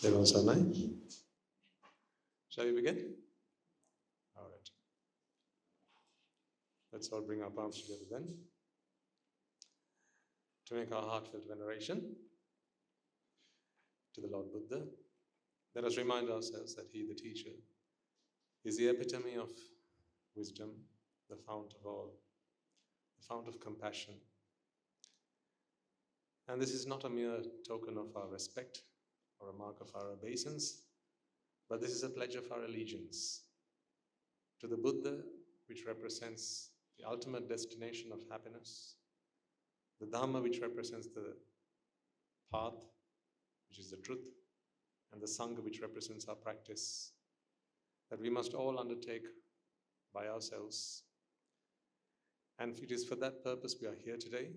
Everyone's online? Shall we begin? All right. Let's all bring our palms together then to make our heartfelt veneration to the Lord Buddha. Let us remind ourselves that He, the teacher, is the epitome of wisdom, the fount of all, the fount of compassion. And this is not a mere token of our respect or a mark of our obeisance, but this is a pledge of our allegiance to the Buddha, which represents the ultimate destination of happiness, the Dhamma, which represents the path, which is the truth, and the Sangha, which represents our practice, that we must all undertake by ourselves. And it is for that purpose we are here today,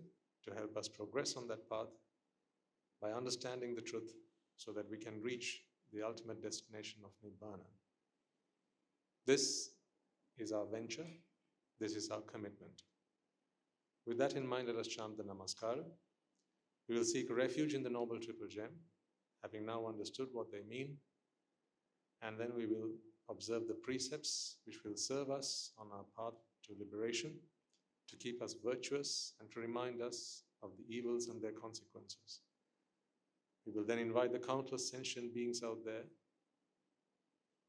to help us progress on that path by understanding the truth so that we can reach the ultimate destination of Nibbāna. This is our venture. This is our commitment. With that in mind, let us chant the Namaskara. We will seek refuge in the Noble Triple Gem, having now understood what they mean, and then we will observe the precepts which will serve us on our path to liberation, to keep us virtuous and to remind us of the evils and their consequences. We will then invite the countless sentient beings out there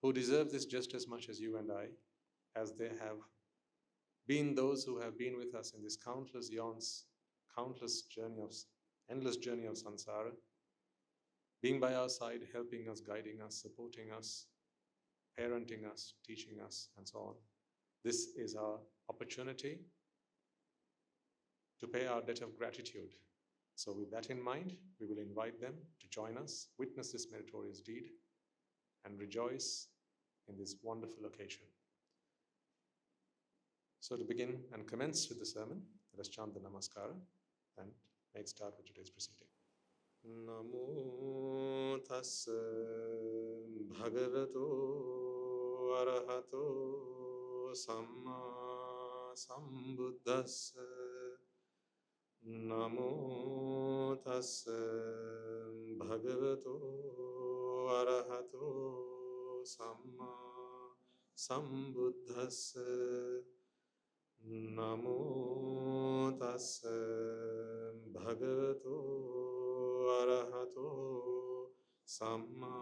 who deserve this just as much as you and I, as they have been those who have been with us in this countless eons, endless journey of samsara, being by our side, helping us, guiding us, supporting us, parenting us, teaching us, and so on. This is our opportunity to pay our debt of gratitude. So with that in mind, we will invite them to join us, witness this meritorious deed, and rejoice in this wonderful occasion. So to begin and commence with the sermon, let us chant the Namaskara and make start with today's proceeding. Namo tassa bhagavato arahato samma sambuddhassa. Namo tassa bhagavato arahato samma sambuddhassa. Namo tassa bhagavato arahato samma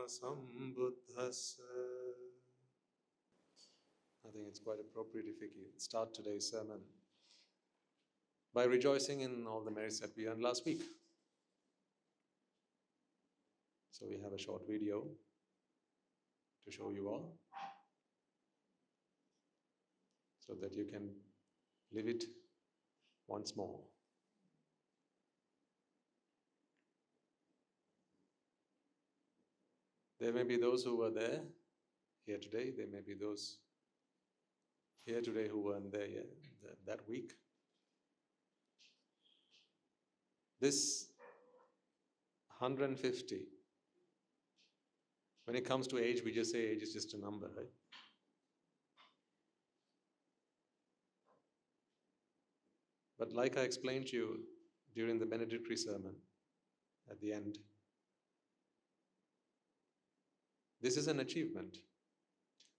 sambuddhassa. I think it's quite appropriate if we start today's sermon by rejoicing in all the merits that we earned last week. So we have a short video to show you all, so that you can live it once more. There may be those who were there, here today. There may be those here today who weren't there yet, that week. This 150, when it comes to age, we just say age is just a number, right? But like I explained to you during the benedictory sermon at the end, this is an achievement.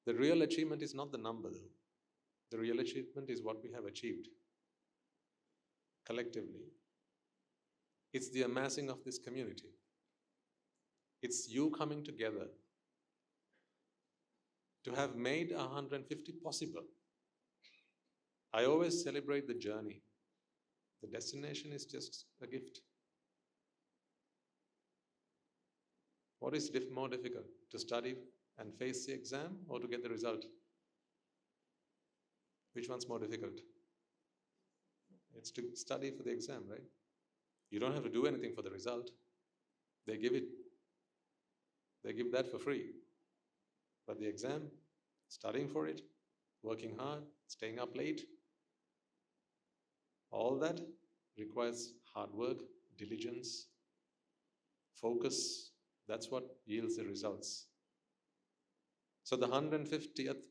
The real achievement is not the number, though. The real achievement is what we have achieved collectively. It's the amassing of this community. It's you coming together to have made 150 possible. I always celebrate the journey. The destination is just a gift. What is more difficult, to study and face the exam or to get the result? Which one's more difficult? It's to study for the exam, right? You don't have to do anything for the result. They give that for free. But the exam, studying for it, working hard, staying up late, all that requires hard work, diligence, focus. That's what yields the results. So the 150th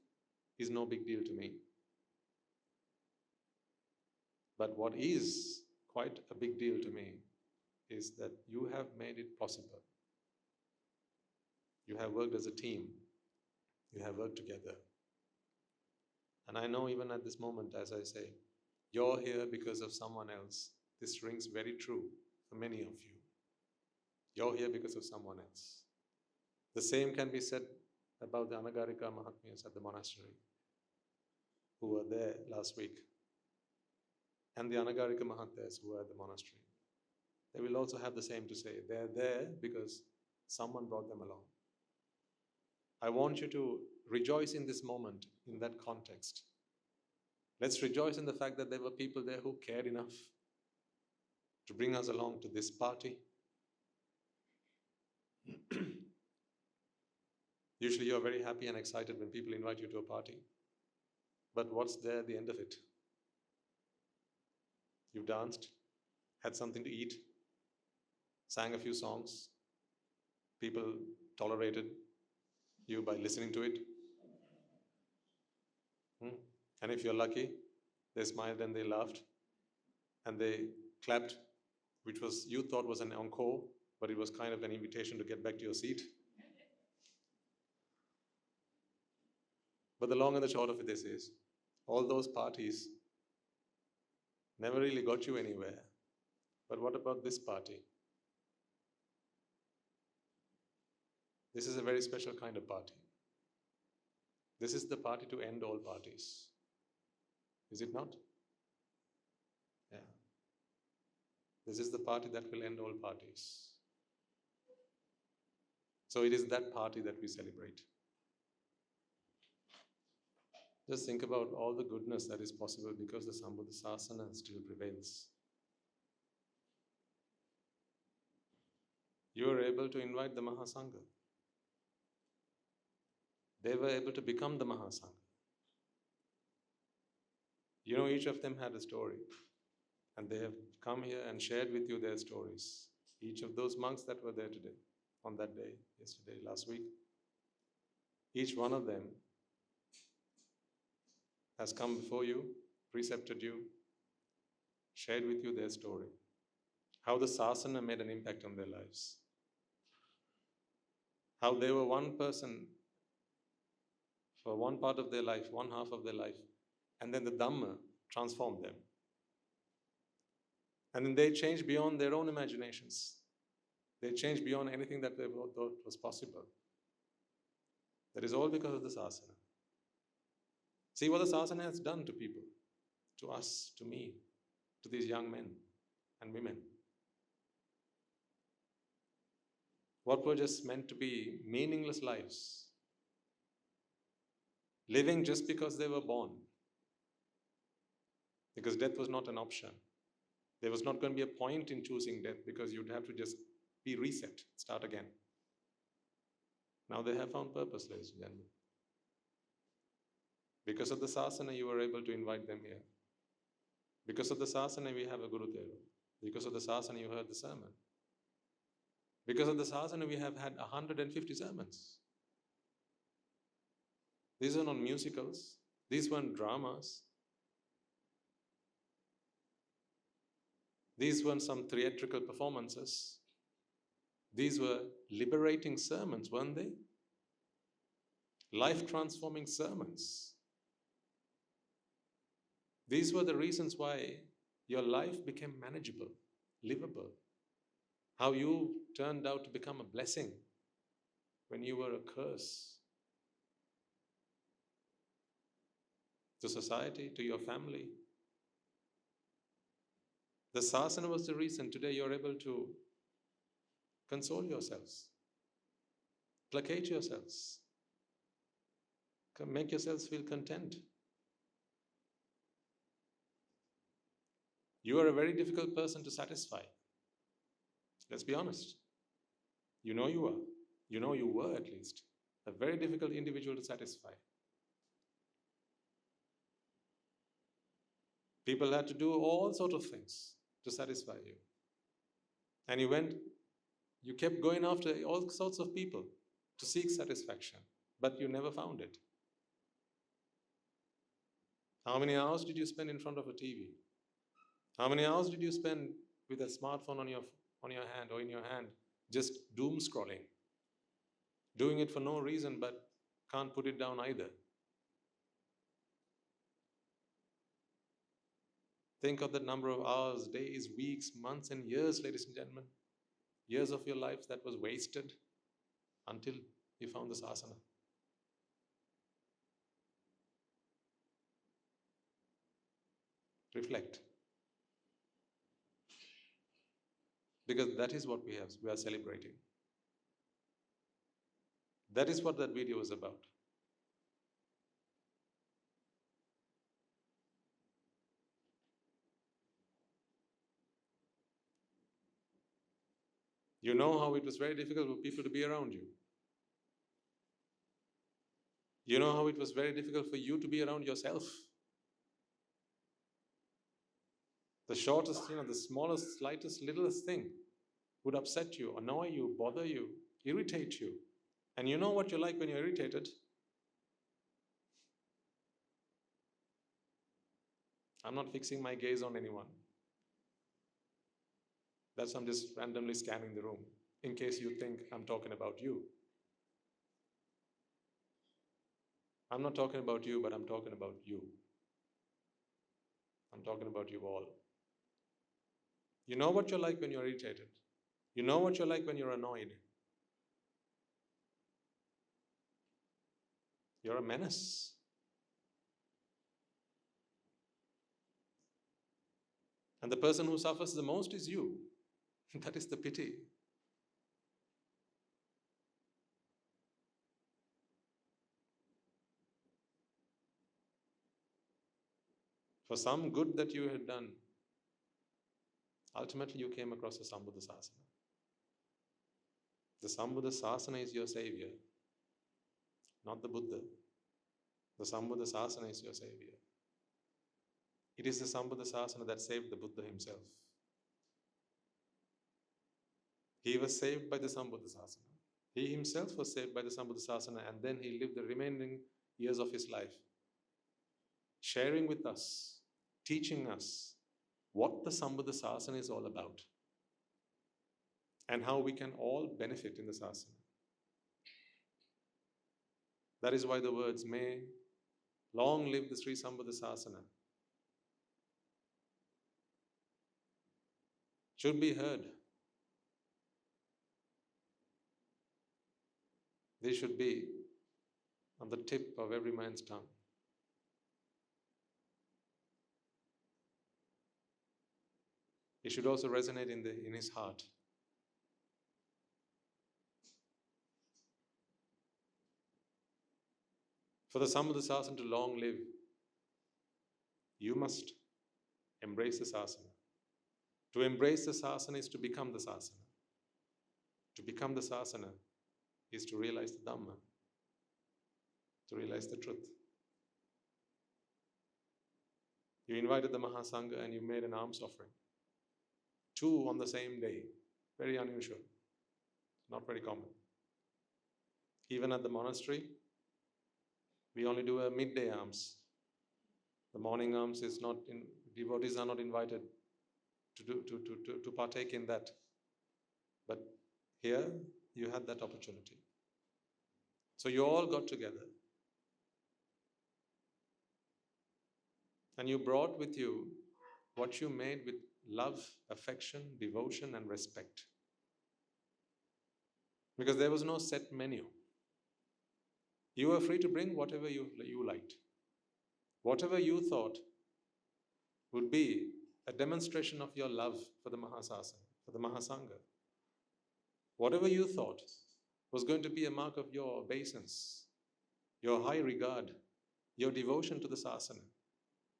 is no big deal to me. But what is quite a big deal to me is that you have made it possible. You have worked as a team. You have worked together. And I know even at this moment, as I say, you're here because of someone else. This rings very true for many of you. You're here because of someone else. The same can be said about the Anagarika Mahatmyas at the monastery, who were there last week, and the Anagarika Mahatmas who were at the monastery. They will also have the same to say. They're there because someone brought them along. I want you to rejoice in this moment, in that context. Let's rejoice in the fact that there were people there who cared enough to bring us along to this party. Usually you're very happy and excited when people invite you to a party. But what's there at the end of it? You've danced, had something to eat, sang a few songs. People tolerated you by listening to it. And if you're lucky, they smiled and they laughed and they clapped, which was you thought was an encore, but it was kind of an invitation to get back to your seat. But the long and the short of it is, all those parties never really got you anywhere. But what about this party? This is a very special kind of party. This is the party to end all parties. Is it not? Yeah. This is the party that will end all parties. So it is that party that we celebrate. Just think about all the goodness that is possible because the Sambuddhasasana still prevails. You are able to invite the Mahasangha. They were able to become the Mahasangha. You know, each of them had a story. And they have come here and shared with you their stories. Each of those monks that were there today, on that day, yesterday, last week, each one of them has come before you, precepted you, shared with you their story. How the Sasana made an impact on their lives. How they were one person for one part of their life, one half of their life, and then the Dhamma transformed them. And then they changed beyond their own imaginations. They changed beyond anything that they thought was possible. That is all because of the Sasana. See what the Sasana has done to people, to us, to me, to these young men and women. What were just meant to be meaningless lives, living just because they were born, because death was not an option. There was not going to be a point in choosing death because you'd have to just be reset, start again. Now they have found purpose, ladies and gentlemen. Because of the Sasana, you were able to invite them here. Because of the Sasana, we have a Guru Thero. Because of the Sasana, you heard the sermon. Because of the Sasana, we have had 150 sermons. These are not musicals. These weren't dramas. These weren't some theatrical performances. These were liberating sermons, weren't they? Life-transforming sermons. These were the reasons why your life became manageable, livable. How you turned out to become a blessing when you were a curse to society, to your family. The Sasana was the reason today you're able to console yourselves, placate yourselves, make yourselves feel content. You are a very difficult person to satisfy. Let's be honest. You know you are. You know you were at least. A very difficult individual to satisfy. People had to do all sorts of things to satisfy you. And you kept going after all sorts of people to seek satisfaction, but you never found it. How many hours did you spend in front of a TV? How many hours did you spend with a smartphone on your hand or in your hand, just doom scrolling, doing it for no reason but can't put it down either. Think of the number of hours, days, weeks, months, and years, ladies and gentlemen. Years of your life that was wasted until you found this asana. Reflect. Because that is what we are celebrating. That is what that video is about. You know how it was very difficult for people to be around you. You know how it was very difficult for you to be around yourself. The shortest, the smallest, slightest, littlest thing would upset you, annoy you, bother you, irritate you. And you know what you're like when you're irritated. I'm not fixing my gaze on anyone. I'm just randomly scanning the room, in case you think I'm talking about you. I'm not talking about you, but I'm talking about you. I'm talking about you all. You know what you're like when you're irritated. You know what you're like when you're annoyed. You're a menace. And the person who suffers the most is you. That is the pity. For some good that you had done, ultimately you came across the Sambuddha-sasana. The Sambuddha-sasana is your savior, not the Buddha. The Sambuddha-sasana is your savior. It is the Sambuddha-sasana that saved the Buddha himself. He was saved by the Sambuddha-sasana. He himself was saved by the Sambuddha-sasana, and then he lived the remaining years of his life sharing with us, teaching us what the Sambuddha-sasana is all about and how we can all benefit in the sasana. That is why the words, "May long live the Sri Sambuddha-sasana," should be heard. They should be on the tip of every man's tongue. It should also resonate in his heart. For the Sambuddha-sasana to long live, you must embrace the sasana. To embrace the sasana is to become the sasana. To become the sasana is to realize the Dhamma, to realize the truth. You invited the Mahasangha and you made an alms offering. 2 on the same day. Very unusual. Not very common. Even at the monastery, we only do a midday alms. The morning alms is not devotees are not invited to partake in that. But here you had that opportunity. So you all got together. And you brought with you what you made with love, affection, devotion, and respect. Because there was no set menu. You were free to bring whatever you liked. Whatever you thought would be a demonstration of your love for the Mahasasana, for the Mahasangha. Whatever you thought was going to be a mark of your obeisance, your high regard, your devotion to the sasana.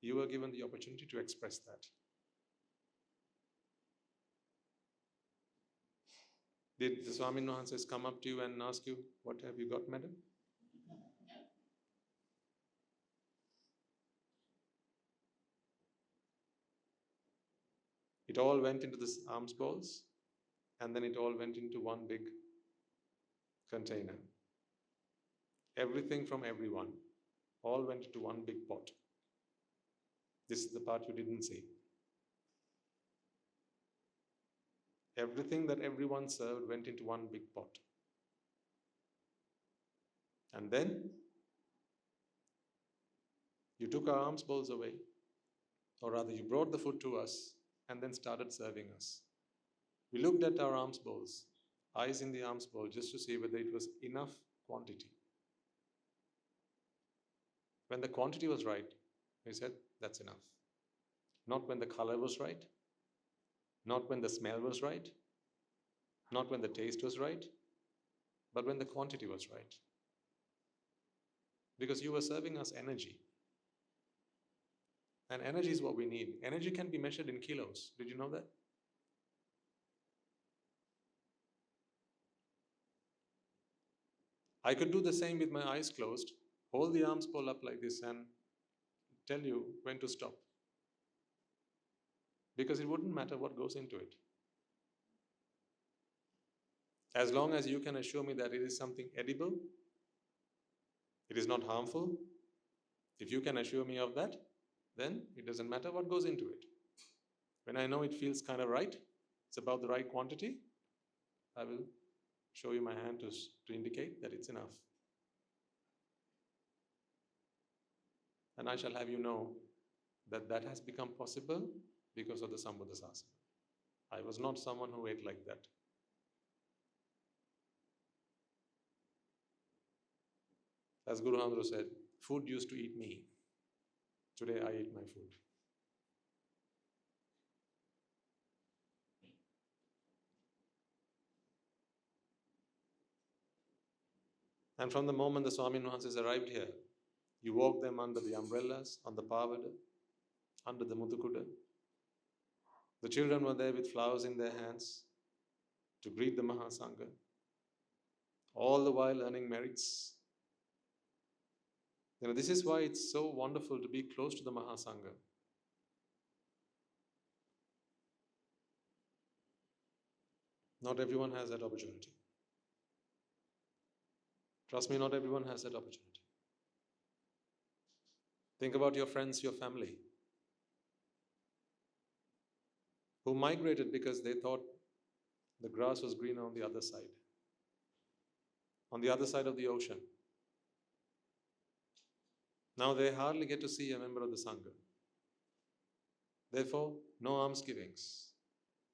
You were given the opportunity to express that. Did the Swamin Wahanses come up to you and ask you, "What have you got, madam?" It all went into the alms bowls, and then it all went into one big container. Everything from everyone all went into one big pot. This is the part you didn't see. Everything that everyone served went into one big pot. And then you took our alms bowls away, or rather you brought the food to us and then started serving us. We looked at our alms bowls, eyes in the alms bowl, just to see whether it was enough quantity. When the quantity was right, we said, that's enough. Not when the color was right, not when the smell was right, not when the taste was right, but when the quantity was right. Because you were serving us energy. And energy is what we need. Energy can be measured in kilos. Did you know that? I could do the same with my eyes closed, hold the arms pull up like this and tell you when to stop. Because it wouldn't matter what goes into it. As long as you can assure me that it is something edible, it is not harmful, if you can assure me of that, then it doesn't matter what goes into it. When I know it feels kind of right, it's about the right quantity, I will show you my hand to indicate that it's enough. And I shall have you know that that has become possible because of the Sambuddhasasana. I was not someone who ate like that. As Guru Handru said, food used to eat me. Today I eat my food. And from the moment the Swami Nuhansis arrived here, you walked them under the umbrellas, on the pavada, under the mudukuda. The children were there with flowers in their hands to greet the Mahasangha, all the while earning merits. This is why it's so wonderful to be close to the Mahasangha. Not everyone has that opportunity. Trust me, not everyone has that opportunity. Think about your friends, your family, who migrated because they thought the grass was greener on the other side of the ocean. Now they hardly get to see a member of the Sangha. Therefore, no alms givings,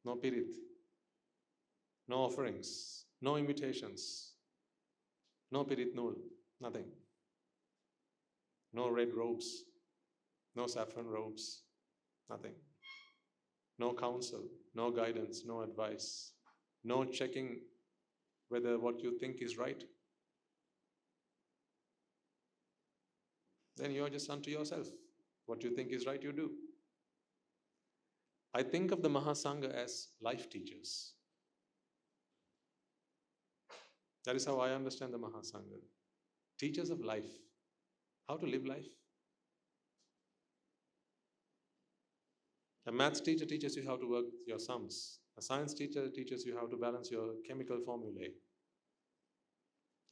no pirit, no offerings, no invitations, no pirit nul, nothing. No red robes, no saffron robes, nothing. No counsel, no guidance, no advice, no checking whether what you think is right. Then you are just unto yourself. What you think is right, you do. I think of the Mahasangha as life teachers. That is how I understand the Mahasangha. Teachers of life. How to live life. A maths teacher teaches you how to work your sums. A science teacher teaches you how to balance your chemical formulae.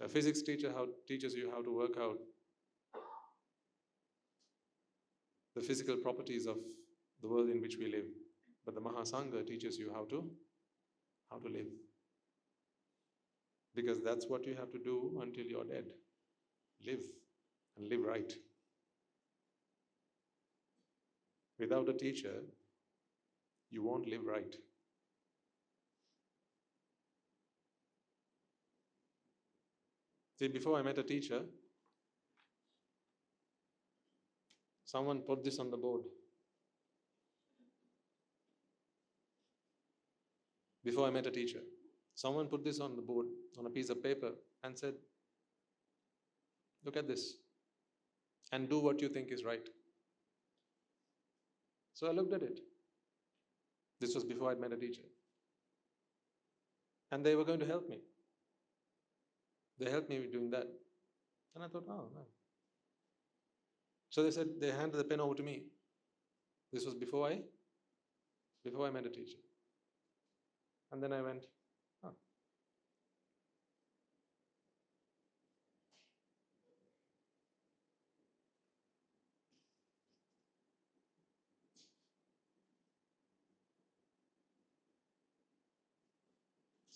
A physics teacher teaches you how to work out the physical properties of the world in which we live. But the Mahasangha teaches you how to live. Because that's what you have to do until you're dead. Live, and live right. Without a teacher, you won't live right. See, before I met a teacher, someone put this on the board. Before I met a teacher, someone put this on the board, on a piece of paper, and said, look at this, and do what you think is right. So I looked at it. This was before I'd met a teacher. And they were going to help me. They helped me with doing that. And I thought, oh, no. So they said, they handed the pen over to me. This was before I met a teacher. And then I went, oh.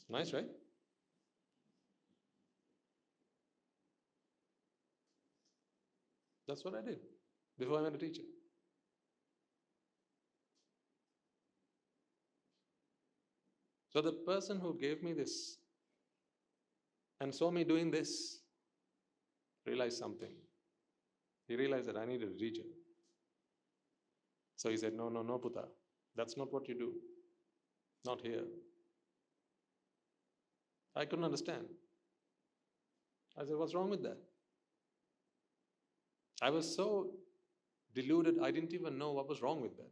Nice, right? That's what I did before I met a teacher. So the person who gave me this and saw me doing this realized something. He realized that I needed a teacher. So he said, no, Putta. That's not what you do. Not here. I couldn't understand. I said, what's wrong with that? I was so deluded, I didn't even know what was wrong with that.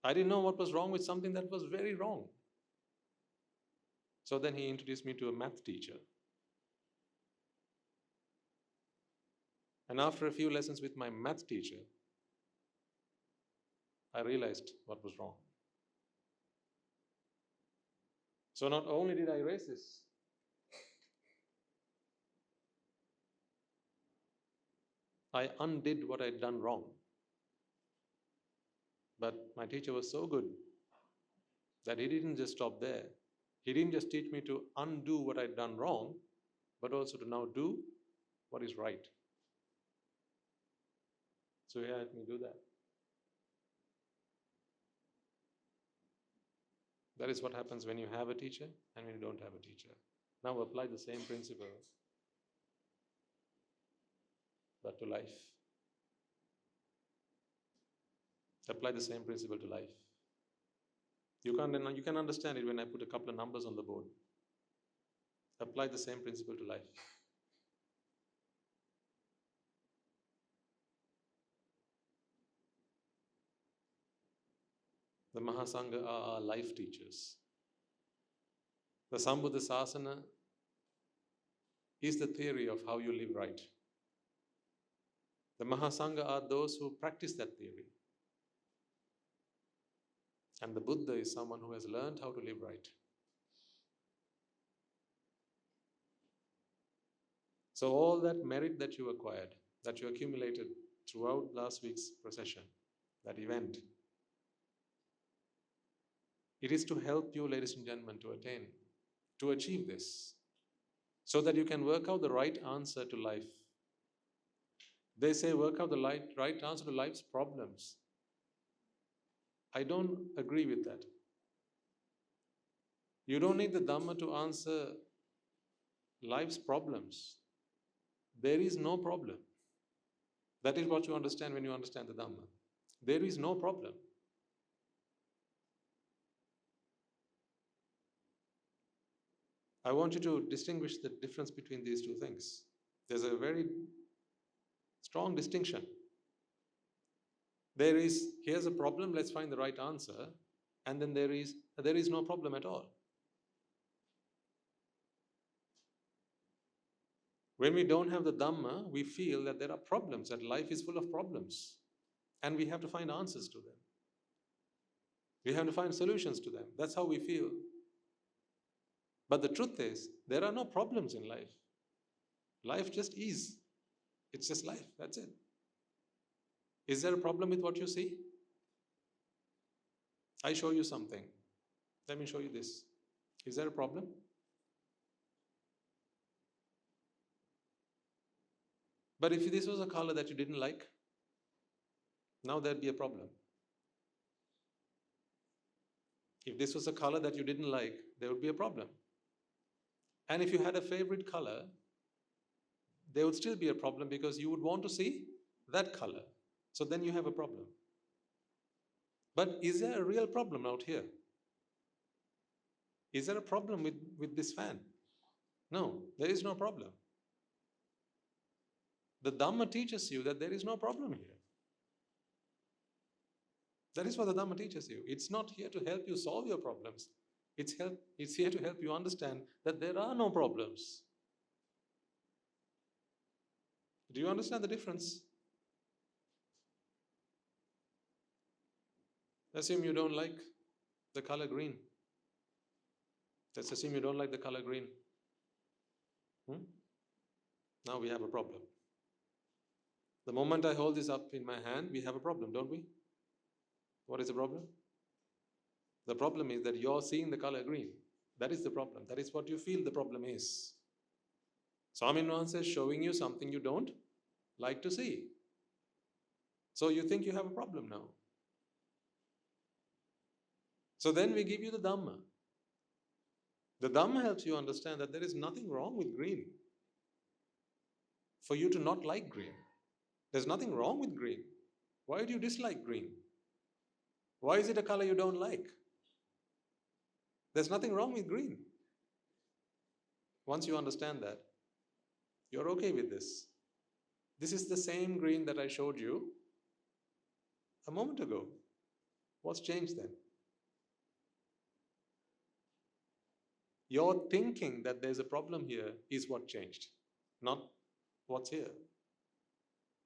I didn't know what was wrong with something that was very wrong. So then he introduced me to a math teacher. And after a few lessons with my math teacher, I realized what was wrong. So not only did I erase this, I undid what I'd done wrong. But my teacher was so good that he didn't just stop there. He didn't just teach me to undo what I'd done wrong, but also to now do what is right. So he helped me do that. That is what happens when you have a teacher and when you don't have a teacher. Now apply the same principle, but to life. Apply the same principle to life. You can understand it when I put a couple of numbers on the board. Apply the same principle to life. The Mahasangha are our life teachers. The Sambuddha Sasana is the theory of how you live right. The Mahasangha are those who practice that theory. And the Buddha is someone who has learned how to live right. So all that merit that you acquired, that you accumulated throughout last week's procession, that event, it is to help you, ladies and gentlemen, to achieve this, so that you can work out the right answer to life. They say work out the right answer to life's problems. I don't agree with that. You don't need the Dhamma to answer life's problems. There is no problem. That is what you understand when you understand the Dhamma. There is no problem. I want you to distinguish the difference between these two things. There's a very strong distinction. Here's a problem, let's find the right answer, and then there is no problem at all. When we don't have the Dhamma, we feel that there are problems, that life is full of problems, and we have to find answers to them. We have to find solutions to them. That's how we feel. But the truth is, there are no problems in life. Life just is. It's just life, that's it. Is there a problem with what you see? I show you something. Let me show you this. Is there a problem? But if this was a color that you didn't like, now there'd be a problem. If this was a color that you didn't like, there would be a problem. And if you had a favorite color, there would still be a problem because you would want to see that color. So then you have a problem. But is there a real problem out here? Is there a problem with this fan? No, there is no problem. The Dhamma teaches you that there is no problem here. That is what the Dhamma teaches you. It's not here to help you solve your problems. It's here to help you understand that there are no problems. Do you understand the difference? Assume you don't like the color green. Let's assume you don't like the color green. Now we have a problem. The moment I hold this up in my hand, we have a problem, don't we? What is the problem? The problem is that you're seeing the color green. That is the problem. That is what you feel the problem is. Swaminathan is showing you something you don't like to see. So you think you have a problem now. So then we give you the Dhamma. The Dhamma helps you understand that there is nothing wrong with green. For you to not like green. There's nothing wrong with green. Why do you dislike green? Why is it a color you don't like? There's nothing wrong with green. Once you understand that, you're okay with this. This is the same green that I showed you a moment ago. What's changed then? Your thinking that there's a problem here is what changed, not what's here.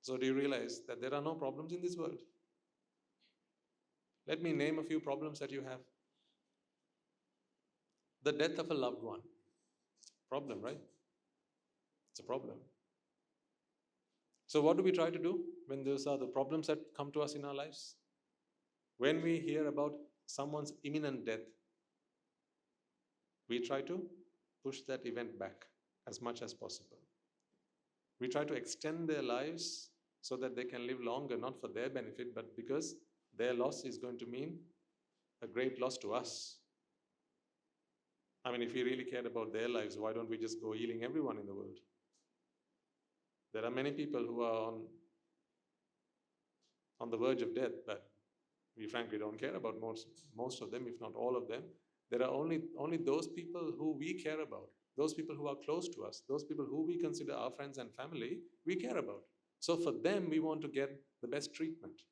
So do you realize that there are no problems in this world? Let me name a few problems that you have. The death of a loved one. Problem, right? It's a problem. So what do we try to do when those are the problems that come to us in our lives? When we hear about someone's imminent death, we try to push that event back as much as possible. We try to extend their lives so that they can live longer, not for their benefit, but because their loss is going to mean a great loss to us. I mean, if we really cared about their lives, why don't we just go healing everyone in the world? There are many people who are on the verge of death, but we frankly don't care about most of them, if not all of them. There are only those people who we care about, those people who are close to us, those people who we consider our friends and family, we care about. So for them, we want to get the best treatment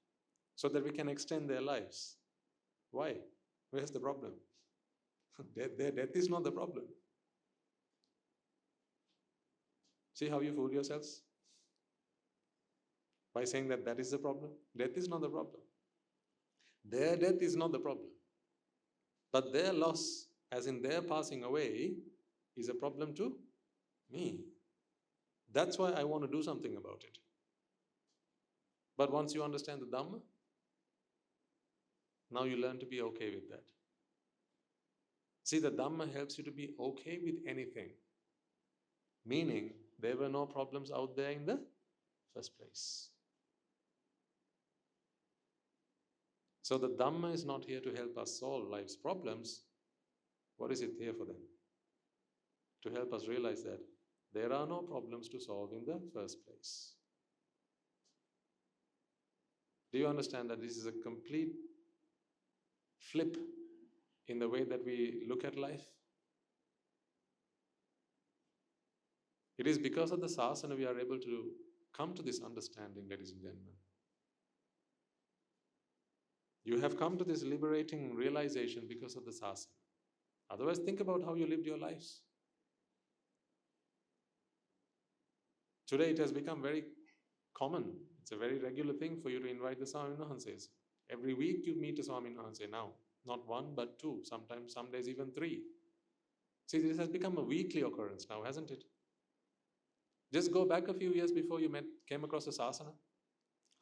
so that we can extend their lives. Why? Where's the problem? Their death is not the problem. See how you fool yourselves? By saying that that is the problem. Death is not the problem. Their death is not the problem. But their loss, as in their passing away, is a problem to me. That's why I want to do something about it. But once you understand the Dhamma, now you learn to be okay with that. See, the Dhamma helps you to be okay with anything. Meaning, there were no problems out there in the first place. So the Dhamma is not here to help us solve life's problems. What is it here for then? To help us realize that there are no problems to solve in the first place. Do you understand that this is a complete flip in the way that we look at life? It is because of the sasana we are able to come to this understanding, ladies and gentlemen. You have come to this liberating realization because of the sasana. Otherwise, think about how you lived your lives. Today it has become very common. It's a very regular thing for you to invite the Swaminathan. Every week you meet a Swaminathan now. Not one, but two. Sometimes, some days even three. See, this has become a weekly occurrence now, hasn't it? Just go back a few years before you came across a sasana.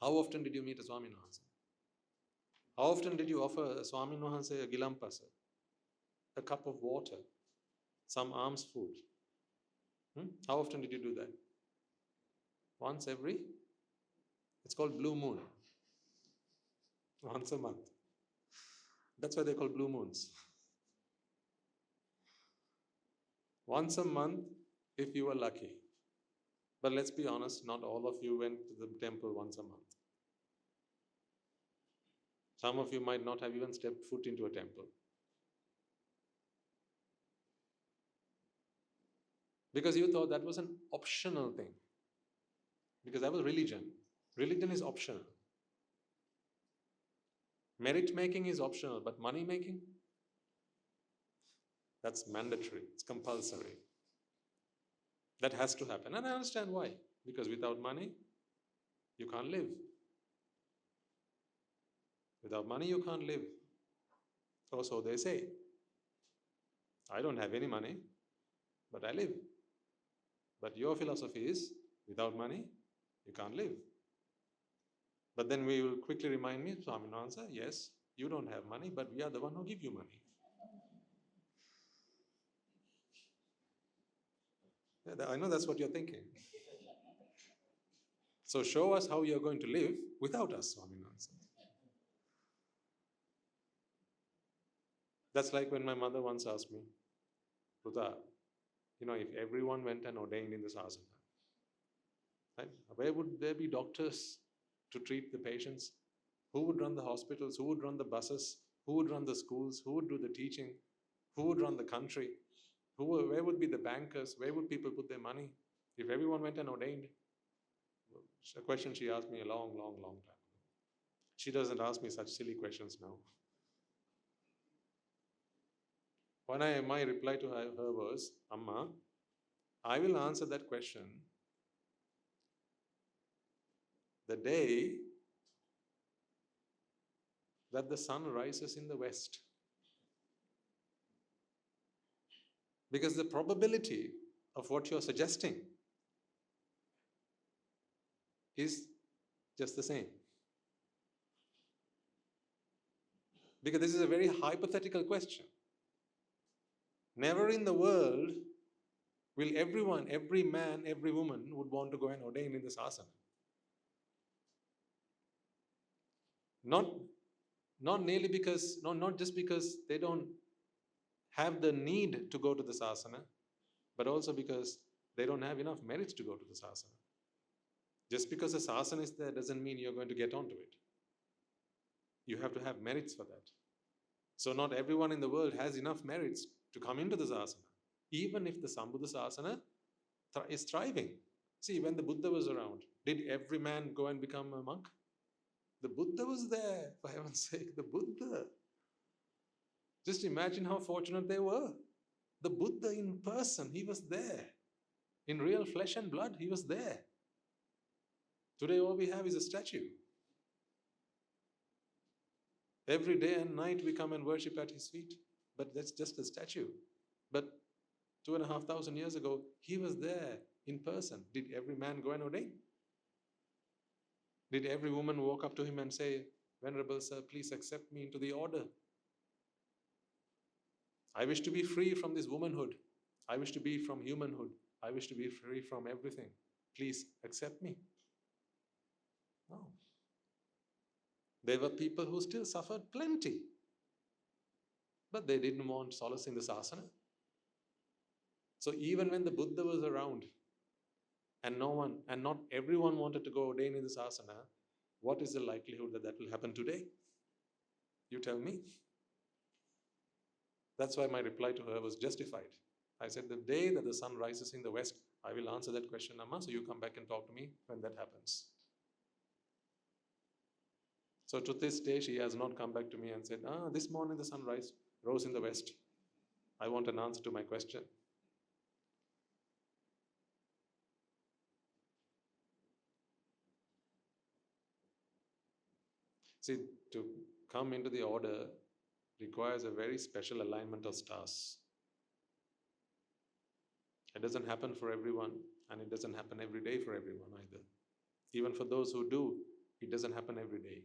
How often did you meet a Swaminathan? How often did you offer a Swaminathan a gilampasa, a cup of water, some alms food? How often did you do that? Once every? It's called blue moon. Once a month. That's why they're called blue moons. Once a month, if you were lucky. But let's be honest, not all of you went to the temple once a month. Some of you might not have even stepped foot into a temple. Because you thought that was an optional thing. Because that was religion. Religion is optional. Merit making is optional, but money making? That's mandatory. It's compulsory. That has to happen. And I understand why. Because without money, you can't live. Without money, you can't live. Or so they say. I don't have any money, but I live. But your philosophy is, without money, you can't live. But then we will quickly remind me, Swaminathan, yes, you don't have money, but we are the one who give you money. I know that's what you're thinking. So show us how you're going to live without us, Swaminathan said. That's like when my mother once asked me, Ruta, if everyone went and ordained in this asana, right, where would there be doctors to treat the patients? Who would run the hospitals? Who would run the buses? Who would run the schools? Who would do the teaching? Who would run the country? Where would be the bankers? Where would people put their money? If everyone went and ordained? A question she asked me a long, long, long time ago. She doesn't ask me such silly questions now. My reply to her was, Amma, I will answer that question the day that the sun rises in the west. Because the probability of what you're suggesting is just the same. Because this is a very hypothetical question. Never in the world will everyone, every man, every woman would want to go and ordain in this asana. Not just because they don't have the need to go to this asana, but also because they don't have enough merits to go to this asana. Just because this asana is there doesn't mean you're going to get onto it. You have to have merits for that. So not everyone in the world has enough merits to come into this asana, even if the Sambuddhasana is thriving. See, when the Buddha was around, did every man go and become a monk? The Buddha was there, for heaven's sake, the Buddha. Just imagine how fortunate they were. The Buddha in person, he was there. In real flesh and blood, he was there. Today all we have is a statue. Every day and night we come and worship at his feet, but that's just a statue. But 2,500 years ago, he was there in person. Did every man go and ordain? Did every woman walk up to him and say, Venerable Sir, please accept me into the order? I wish to be free from this womanhood. I wish to be from humanhood. I wish to be free from everything. Please accept me. No. There were people who still suffered plenty, but they didn't want solace in this asana. So even when the Buddha was around and not everyone wanted to go ordain in this asana, what is the likelihood that that will happen today? You tell me. That's why my reply to her was justified. I said, the day that the sun rises in the west, I will answer that question, Amma, so you come back and talk to me when that happens. So to this day, she has not come back to me and said, this morning the sun rose in the west. I want an answer to my question. See, to come into the order requires a very special alignment of stars. It doesn't happen for everyone, and it doesn't happen every day for everyone either. Even for those who do, it doesn't happen every day.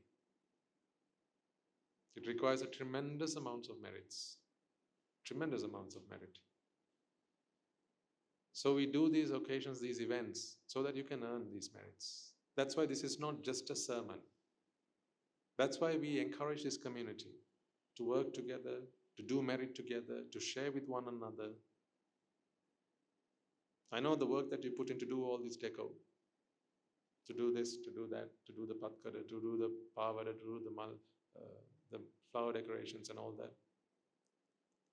It requires a tremendous amounts of merits. Tremendous amounts of merit. So we do these occasions, these events, so that you can earn these merits. That's why this is not just a sermon. That's why we encourage this community to work together, to do merit together, to share with one another. I know the work that you put in to do all this deco, to do this, to do that, to do the patkara, to do the pavada, to do the flower decorations and all that.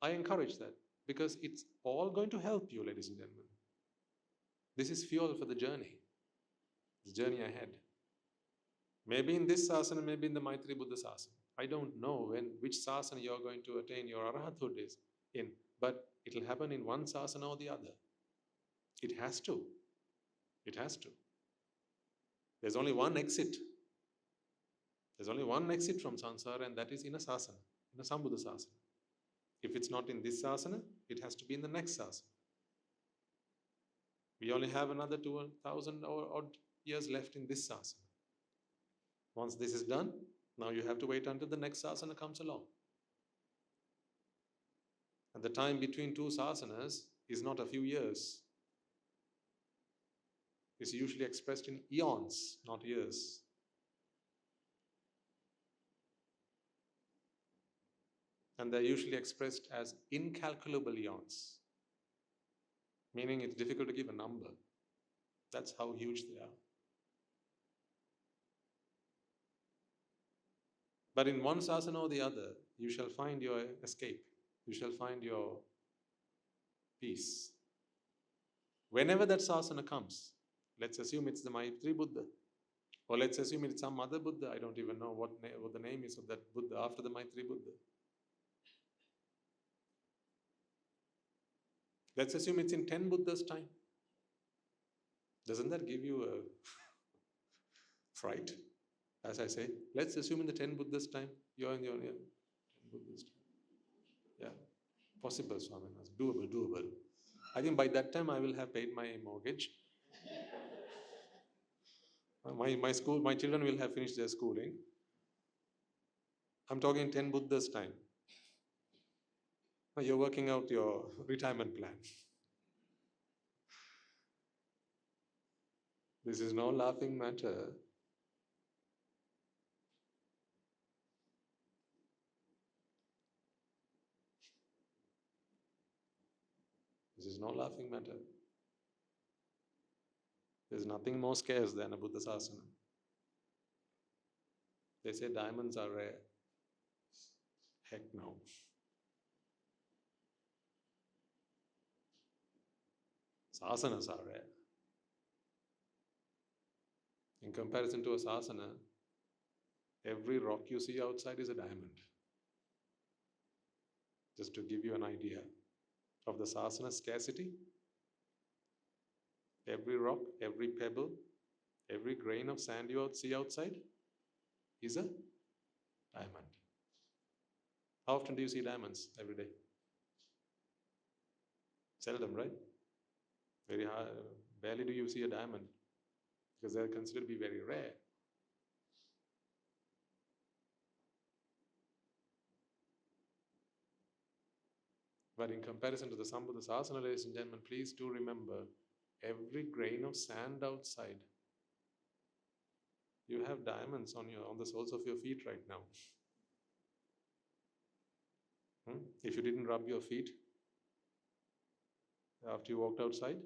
I encourage that because it's all going to help you, ladies and gentlemen. This is fuel for the journey ahead. Maybe in this sasana, maybe in the Maitri Buddha sasana. I don't know which sasana you're going to attain your arahathood is in, but it'll happen in one sasana or the other. It has to. It has to. There's only one exit. There's only one exit from samsara, and that is in a sasana, in a Sambuddha sasana. If it's not in this sasana, it has to be in the next sasana. We only have another 2,000 or odd years left in this sasana. Once this is done, now you have to wait until the next sasana comes along. And the time between two sasanas is not a few years. is usually expressed in eons, not years. And they're usually expressed as incalculable eons, meaning it's difficult to give a number. That's how huge they are. But in one sasana or the other, you shall find your escape. You shall find your peace. Whenever that sasana comes, let's assume it's the Maitri Buddha, or let's assume it's some other Buddha. I don't even know what the name is of that Buddha after the Maitri Buddha. Let's assume it's in 10 Buddhas' time. Doesn't that give you a fright? As I say, let's assume in the 10 Buddhas' time, you're in your 10 Buddhas' time. Yeah, possible, Swami. Doable. I think by that time I will have paid my mortgage. My children will have finished their schooling. I'm talking 10 Buddhas' time. Now you're working out your retirement plan. This is no laughing matter. This is no laughing matter. There's nothing more scarce than a Buddha sasana. They say diamonds are rare. Heck no. Sasanas are rare. In comparison to a sasana, every rock you see outside is a diamond. Just to give you an idea of the sasana scarcity, every rock, every pebble, every grain of sand you see outside is a diamond. How often do you see diamonds every day? Seldom, right? Very hard. Barely do you see a diamond because they are considered to be very rare. But in comparison to the Sambuddha Sasana, ladies and gentlemen, please do remember, every grain of sand outside, you have diamonds on the soles of your feet right now. If you didn't rub your feet after you walked outside,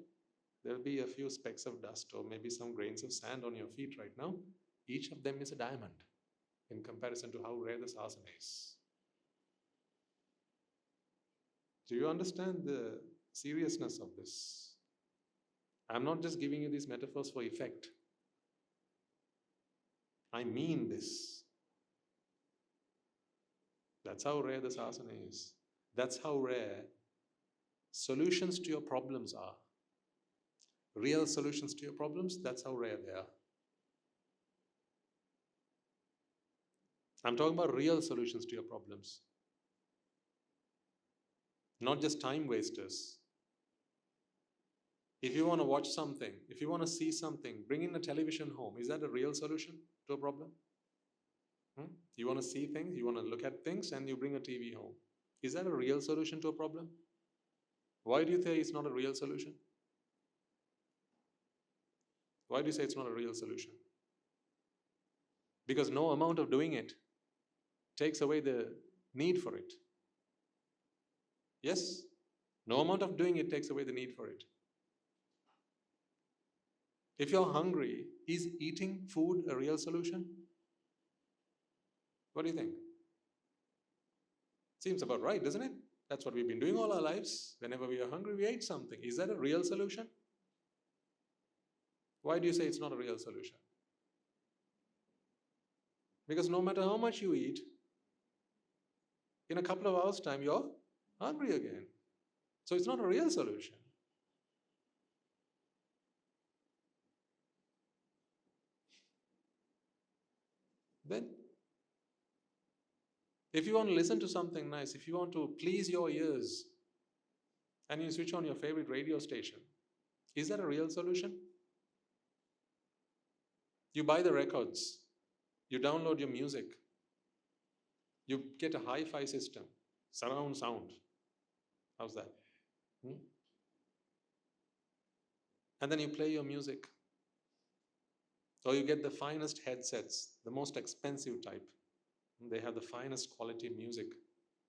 there'll be a few specks of dust or maybe some grains of sand on your feet right now. Each of them is a diamond in comparison to how rare the sasana is. Do you understand the seriousness of this? I'm not just giving you these metaphors for effect. I mean this. That's how rare the sasana is. That's how rare solutions to your problems are. Real solutions to your problems, that's how rare they are. I'm talking about real solutions to your problems. Not just time wasters. If you want to watch something, if you want to see something, bring in a television home. Is that a real solution to a problem? You want to see things, you want to look at things, and you bring a TV home. Is that a real solution to a problem? Why do you say it's not a real solution? Why do you say it's not a real solution? Because no amount of doing it takes away the need for it. Yes? No amount of doing it takes away the need for it. If you're hungry, is eating food a real solution? What do you think? Seems about right, doesn't it? That's what we've been doing all our lives. Whenever we are hungry, we ate something. Is that a real solution? Why do you say it's not a real solution? Because no matter how much you eat, in a couple of hours' time, you're hungry again. So it's not a real solution. Then, if you want to listen to something nice, if you want to please your ears, and you switch on your favorite radio station, is that a real solution? You buy the records, you download your music, you get a hi-fi system, surround sound. How's that? And then you play your music Or you get the finest headsets, the most expensive type. They have the finest quality music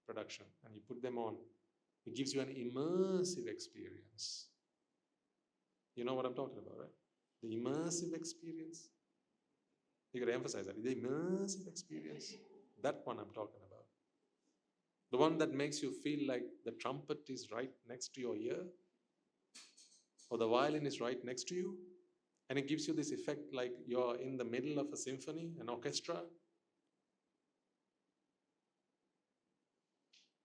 production, and you put them on. It gives you an immersive experience. You know what I'm talking about, right? The immersive experience. You got to emphasize that. The immersive experience. That one I'm talking about. The one that makes you feel like the trumpet is right next to your ear, or the violin is right next to you, and it gives you this effect like you're in the middle of a symphony, an orchestra.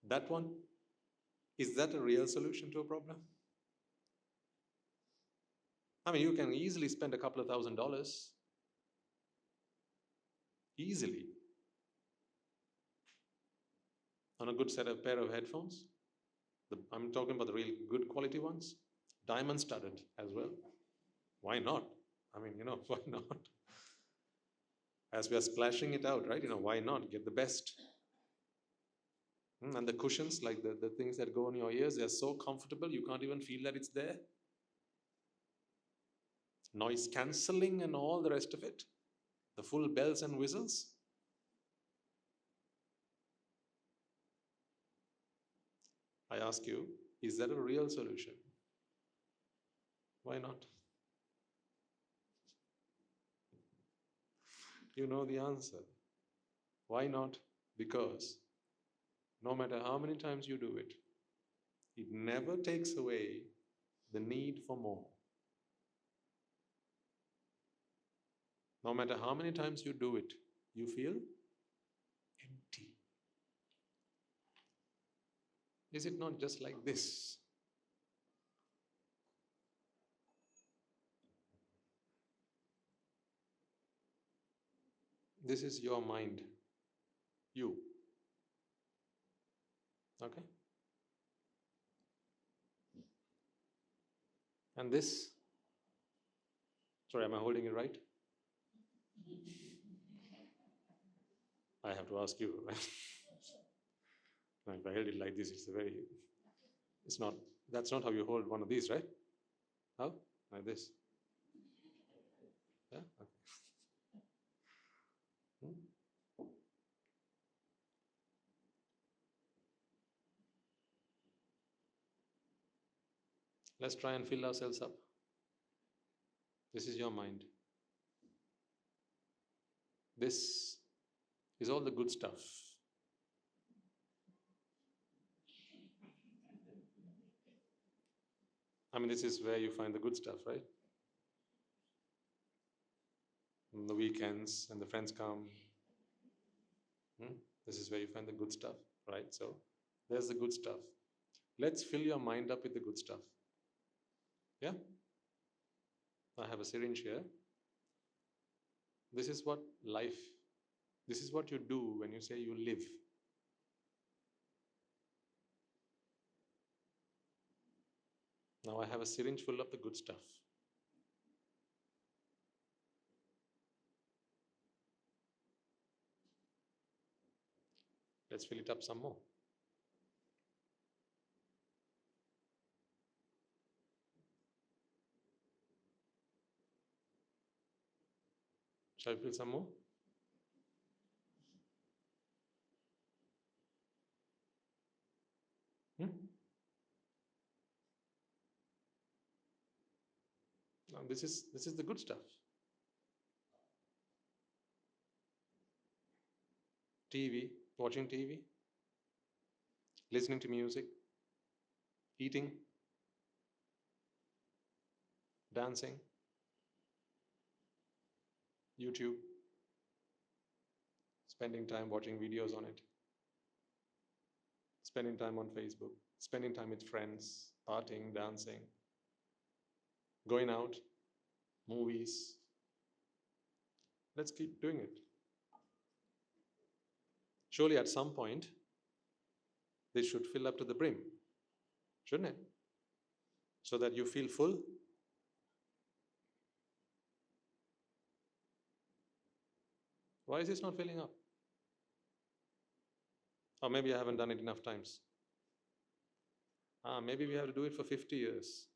That one, is that a real solution to a problem? I mean, you can easily spend a couple of $1,000 easily on a good pair of headphones. I'm talking about the real good quality ones, diamond studded as well. Why not? I mean, why not? As we are splashing it out, right? Why not? Get the best. And the cushions, like the things that go on your ears, they're so comfortable, you can't even feel that it's there. Noise cancelling and all the rest of it. The full bells and whistles. I ask you, is that a real solution? Why not? You know the answer. Why not? Because no matter how many times you do it, it never takes away the need for more. No matter how many times you do it, you feel empty. Is it not just like this? This is your mind. You. Okay? And this, sorry, am I holding it right? I have to ask you, right? No, if I held it like this, that's not how you hold one of these, right? How? Like this. Yeah? Okay. Let's try and fill ourselves up. This is your mind. This is all the good stuff. I mean, this is where you find the good stuff, right? On the weekends, and the friends come. This is where you find the good stuff, right? So, there's the good stuff. Let's fill your mind up with the good stuff. Yeah? I have a syringe here. This is what this is what you do when you say you live. Now I have a syringe full of the good stuff. Let's fill it up some more. Shall we fill some more? Now this is the good stuff. TV, watching TV, listening to music, eating, dancing, YouTube, spending time watching videos on it, spending time on Facebook, spending time with friends, partying, dancing, going out, movies. Let's keep doing it. Surely at some point, this should fill up to the brim, shouldn't it? So that you feel full. Why is this not filling up? Or maybe I haven't done it enough times. Maybe we have to do it for 50 years.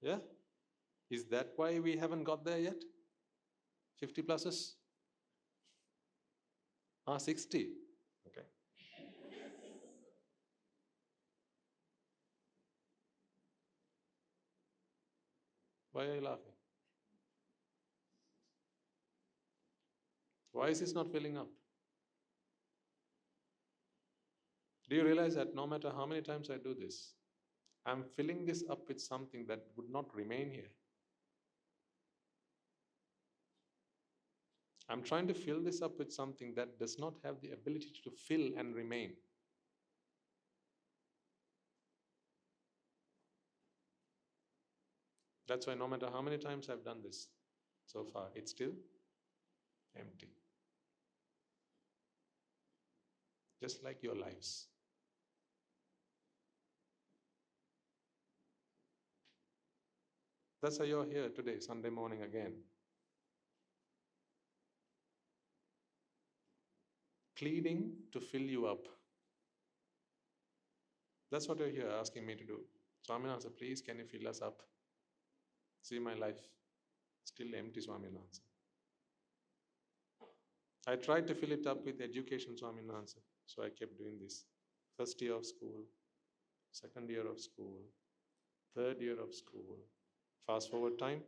Yeah? Is that why we haven't got there yet? 50 pluses? 60. Okay. Why are you laughing? Why is this not filling up? Do you realize that no matter how many times I do this, I'm filling this up with something that would not remain here. I'm trying to fill this up with something that does not have the ability to fill and remain. That's why no matter how many times I've done this so far, it's still empty. Just like your lives. That's why you're here today, Sunday morning again. Pleading to fill you up. That's what you're here asking me to do. Swaminathan, please, can you fill us up? See my life, still empty, Swaminathan. I tried to fill it up with education, Swaminathan. So I kept doing this. First year of school, second year of school, third year of school. Fast forward time,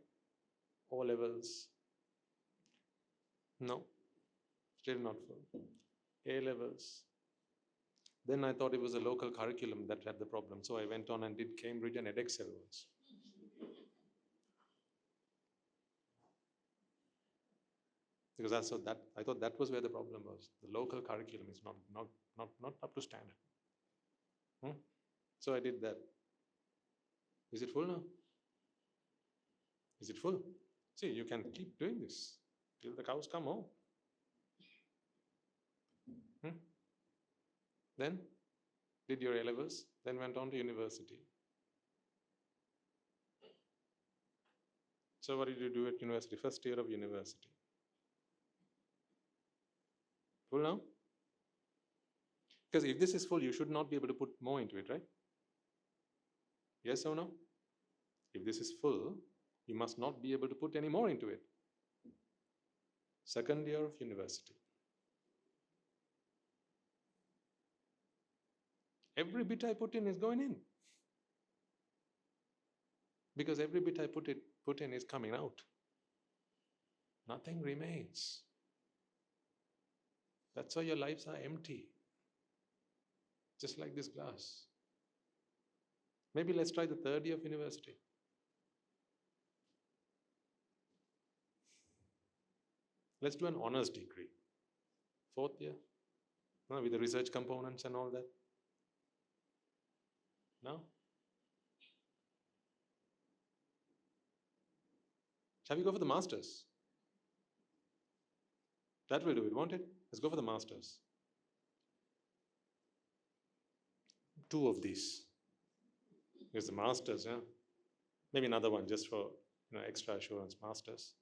O levels. No, still not full. A levels. Then I thought it was a local curriculum that had the problem. So I went on and did Cambridge and Edexcel ones. Because I thought that was where the problem was. The local curriculum is not up to standard. So I did that. Is it full now? Is it full? See, you can keep doing this till the cows come home. Then did your A levels, then went on to university. So what did you do at university? First year of university. Full now? Because if this is full, you should not be able to put more into it, right? Yes or no? If this is full, you must not be able to put any more into it. Second year of university. Every bit I put in is going in. Because every bit I put in is coming out. Nothing remains. That's why your lives are empty. Just like this glass. Maybe let's try the third year of university. Let's do an honors degree. Fourth year. With the research components and all that. No? Shall we go for the masters? That will do it, won't it? Let's go for the masters. 2 of these. Here's the masters, yeah? Maybe another one just for extra assurance. Masters.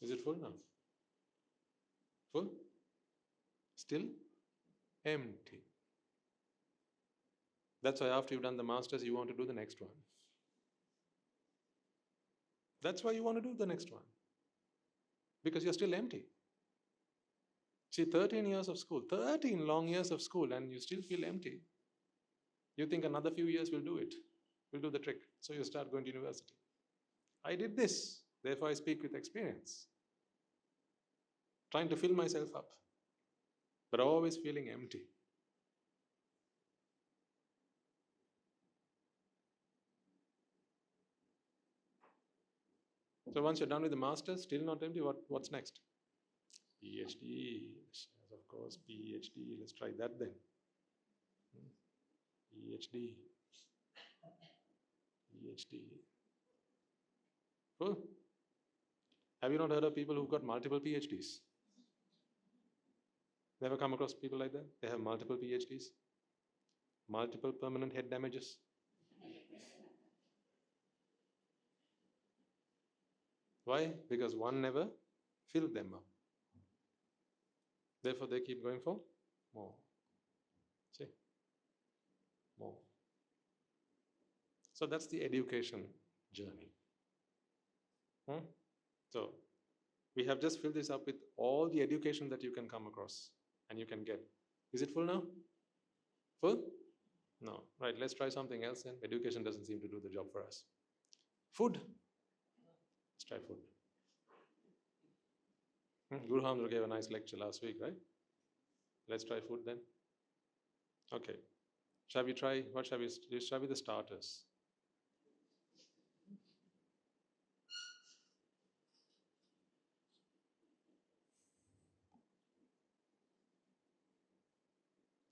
Is it full now? Full? Still empty. That's why after you've done the masters, you want to do the next one. That's why you want to do the next one. Because you're still empty. See, 13 years of school, 13 long years of school, and you still feel empty. You think another few years will do it, will do the trick. So you start going to university. I did this, therefore I speak with experience. Trying to fill myself up, but always feeling empty. So once you're done with the masters, still not empty, what's next? PhD, yes, of course, PhD. Let's try that then. PhD. Cool. Have you not heard of people who've got multiple PhDs? Never come across people like that? They have multiple PhDs? Multiple permanent head damages? Why? Because one never filled them up. Therefore, they keep going for more. See? More. So that's the education journey. So we have just filled this up with all the education that you can come across and you can get. Is it full now? Full? No. Right, let's try something else then. Education doesn't seem to do the job for us. Food. Let's try food. Guru Hamdra gave a nice lecture last week, right? Let's try food then. Okay. Shall we try, what shall we, shall we the starters?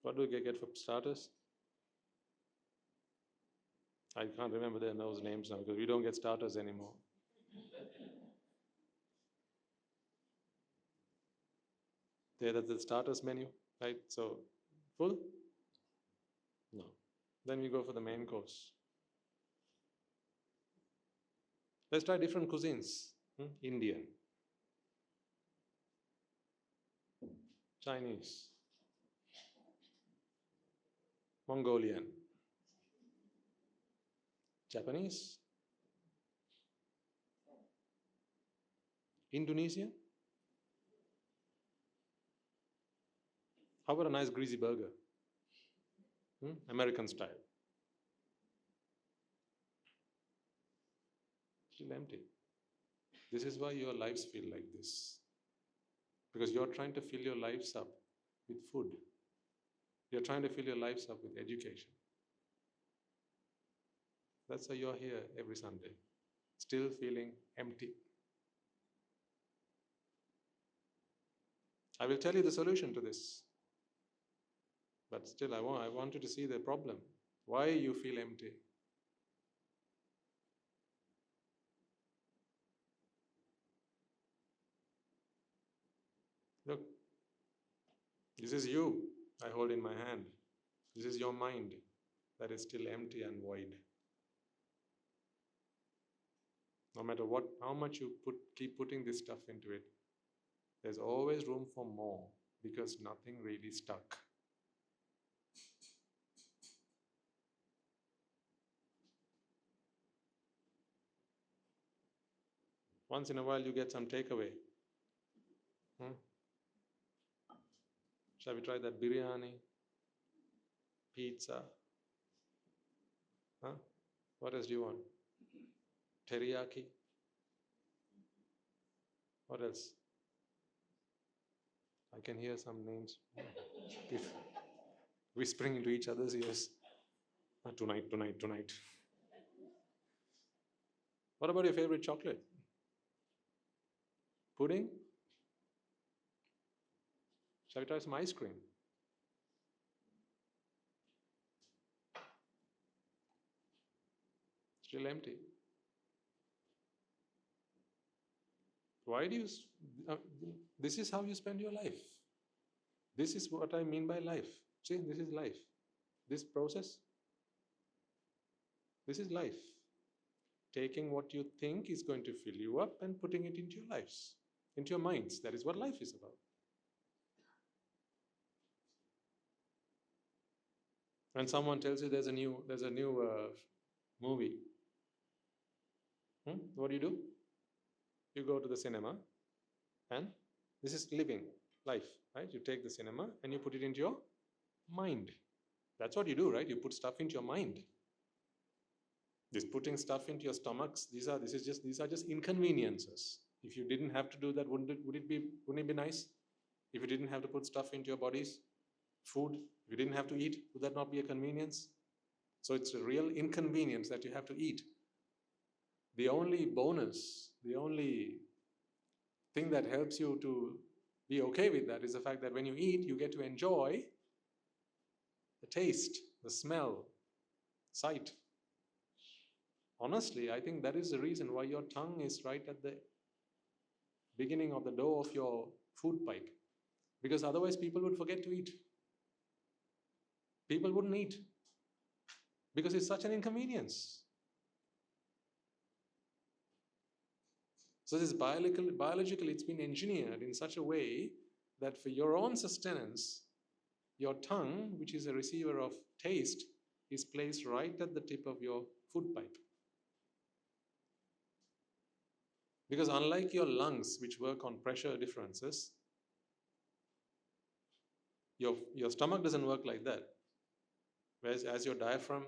What do we get for starters? I can't remember those names now because we don't get starters anymore. That's the starters menu, right? So, full? No. Then we go for the main course. Let's try different cuisines. Indian, Chinese, Mongolian, Japanese, Indonesian. How about a nice greasy burger? American style. Still empty. This is why your lives feel like this. Because you're trying to fill your lives up with food. You're trying to fill your lives up with education. That's why you're here every Sunday, still feeling empty. I will tell you the solution to this. But still, I want you to see the problem. Why you feel empty. Look, this is you I hold in my hand. This is your mind that is still empty and void. No matter how much you keep putting this stuff into it, there's always room for more because nothing really stuck. Once in a while you get some takeaway. Shall we try that biryani? Pizza? What else do you want? Teriyaki? What else? I can hear some names whispering into each other's ears. Tonight. What about your favorite chocolate? Pudding? Shall we try some ice cream? Still empty. Why do you... this is how you spend your life. This is what I mean by life. See, this is life. This process, this is life. Taking what you think is going to fill you up and putting it into your lives, into your minds. That is what life is about. When someone tells you there's a new movie, what do? You go to the cinema, and this is living life, right? You take the cinema and you put it into your mind. That's what you do, right? You put stuff into your mind. This putting stuff into your stomachs, these are just inconveniences. If you didn't have to do that, wouldn't it be nice? If you didn't have to put stuff into your bodies, food, if you didn't have to eat, would that not be a convenience? So it's a real inconvenience that you have to eat. The only bonus, the only thing that helps you to be okay with that is the fact that when you eat, you get to enjoy the taste, the smell, sight. Honestly, I think that is the reason why your tongue is right at the beginning of the door of your food pipe. Because otherwise people would forget to eat. People wouldn't eat. Because it's such an inconvenience. So this biologically, it's been engineered in such a way that for your own sustenance, your tongue, which is a receiver of taste, is placed right at the tip of your food pipe. Because unlike your lungs, which work on pressure differences, your stomach doesn't work like that. Whereas as your diaphragm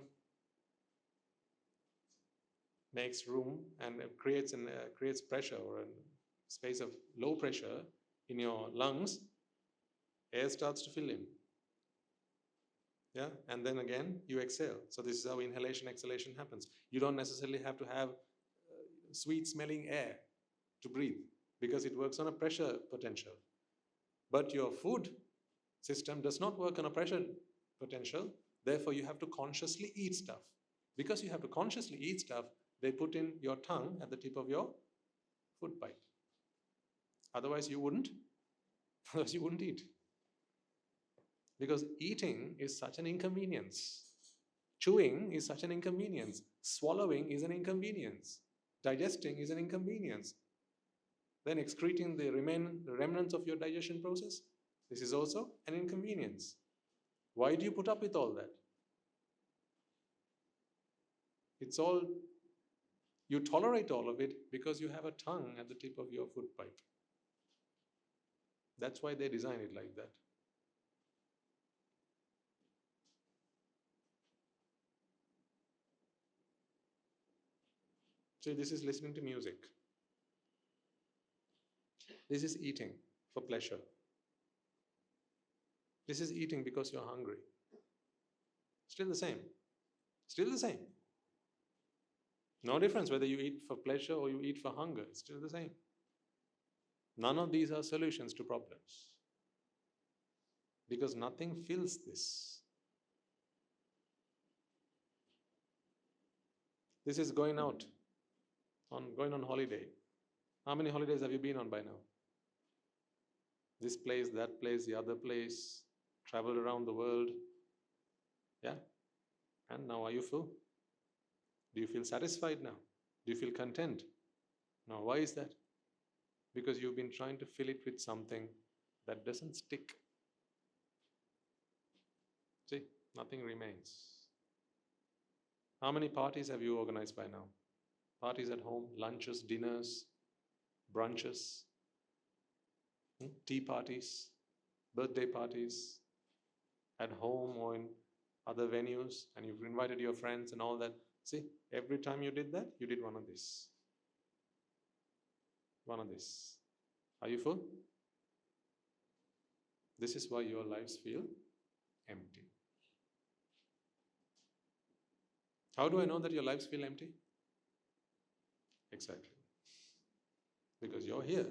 makes room and creates pressure or a space of low pressure in your lungs, air starts to fill in. Yeah, and then again you exhale. So this is how inhalation, exhalation happens. You don't necessarily have to have sweet smelling air to breathe because it works on a pressure potential. But your food system does not work on a pressure potential. Therefore, you have to consciously eat stuff. Because you have to consciously eat stuff, they put in your tongue at the tip of your food pipe. Otherwise, you wouldn't. Otherwise, you wouldn't eat. Because eating is such an inconvenience. Chewing is such an inconvenience. Swallowing is an inconvenience. Digesting is an inconvenience. Then excreting the remnants of your digestion process, this is also an inconvenience. Why do you put up with all that? You tolerate all of it because you have a tongue at the tip of your food pipe. That's why they design it like that. See, this is listening to music. This is eating for pleasure. This is eating because you're hungry. Still the same. Still the same. No difference whether you eat for pleasure or you eat for hunger. It's still the same. None of these are solutions to problems. Because nothing fills this. This is going on holiday. How many holidays have you been on by now? This place, that place, the other place, traveled around the world. Yeah? And now are you full? Do you feel satisfied now? Do you feel content? Now, why is that? Because you've been trying to fill it with something that doesn't stick. See, nothing remains. How many parties have you organized by now? Parties at home, lunches, dinners, brunches, tea parties, birthday parties, at home or in other venues, and you've invited your friends and all that. See, every time you did that, you did one of this. One of this. Are you full? This is why your lives feel empty. How do I know that your lives feel empty? Exactly. Because you're here.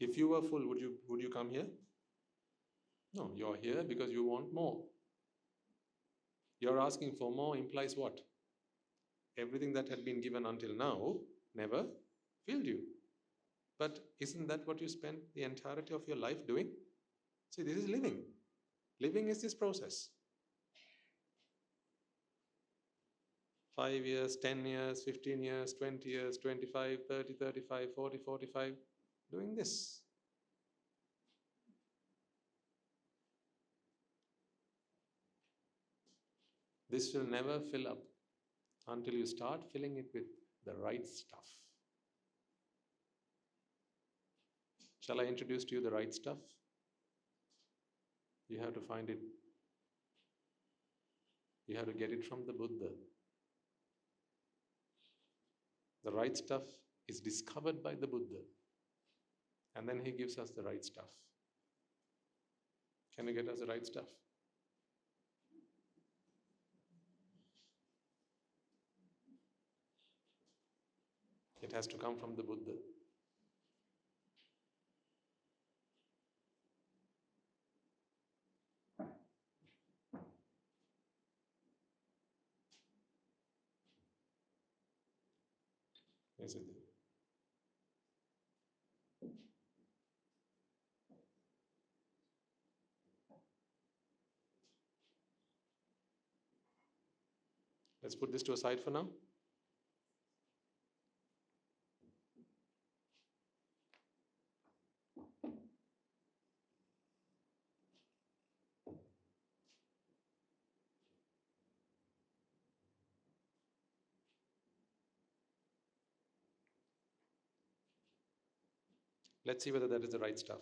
If you were full, would you come here? No, you're here because you want more. You're asking for more implies what? Everything that had been given until now never filled you. But isn't that what you spent the entirety of your life doing? See, this is living. Living is this process. 5 years, 10 years, 15 years, 20 years, 25, 30, 35, 40, 45, doing this. This will never fill up until you start filling it with the right stuff. Shall I introduce to you the right stuff? You have to find it. You have to get it from the Buddha. The right stuff is discovered by the Buddha. And then he gives us the right stuff. Can you get us the right stuff? It has to come from the Buddha. Is it? Let's put this to a side for now. Let's see whether that is the right stuff.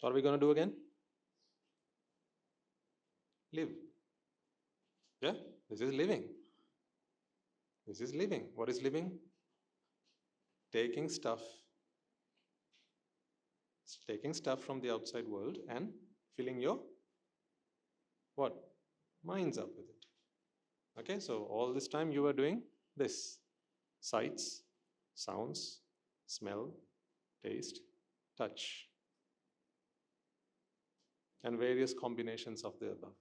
What are we going to do again? Live. Yeah, this is living. This is living. What is living? Taking stuff from the outside world and filling your what? Minds up with it. Okay, so all this time you were doing this. Sights, sounds, smell, taste, touch, and various combinations of the above.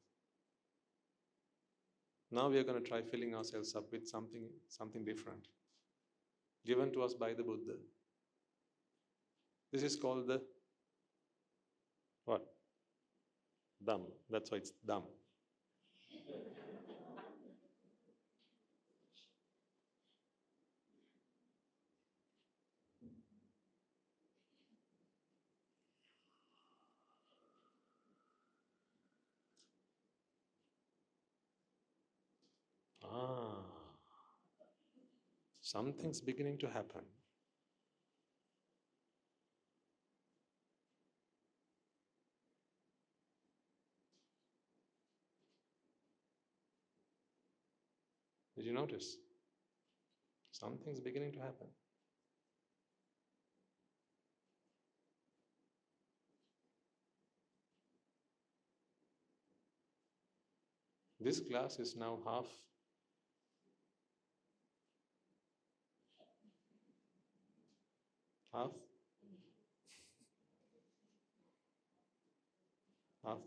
Now we are going to try filling ourselves up with something different, given to us by the Buddha. This is called the what? Dhamma. That's why it's Dhamma. Something's beginning to happen. Did you notice? Something's beginning to happen. This glass is now half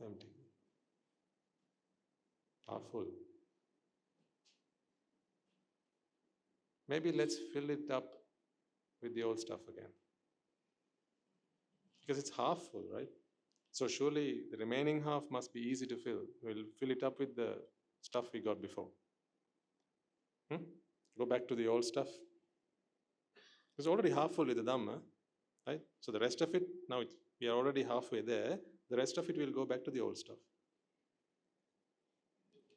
empty, half full. Maybe let's fill it up with the old stuff again. Because it's half full, right? So surely the remaining half must be easy to fill. We'll fill it up with the stuff we got before. Go back to the old stuff. It's already half full with the Dhamma, right? So the rest of it, now we are already halfway there. The rest of it will go back to the old stuff.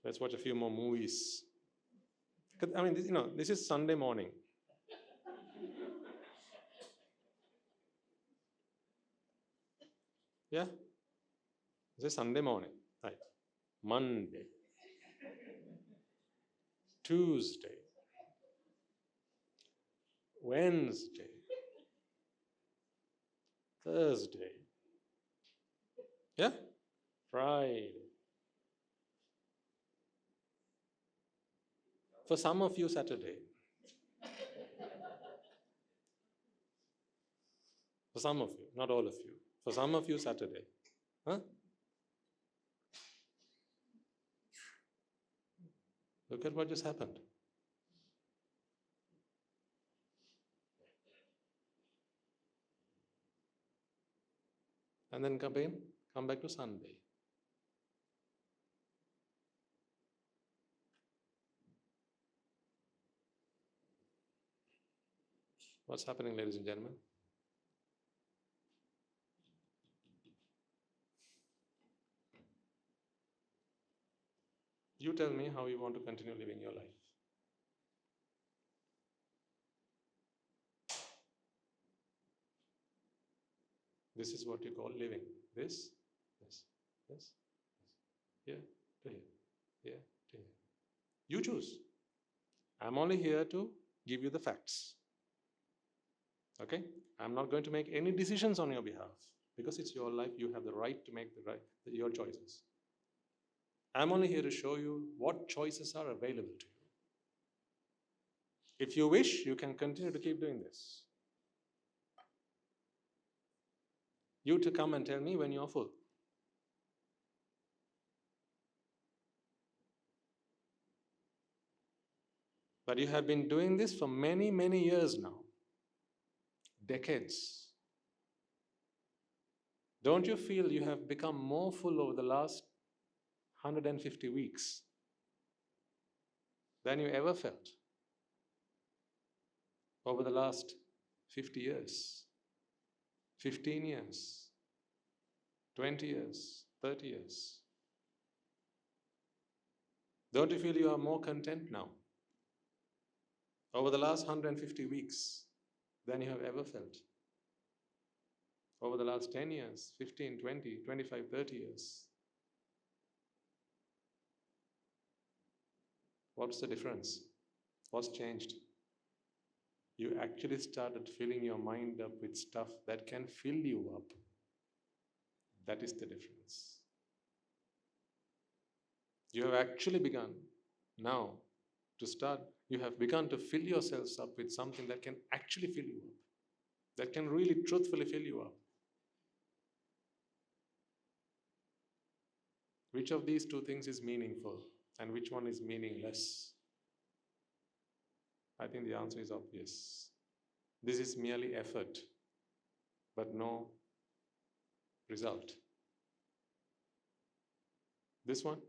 Let's watch a few more movies. I mean, this is Sunday morning. Yeah? This is Sunday morning. Right. Monday. Tuesday. Wednesday. Thursday. Yeah? Friday. For some of you, Saturday. For some of you, not all of you. For some of you, Saturday. Huh? Look at what just happened. And then come back to Sunday. What's happening, ladies and gentlemen? You tell me how you want to continue living your life. This is what you call living. This, here to here, here to here. You choose. I'm only here to give you the facts. Okay? I'm not going to make any decisions on your behalf because it's your life. You have the right to make your choices. I'm only here to show you what choices are available to you. If you wish, you can continue to keep doing this. You to come and tell me when you're full. But you have been doing this for many, many years now. Decades. Don't you feel you have become more full over the last 150 weeks than you ever felt over the last 50 years, 15 years, 20 years, 30 years? Don't you feel you are more content now over the last 150 weeks than you have ever felt. Over the last 10 years, 15, 20, 25, 30 years. What's the difference? What's changed? You actually started filling your mind up with stuff that can fill you up. That is the difference. You have actually begun now to start, you have begun to fill yourselves up with something that can actually fill you up, that can really truthfully fill you up. Which of these two things is meaningful and which one is meaningless? I think the answer is obvious. This is merely effort, but no result. This one,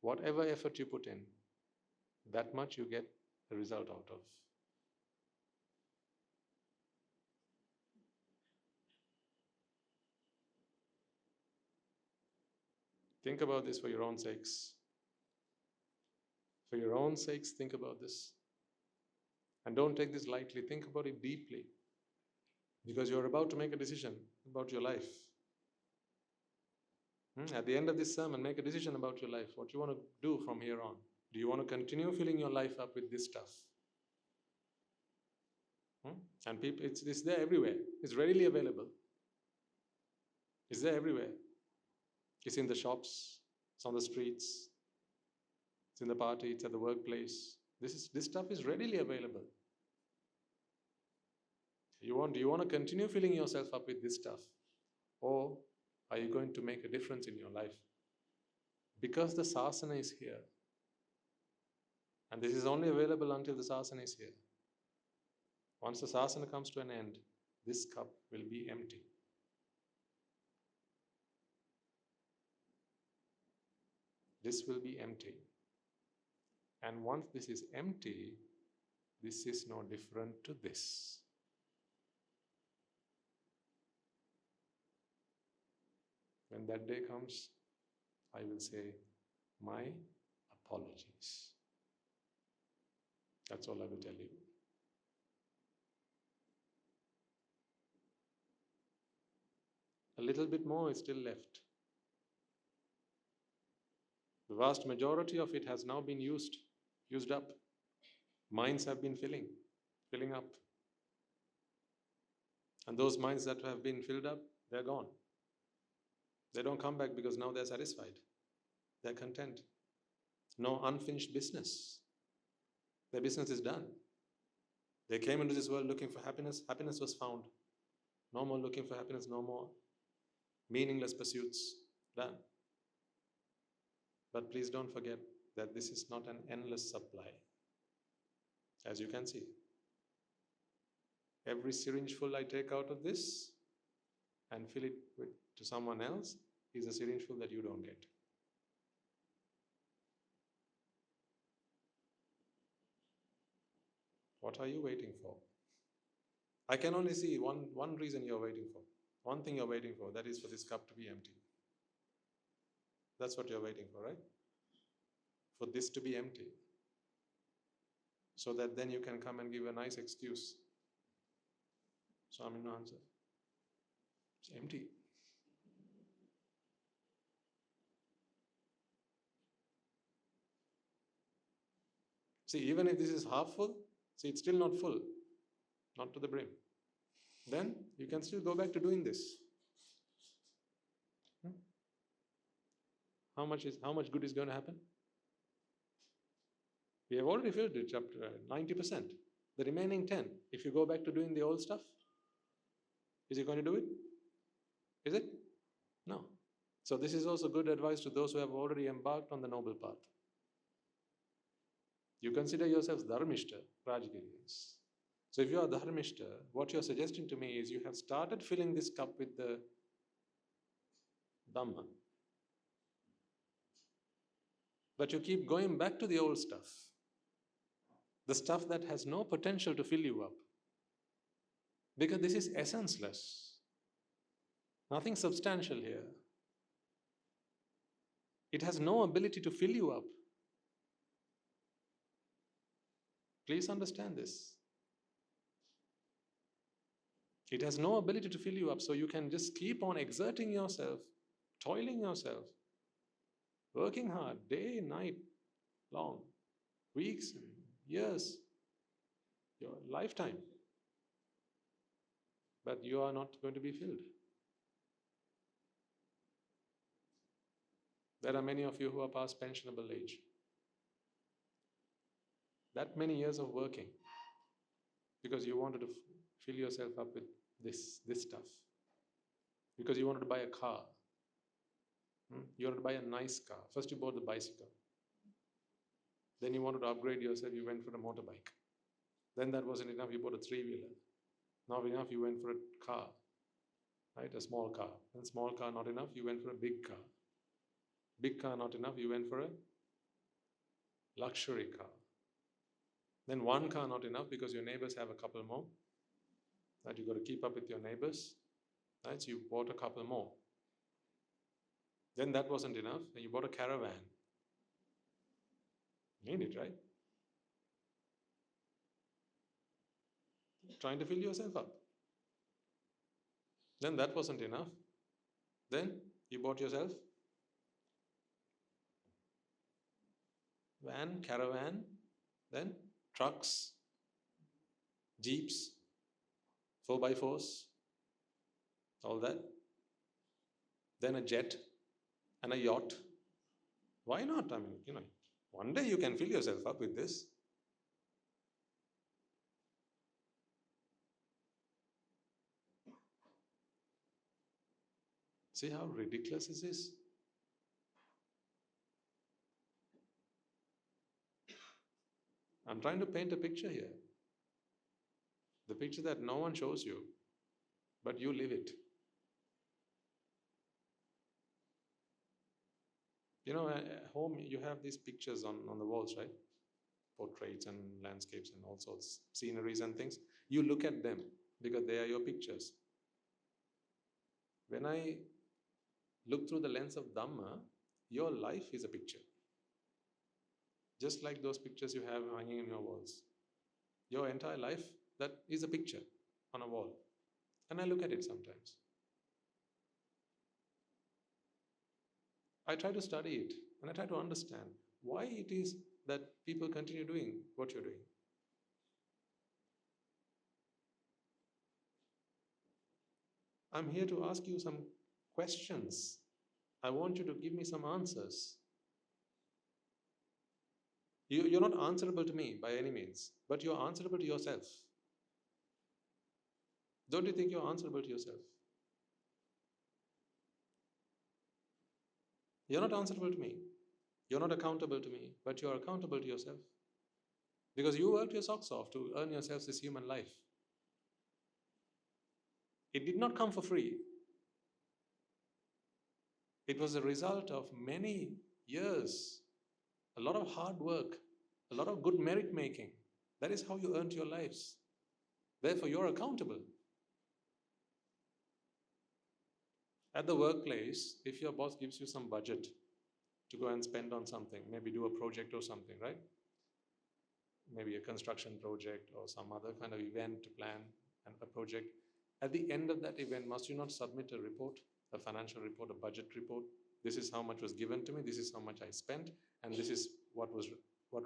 whatever effort you put in, that much you get a result out of. Think about this for your own sakes. For your own sakes, think about this. And don't take this lightly. Think about it deeply. Because you're about to make a decision about your life. At the end of this sermon, make a decision about your life. What you want to do from here on. Do you want to continue filling your life up with this stuff? And people, it's there everywhere. It's readily available. It's there everywhere. It's in the shops. It's on the streets. It's in the party. It's at the workplace. This stuff is readily available. Do you want to continue filling yourself up with this stuff? Or are you going to make a difference in your life? Because the sasana is here. And this is only available until the sasana is here. Once the sasana comes to an end, this cup will be empty. This will be empty. And once this is empty, this is no different to this. When that day comes, I will say, my apologies. That's all I will tell you. A little bit more is still left. The vast majority of it has now been used up. Minds have been filling up. And those minds that have been filled up, they're gone. They don't come back because now they're satisfied. They're content. No unfinished business. Their business is done. They came into this world looking for happiness. Happiness was found. No more looking for happiness, no more meaningless pursuits. Done. But please don't forget that this is not an endless supply. As you can see, every syringe full I take out of this and fill it to someone else is a syringe full that you don't get. What are you waiting for? I can only see one reason you're waiting for. One thing you're waiting for, that is for this cup to be empty. That's what you're waiting for, right? For this to be empty. So that then you can come and give a nice excuse. Swami, no answer. It's empty. See, even if this is half full, see, it's still not full. Not to the brim. Then you can still go back to doing this. How much good is going to happen? We have already filled it up to 90%. The remaining 10, if you go back to doing the old stuff, is it going to do it? Is it? No. So this is also good advice to those who have already embarked on the noble path. You consider yourselves dharmishta, Rajagiriyas. So if you are dharmishta, what you are suggesting to me is you have started filling this cup with the Dhamma. But you keep going back to the old stuff. The stuff that has no potential to fill you up. Because this is essenceless. Nothing substantial here. It has no ability to fill you up. Please understand this. It has no ability to fill you up, so you can just keep on exerting yourself, toiling yourself, working hard, day, night, long, weeks, years, your lifetime. But you are not going to be filled. There are many of you who are past pensionable age. That many years of working because you wanted to fill yourself up with this stuff. Because you wanted to buy a car. You wanted to buy a nice car. First you bought the bicycle. Then you wanted to upgrade yourself, you went for a motorbike. Then that wasn't enough, you bought a three-wheeler. Not enough, you went for a car. Right? A small car. Then small car not enough, you went for a big car. Big car not enough, you went for a luxury car. Then one car not enough because your neighbors have a couple more. Right? You've got to keep up with your neighbors. Right? So you bought a couple more. Then that wasn't enough, then you bought a caravan. You need it, right? Trying to fill yourself up. Then that wasn't enough. Then you bought yourself van, caravan, then trucks, jeeps, 4x4s, all that. Then a jet and a yacht. Why not? I mean, one day you can fill yourself up with this. See how ridiculous this is? I'm trying to paint a picture here. The picture that no one shows you, but you live it. At home you have these pictures on the walls, right? Portraits and landscapes and all sorts, sceneries and things. You look at them because they are your pictures. When I look through the lens of Dhamma, your life is a picture. Just like those pictures you have hanging in your walls. Your entire life, that is a picture on a wall. And I look at it sometimes. I try to study it and I try to understand why it is that people continue doing what you're doing. I'm here to ask you some questions. I want you to give me some answers. You're not answerable to me by any means, but you're answerable to yourself. Don't you think you're answerable to yourself? You're not answerable to me. You're not accountable to me, but you're accountable to yourself. Because you worked your socks off to earn yourselves this human life. It did not come for free. It was a result of many years, a lot of hard work, a lot of good merit making. That is how you earned your lives. Therefore, you're accountable. At the workplace, if your boss gives you some budget to go and spend on something, maybe do a project or something, right? Maybe a construction project or some other kind of event to plan and a project. At the end of that event, must you not submit a report, a financial report, a budget report? This is how much was given to me, this is how much I spent, and this is what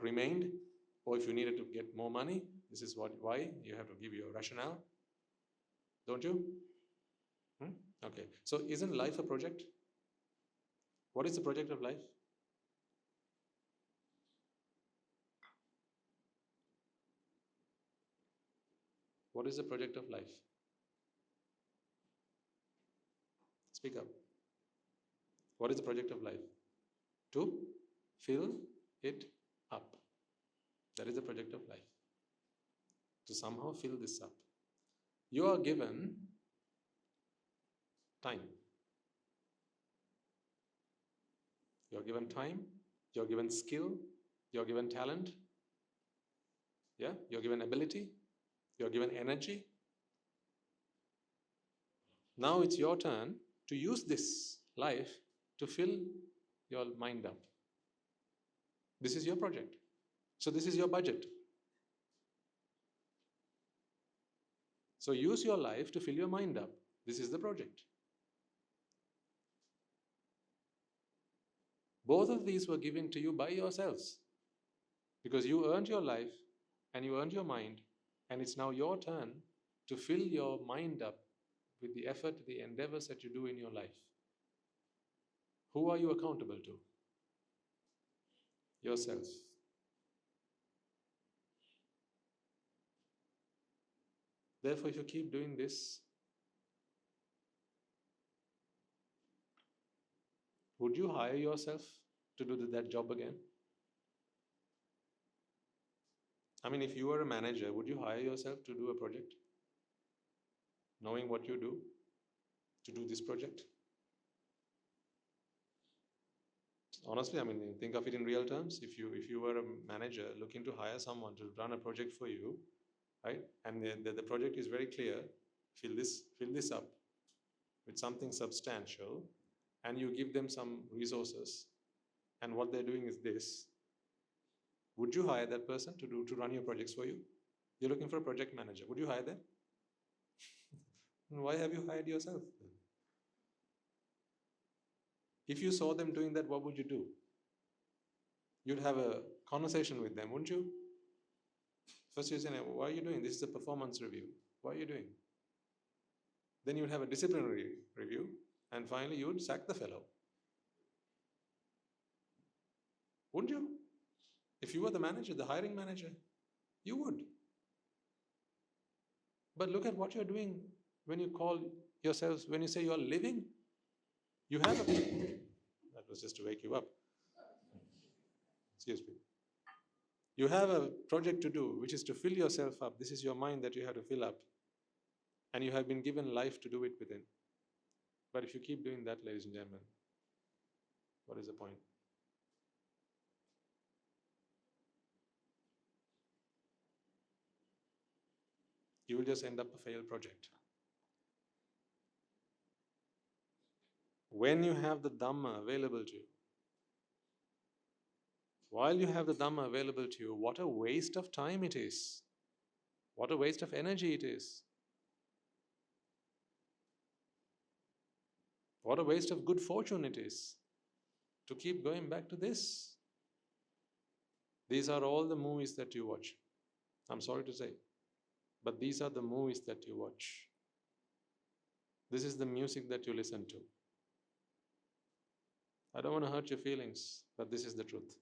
remained. Or if you needed to get more money, this is why. You have to give your rationale. Don't you? Okay. So isn't life a project? What is the project of life? What is the project of life? Speak up. What is the project of life? To fill it up. That is the project of life. To somehow fill this up. You are given time. You're given time, you're given skill, you're given talent, yeah? You're given ability, you're given energy. Now it's your turn to use this life to fill your mind up. This is your project. So this is your budget. So use your life to fill your mind up. This is the project. Both of these were given to you by yourselves because you earned your life and you earned your mind, and it's now your turn to fill your mind up with the effort, the endeavors that you do in your life. Who are you accountable to? Yourself. Therefore, if you keep doing this, would you hire yourself to do that job again? I mean, if you were a manager, would you hire yourself to do a project? Knowing what you do, to do this project? Honestly, I mean, think of it in real terms. If you were a manager looking to hire someone to run a project for you, right? And the project is very clear, fill this up with something substantial, and you give them some resources, and what they're doing is this. Would you hire that person to run your projects for you? You're looking for a project manager. Would you hire them? Why have you hired yourself? If you saw them doing that, what would you do? You'd have a conversation with them, wouldn't you? First you say, why are you doing? This is a performance review. Why are you doing? Then you'd have a disciplinary review, and finally you would sack the fellow. Wouldn't you? If you were the manager, the hiring manager, you would. But look at what you're doing when you call yourselves, when you say you're living. You have a... That was just to wake you up. Excuse me. You have a project to do, which is to fill yourself up. This is your mind that you have to fill up. And you have been given life to do it within. But if you keep doing that, ladies and gentlemen, what is the point? You will just end up a failed project. When you have the Dhamma available to you, while you have the Dhamma available to you, what a waste of time it is. What a waste of energy it is. What a waste of good fortune it is to keep going back to this. These are all the movies that you watch. I'm sorry to say, but these are the movies that you watch. This is the music that you listen to. I don't want to hurt your feelings, but this is the truth.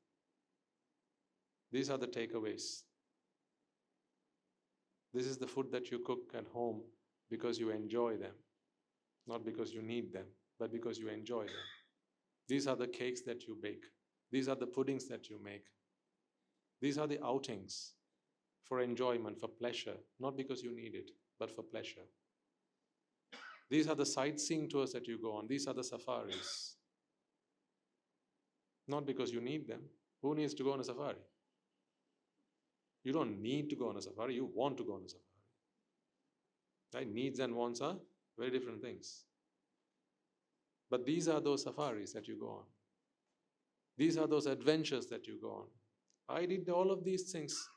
These are the takeaways. This is the food that you cook at home because you enjoy them, not because you need them, but because you enjoy them. These are the cakes that you bake. These are the puddings that you make. These are the outings for enjoyment, for pleasure, not because you need it, but for pleasure. These are the sightseeing tours that you go on. These are the safaris. Not because you need them. Who needs to go on a safari? You don't need to go on a safari, you want to go on a safari. Right? Needs and wants are very different things. But these are those safaris that you go on. These are those adventures that you go on. I did all of these things,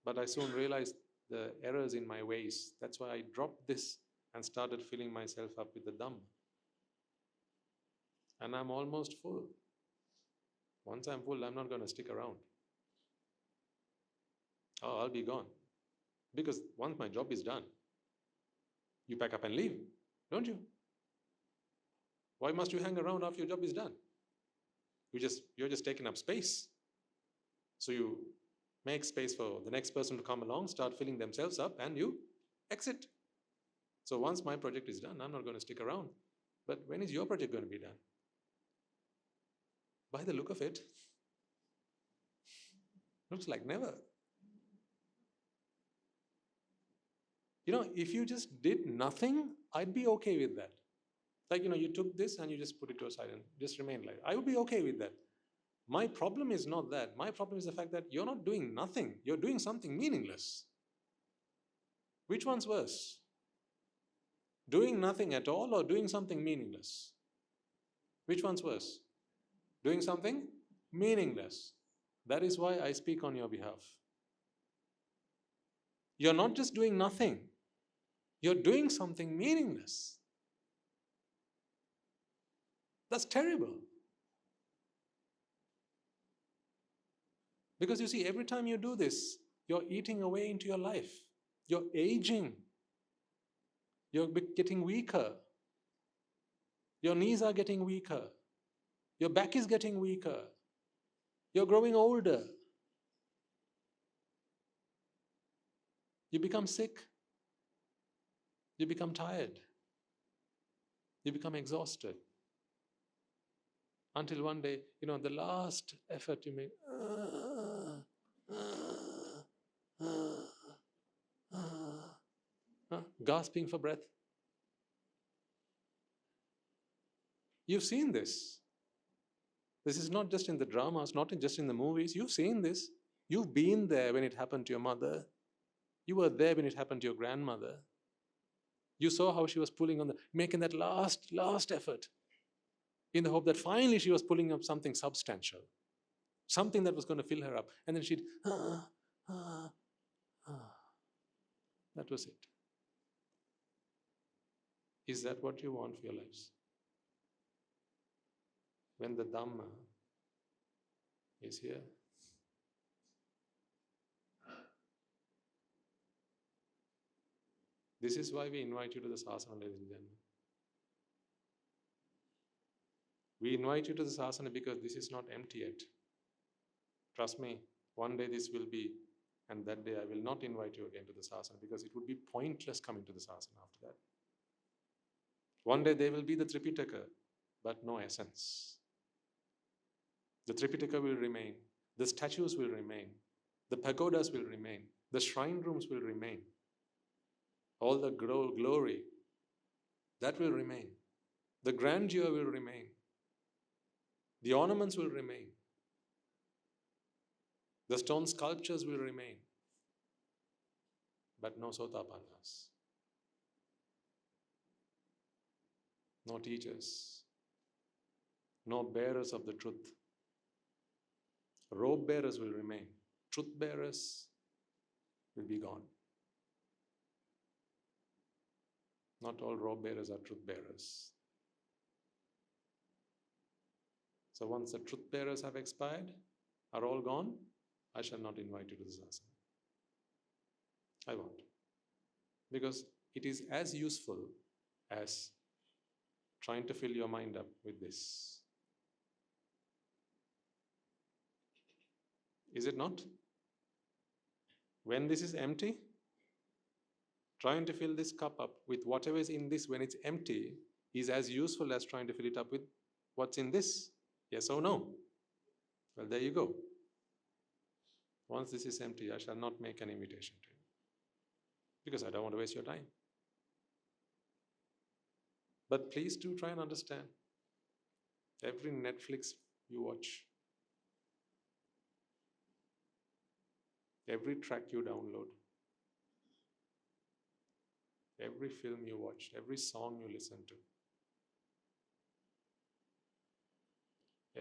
but I soon realized the errors in my ways. That's why I dropped this and started filling myself up with the Dhamma. And I'm almost full. Once I'm full, I'm not going to stick around. Oh, I'll be gone. Because once my job is done, you pack up and leave, don't you? Why must you hang around after your job is done? You're just taking up space. So you make space for the next person to come along, start filling themselves up, and you exit. So once my project is done, I'm not going to stick around. But when is your project going to be done? By the look of it, looks like never. You know, if you just did nothing, I'd be okay with that. Like, you know, you took this and you just put it to a side and just remain like, I would be okay with that. My problem is not that. My problem is the fact that you're not doing nothing. You're doing something meaningless. Which one's worse? Doing nothing at all or doing something meaningless? Which one's worse? Doing something meaningless. That is why I speak on your behalf. You're not just doing nothing. You're doing something meaningless. That's terrible. Because you see, every time you do this, you're eating away into your life. You're aging. You're getting weaker. Your knees are getting weaker. Your back is getting weaker. You're growing older. You become sick. You become tired. You become exhausted. Until one day, the last effort you make, gasping for breath. You've seen this. This is not just in the dramas, not just in the movies. You've seen this. You've been there when it happened to your mother. You were there when it happened to your grandmother. You saw how she was making that last effort in the hope that finally she was pulling up something substantial, something that was going to fill her up. And then she'd, that was it. Is that what you want for your lives? When the Dhamma is here, this is why we invite you to the sasana, ladies and gentlemen. We invite you to the sasana because this is not empty yet. Trust me, one day this will be, and that day I will not invite you again to the sasana because it would be pointless coming to the sasana after that. One day there will be the Tripitaka, but no essence. The Tripitaka will remain, the statues will remain, the pagodas will remain, the shrine rooms will remain. All the glory, that will remain. The grandeur will remain. The ornaments will remain. The stone sculptures will remain. But no Sotapannas. No teachers. No bearers of the truth. Robe bearers will remain. Truth bearers will be gone. Not all robe bearers are truth bearers. So once the truth bearers have expired, are all gone, I shall not invite you to the sasana. I won't. Because it is as useful as trying to fill your mind up with this. Is it not? When this is empty, trying to fill this cup up with whatever is in this when it's empty is as useful as trying to fill it up with what's in this. Yes or no? Well, there you go. Once this is empty, I shall not make an invitation to you because I don't want to waste your time. But please do try and understand. Every Netflix you watch, every track you download, every film you watch, every song you listen to,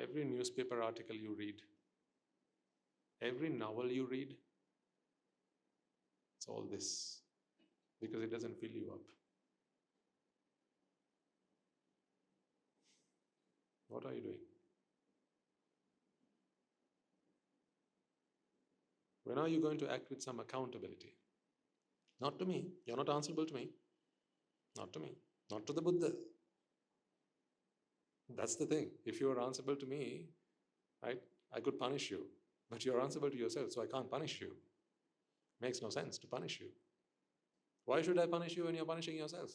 every newspaper article you read, every novel you read, it's all this because it doesn't fill you up. What are you doing? When are you going to act with some accountability? Not to me. You're not answerable to me. Not to me. Not to the Buddha. That's the thing. If you are answerable to me, right, I could punish you. But you're answerable to yourself, so I can't punish you. Makes no sense to punish you. Why should I punish you when you're punishing yourself?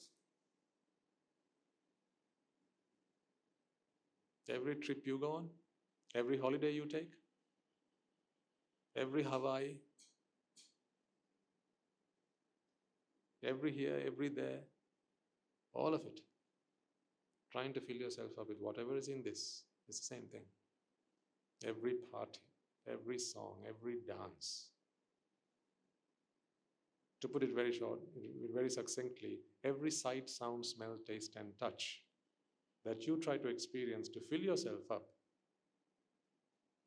Every trip you go on, every holiday you take, every Hawaii, every here, every there, all of it. Trying to fill yourself up with whatever is in this is the same thing. Every party, every song, every dance. To put it very short, very succinctly, every sight, sound, smell, taste, and touch that you try to experience to fill yourself up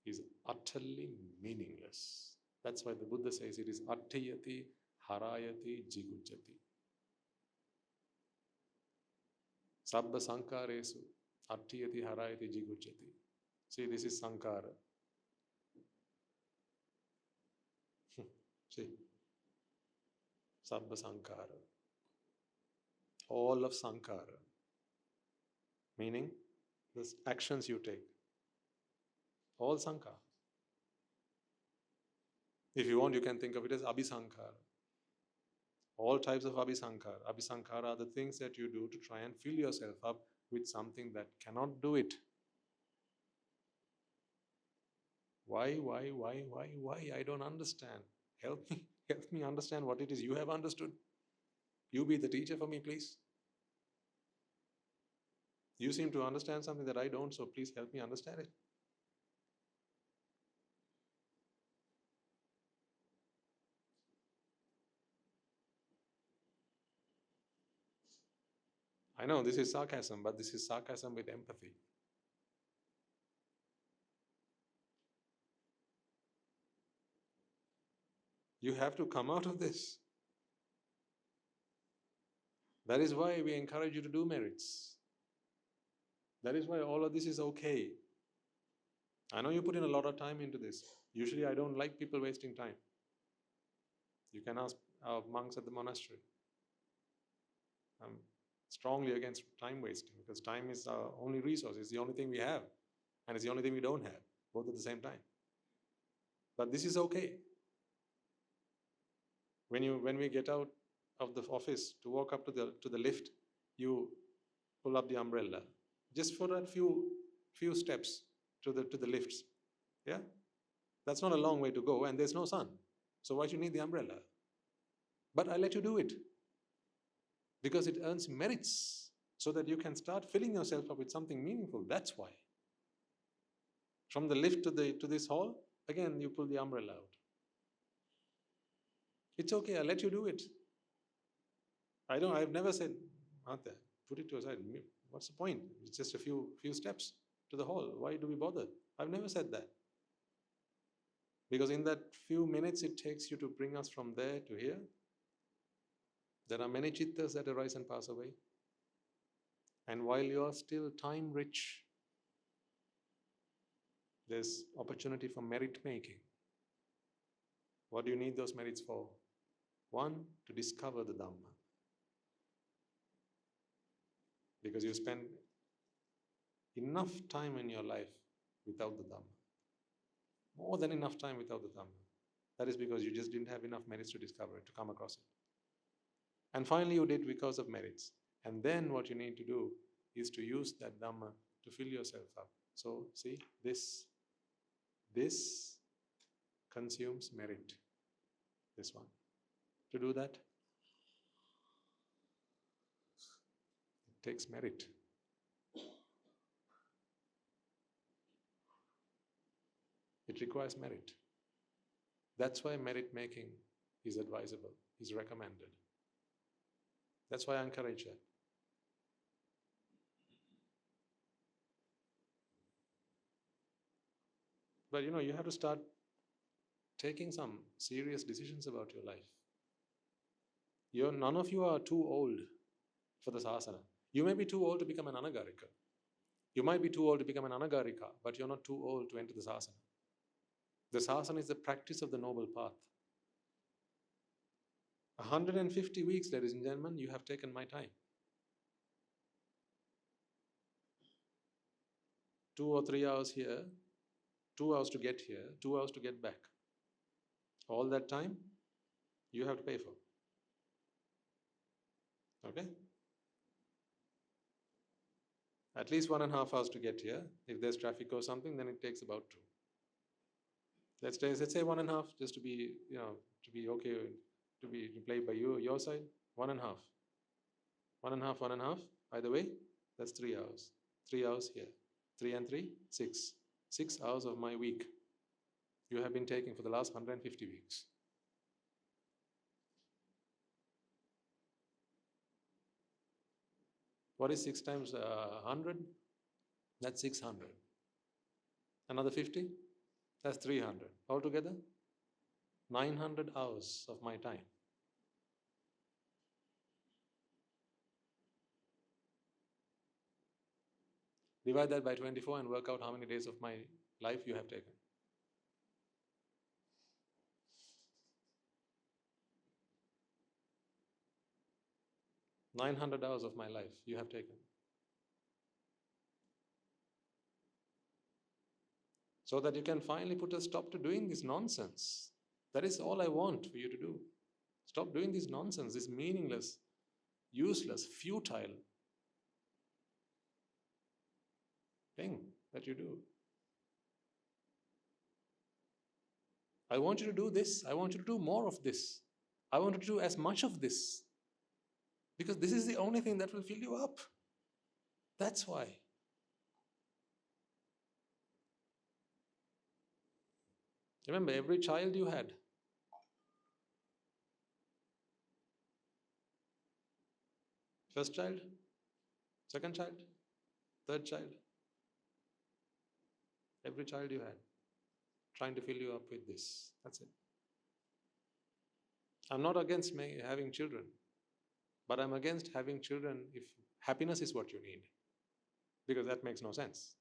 is utterly meaningless. That's why the Buddha says it is attayati, harayati, jigujjati. Sabba sankaresu attiyati harayati jigucchati. See, this is sankara. See, sabba sankara. All of sankara. Meaning, the actions you take. All sankara. If you want, you can think of it as abhisankara. All types of abhisankara. Abhisankara are the things that you do to try and fill yourself up with something that cannot do it. Why? I don't understand. Help me understand what it is you have understood. You be the teacher for me, please. You seem to understand something that I don't, so please help me understand it. I know this is sarcasm, but this is sarcasm with empathy. You have to come out of this. That is why we encourage you to do merits. That is why all of this is okay. I know you put in a lot of time into this. Usually I don't like people wasting time. You can ask our monks at the monastery. I'm strongly against time wasting because time is our only resource. It's the only thing we have. And it's the only thing we don't have, both at the same time. But this is okay. When we get out of the office to walk up to the lift, you pull up the umbrella. Just for that few steps to the lifts. Yeah? That's not a long way to go, and there's no sun. So why do you need the umbrella? But I let you do it. Because it earns merits so that you can start filling yourself up with something meaningful. That's why. From the lift to this hall, again you pull the umbrella out. It's okay, I'll let you do it. I've never said, Mata, put it to aside. What's the point? It's just a few steps to the hall. Why do we bother? I've never said that. Because in that few minutes it takes you to bring us from there to here, there are many chittas that arise and pass away. And while you are still time rich, there's opportunity for merit making. What do you need those merits for? One, to discover the Dhamma. Because you spend enough time in your life without the Dhamma. More than enough time without the Dhamma. That is because you just didn't have enough merits to discover it, to come across it. And finally you did because of merits. And then what you need to do is to use that Dhamma to fill yourself up. So see, this consumes merit. This one. To do that, it takes merit. It requires merit. That's why merit making is advisable, is recommended. That's why I encourage that. But you have to start taking some serious decisions about your life. None of you are too old for the sasana. You may be too old to become an anagarika. You might be too old to become an anagarika, but you're not too old to enter the sasana. The sasana is the practice of the noble path. 150 weeks, ladies and gentlemen, you have taken my time. 2 or 3 hours here, 2 hours to get here, 2 hours to get back. All that time, you have to pay for. Okay? At least 1.5 hours to get here. If there's traffic or something, then it takes about 2. Let's say 1.5, just to be, to be okay, to play by your side. 1.5. 1.5. Either way, that's 3 hours. 3 hours here. 3 and 3, 6. 6 hours of my week you have been taking for the last 150 weeks. What is 6 times 100? That's 600. Another 50? That's 300. Altogether, 900 hours of my time. Divide that by 24 and work out how many days of my life you have taken. "900 hours of my life you have taken. So that you can finally put a stop to doing this nonsense. That is all I want for you to do. Stop doing this nonsense, this meaningless, useless, futile thing that you do. I want you to do this. I want you to do more of this. I want you to do as much of this. Because this is the only thing that will fill you up. That's why. Remember, every child you had, first child, second child, third child, every child you had, trying to fill you up with this. That's it. I'm not against having children, but I'm against having children if happiness is what you need, because that makes no sense.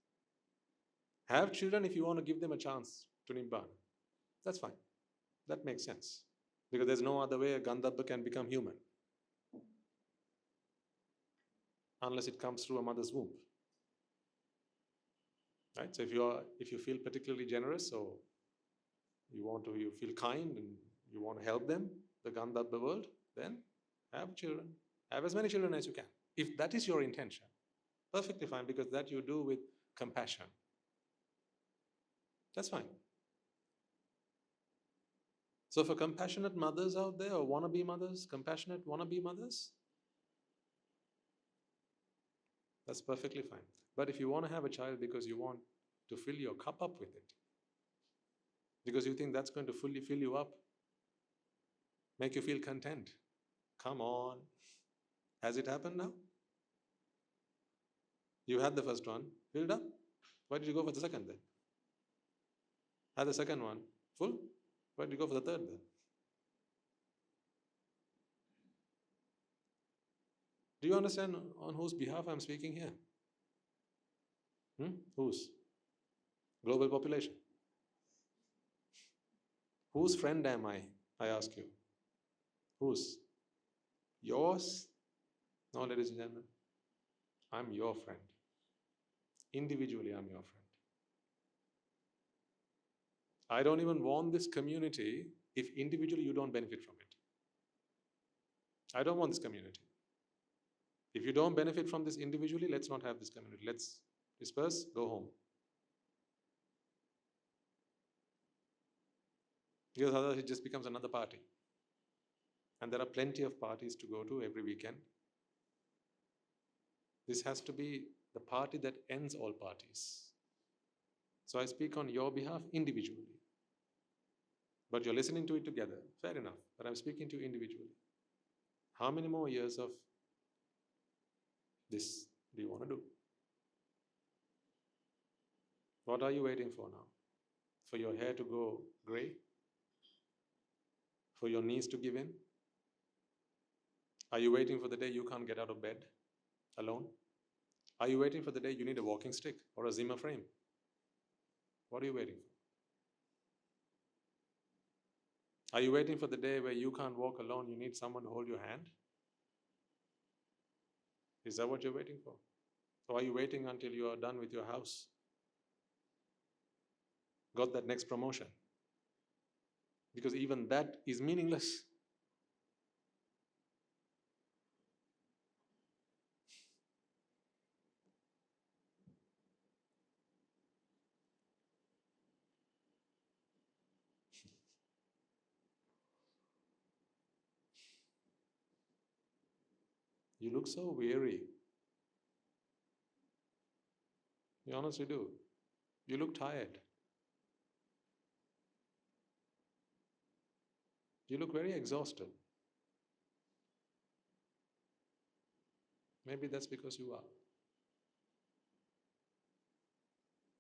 Have children if you want to give them a chance to Nibbāna. That's fine. That makes sense. Because there's no other way a Gandhabba can become human. Unless it comes through a mother's womb. Right? So if you feel particularly generous, or you feel kind and you want to help them, the Gandhabba world, then have children. Have as many children as you can. If that is your intention, perfectly fine, because that you do with compassion. That's fine. So for compassionate mothers out there, or wannabe mothers, compassionate wannabe mothers, that's perfectly fine. But if you want to have a child because you want to fill your cup up with it, because you think that's going to fully fill you up, make you feel content, come on. Has it happened now? You had the first one, filled up. Why did you go for the second then? Had the second one, full. Why did you go for the third then? Do you understand on whose behalf I'm speaking here? Whose? Global population. Whose friend am I ask you? Whose? Yours? No, ladies and gentlemen. I'm your friend. Individually, I'm your friend. I don't even want this community if individually you don't benefit from it. I don't want this community. If you don't benefit from this individually, let's not have this community. Let's disperse, go home. Because otherwise it just becomes another party. And there are plenty of parties to go to every weekend. This has to be the party that ends all parties. So I speak on your behalf individually. But you're listening to it together. Fair enough. But I'm speaking to you individually. How many more years of this do you want to do? What are you waiting for now? For your hair to go grey? For your knees to give in? Are you waiting for the day you can't get out of bed alone? Are you waiting for the day you need a walking stick or a Zimmer frame? What are you waiting for? Are you waiting for the day where you can't walk alone, you need someone to hold your hand? Is that what you're waiting for? Or are you waiting until you are done with your house? Got that next promotion? Because even that is meaningless. You look so weary. You honestly do. You look tired. You look very exhausted. Maybe that's because you are.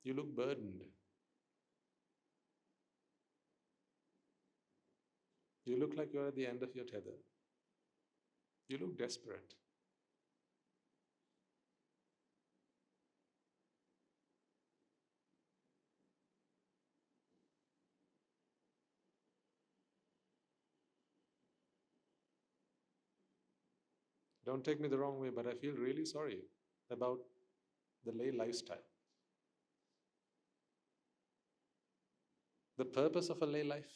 You look burdened. You look like you're at the end of your tether. You look desperate. Don't take me the wrong way, but I feel really sorry about the lay lifestyle. The purpose of a lay life.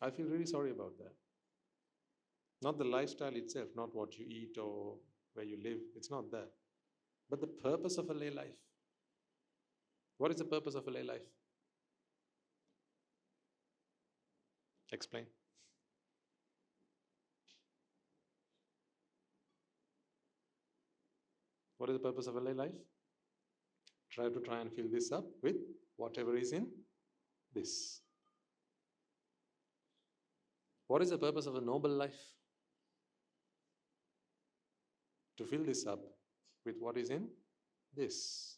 I feel really sorry about that. Not the lifestyle itself, not what you eat or where you live, it's not that. But the purpose of a lay life. What is the purpose of a lay life? Explain. What is the purpose of a lay life? Try and fill this up with whatever is in this. What is the purpose of a noble life? To fill this up with what is in this.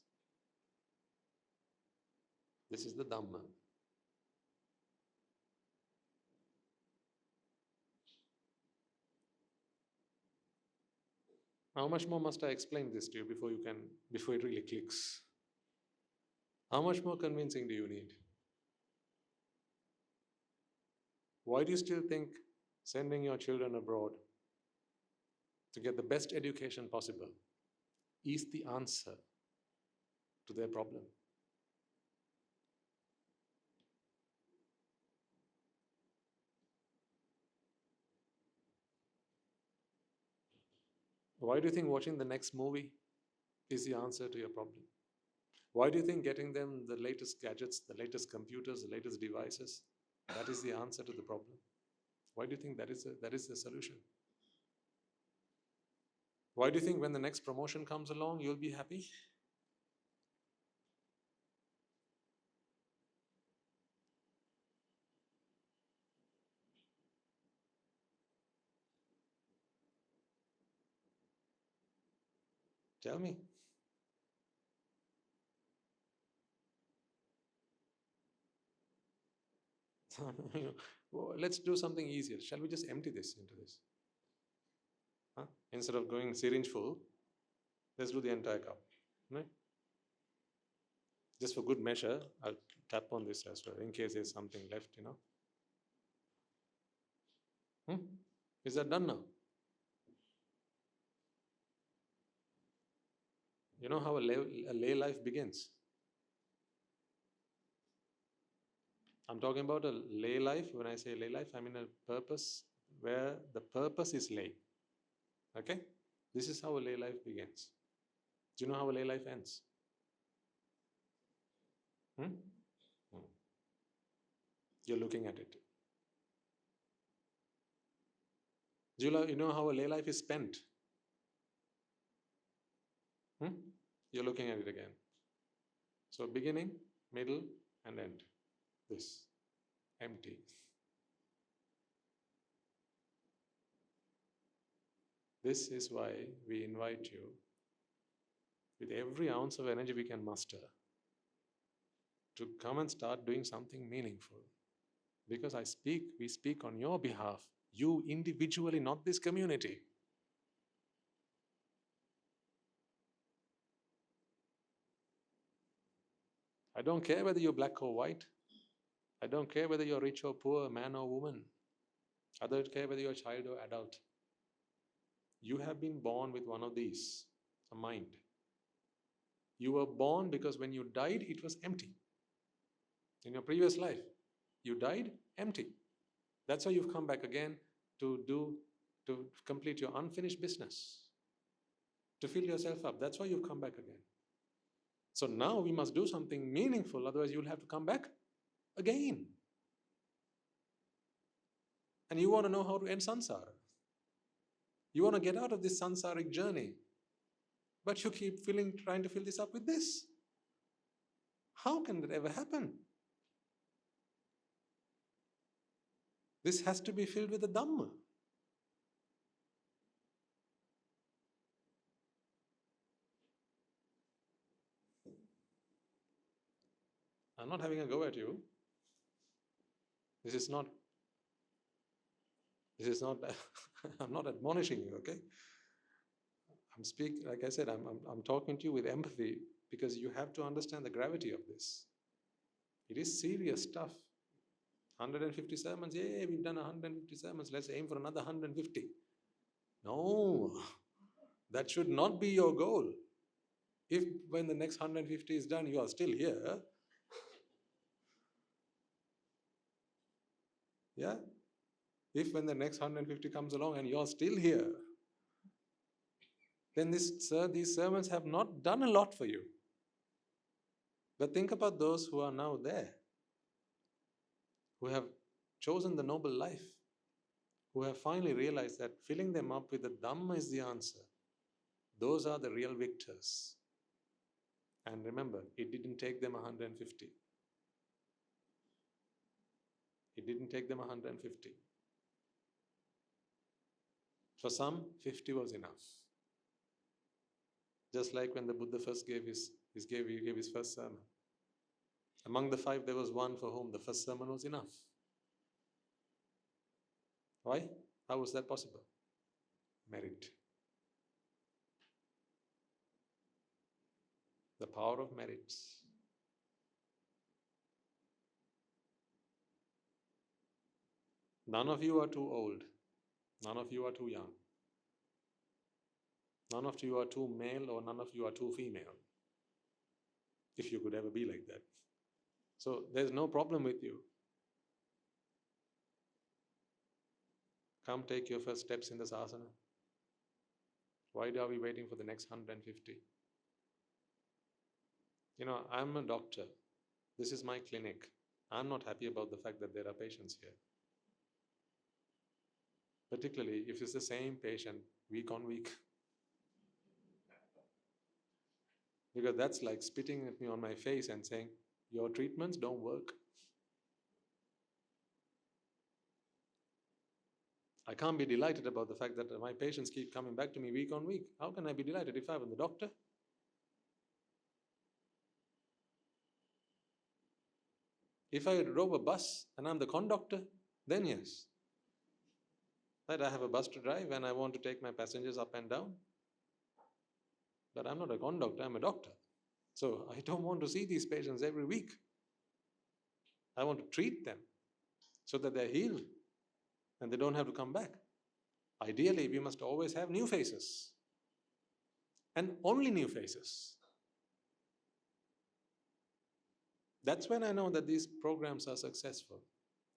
This is the Dhamma. How much more must I explain this to you before it really clicks? How much more convincing do you need? Why do you still think sending your children abroad to get the best education possible is the answer to their problem? Why do you think watching the next movie is the answer to your problem? Why do you think getting them the latest gadgets, the latest computers, the latest devices, that is the answer to the problem? Why do you think that is the solution? Why do you think when the next promotion comes along, you'll be happy? Tell me. Well, let's do something easier. Shall we just empty this into this? Huh? Instead of going syringe full, let's do the entire cup. Right? Just for good measure, I'll tap on this as well in case there's something left, Is that done now? You know how a lay life begins? I'm talking about a lay life. When I say lay life, I mean a purpose where the purpose is lay. Okay? This is how a lay life begins. Do you know how a lay life ends? You're looking at it. Do you know how a lay life is spent? You're looking at it again. So beginning, middle, and end. This. Empty. This is why we invite you, with every ounce of energy we can muster, to come and start doing something meaningful. Because we speak on your behalf, you individually, not this community. I don't care whether you're black or white. I don't care whether you're rich or poor, man or woman. I don't care whether you're a child or adult. You have been born with one of these, a mind. You were born because when you died, it was empty. In your previous life, you died empty. That's why you've come back again to complete your unfinished business, to fill yourself up. That's why you've come back again. So now we must do something meaningful, otherwise you'll have to come back again. And you want to know how to end samsara. You want to get out of this samsaric journey, but you keep trying to fill this up with this. How can that ever happen? This has to be filled with the Dhamma. I'm not having a go at you. This is not, I'm not admonishing you, okay? Like I said, I'm talking to you with empathy because you have to understand the gravity of this. It is serious stuff. 150 sermons, we've done 150 sermons, let's aim for another 150. No, that should not be your goal. If when the next 150 is done, you are still here, yeah? If when the next 150 comes along and you're still here, then these sermons have not done a lot for you. But think about those who are now there, who have chosen the noble life, who have finally realized that filling them up with the Dhamma is the answer. Those are the real victors. And remember, it didn't take them 150. It didn't take them 150. For some, 50 was enough. Just like when the Buddha first gave his first sermon. Among the 5, there was one for whom the first sermon was enough. Why? How was that possible? Merit. The power of merits. None of you are too old. None of you are too young. None of you are too male or none of you are too female. If you could ever be like that. So there's no problem with you. Come take your first steps in this asana. Why are we waiting for the next 150? I'm a doctor. This is my clinic. I'm not happy about the fact that there are patients here. Particularly if it's the same patient week on week. Because that's like spitting at me on my face and saying, your treatments don't work. I can't be delighted about the fact that my patients keep coming back to me week on week. How can I be delighted if I were the doctor? If I drove a bus and I'm the conductor, then yes. Right, I have a bus to drive and I want to take my passengers up and down. But I'm not a conductor, I'm a doctor. So I don't want to see these patients every week. I want to treat them so that they're healed and they don't have to come back. Ideally, we must always have new faces. And only new faces. That's when I know that these programs are successful.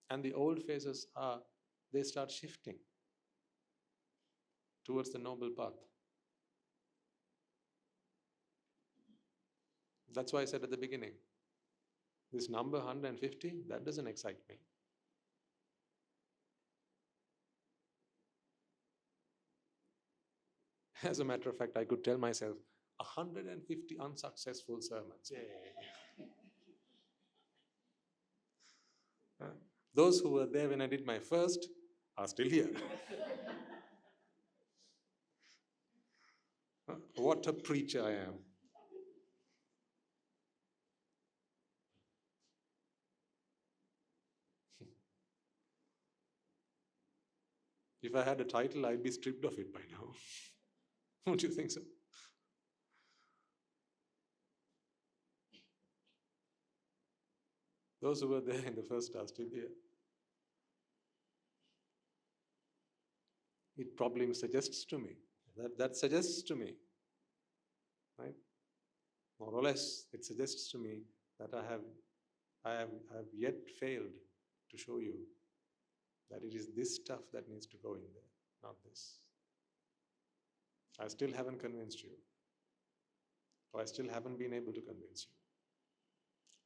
And the old faces they start shifting towards the noble path. That's why I said at the beginning, this number 150, that doesn't excite me. As a matter of fact, I could tell myself, 150 unsuccessful sermons. Yay. Those who were there when I did my first are still here. What a preacher I am. If I had a title, I'd be stripped of it by now. Don't you think so? Those who were there in the first are still here. It probably suggests to me, that suggests to me, right? More or less, it suggests to me that I have yet failed to show you that it is this stuff that needs to go in there, not this. I still haven't convinced you, or I still haven't been able to convince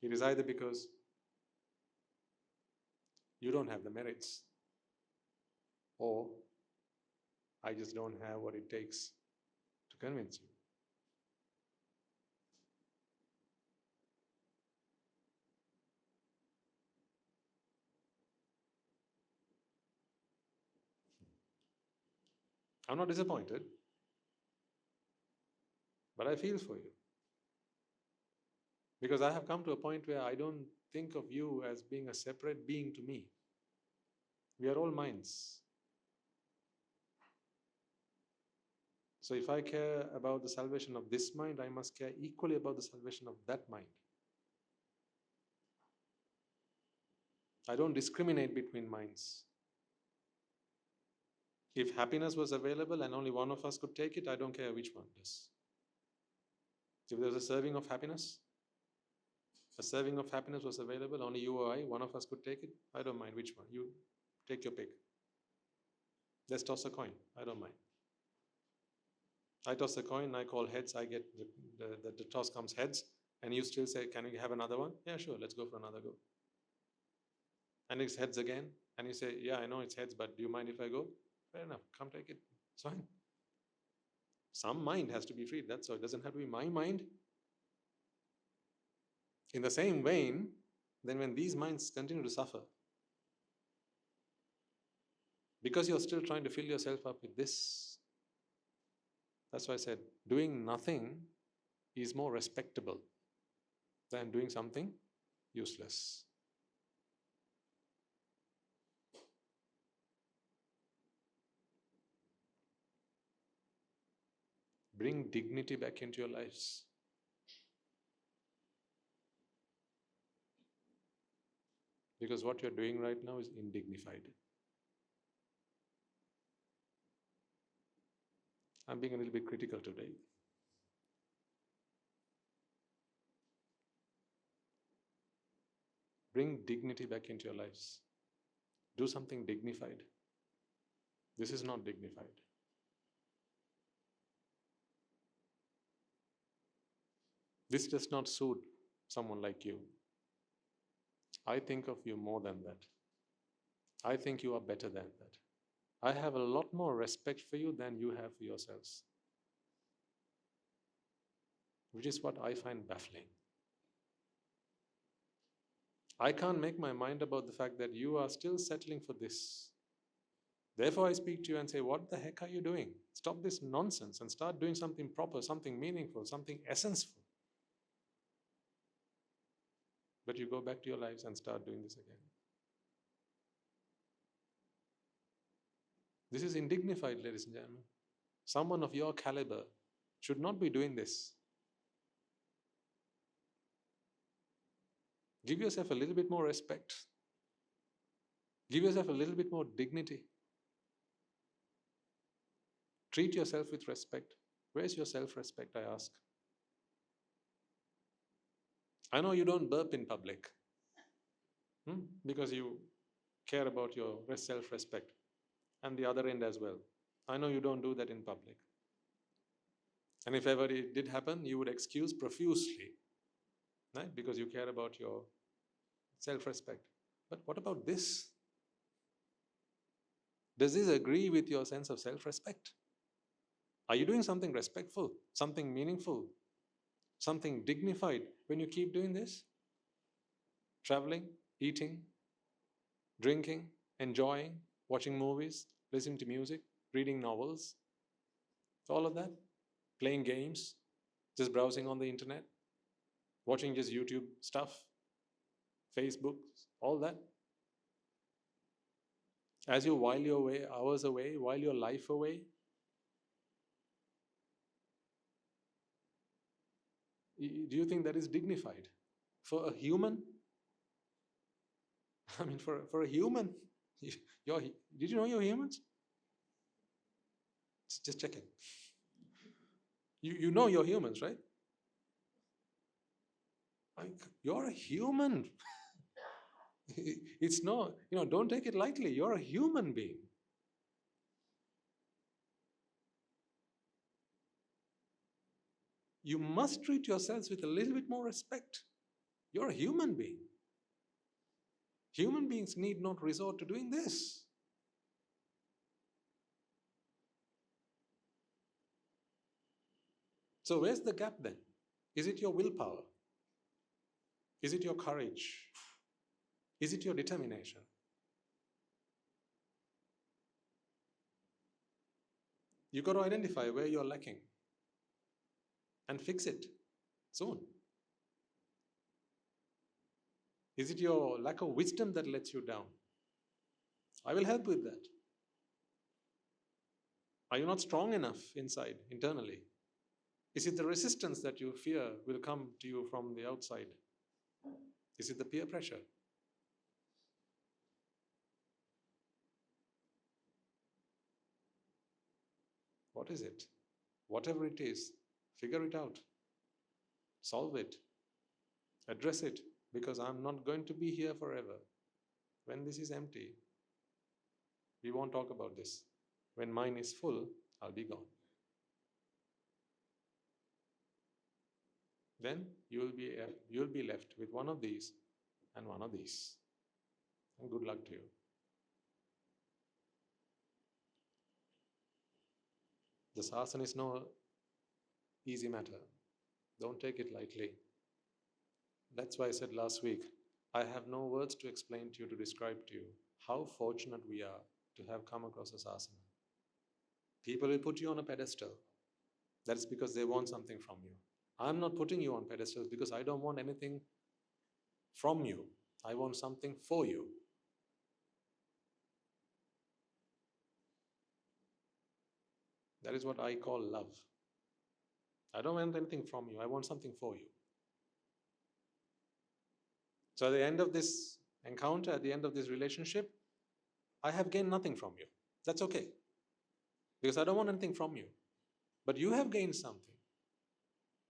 you. It is either because you don't have the merits, or I just don't have what it takes to convince you. I'm not disappointed, but I feel for you. Because I have come to a point where I don't think of you as being a separate being to me. We are all minds. So if I care about the salvation of this mind, I must care equally about the salvation of that mind. I don't discriminate between minds. If happiness was available and only one of us could take it, I don't care which one does. If there was a serving of happiness was available, only you or I, one of us could take it, I don't mind which one. You take your pick. Let's toss a coin. I don't mind. I toss a coin, I call heads, I get the toss comes heads, and you still say, can we have another one? Yeah, sure, let's go for another go. And it's heads again, and you say, yeah, I know it's heads, but do you mind if I go? Fair enough, come take it. It's fine. Some mind has to be freed, that's all. It doesn't have to be my mind. In the same vein, then when these minds continue to suffer, because you're still trying to fill yourself up with this, that's why I said, doing nothing is more respectable than doing something useless. Bring dignity back into your lives. Because what you're doing right now is indignified. I'm being a little bit critical today. Bring dignity back into your lives. Do something dignified. This is not dignified. This does not suit someone like you. I think of you more than that. I think you are better than that. I have a lot more respect for you than you have for yourselves. Which is what I find baffling. I can't make my mind about the fact that you are still settling for this. Therefore, I speak to you and say, what the heck are you doing? Stop this nonsense and start doing something proper, something meaningful, something essential. But you go back to your lives and start doing this again. This is indignified, ladies and gentlemen. Someone of your caliber should not be doing this. Give yourself a little bit more respect. Give yourself a little bit more dignity. Treat yourself with respect. Where's your self-respect, I ask? I know you don't burp in public because you care about your self-respect, and the other end as well. I know you don't do that in public. And if ever it did happen, you would excuse profusely, right? Because you care about your self-respect. But what about this? Does this agree with your sense of self-respect? Are you doing something respectful, something meaningful, something dignified when you keep doing this? Traveling, eating, drinking, enjoying, watching movies, listening to music, reading novels, all of that, playing games, just browsing on the internet, watching just YouTube stuff, Facebook, all that. As you while your way, hours away, while your life away, do you think that is dignified? For a human? I mean, for a human, did you know you're humans? Just checking. You know you're humans, right? You're a human. It's no, don't take it lightly. You're a human being. You must treat yourselves with a little bit more respect. You're a human being. Human beings need not resort to doing this. So where's the gap then? Is it your willpower? Is it your courage? Is it your determination? You've got to identify where you're lacking and fix it soon. Is it your lack of wisdom that lets you down? I will help with that. Are you not strong enough inside, internally? Is it the resistance that you fear will come to you from the outside? Is it the peer pressure? What is it? Whatever it is, figure it out. Solve it. Address it. Because I'm not going to be here forever. When this is empty, we won't talk about this. When mine is full, I'll be gone. Then you'll be left with one of these and one of these. And good luck to you. The sasana is no easy matter. Don't take it lightly. That's why I said last week, I have no words to explain to you, to describe to you how fortunate we are to have come across a sasana. People will put you on a pedestal. That is because they want something from you. I'm not putting you on pedestals because I don't want anything from you. I want something for you. That is what I call love. I don't want anything from you. I want something for you. So at the end of this encounter, at the end of this relationship, I have gained nothing from you. That's okay. Because I don't want anything from you. But you have gained something.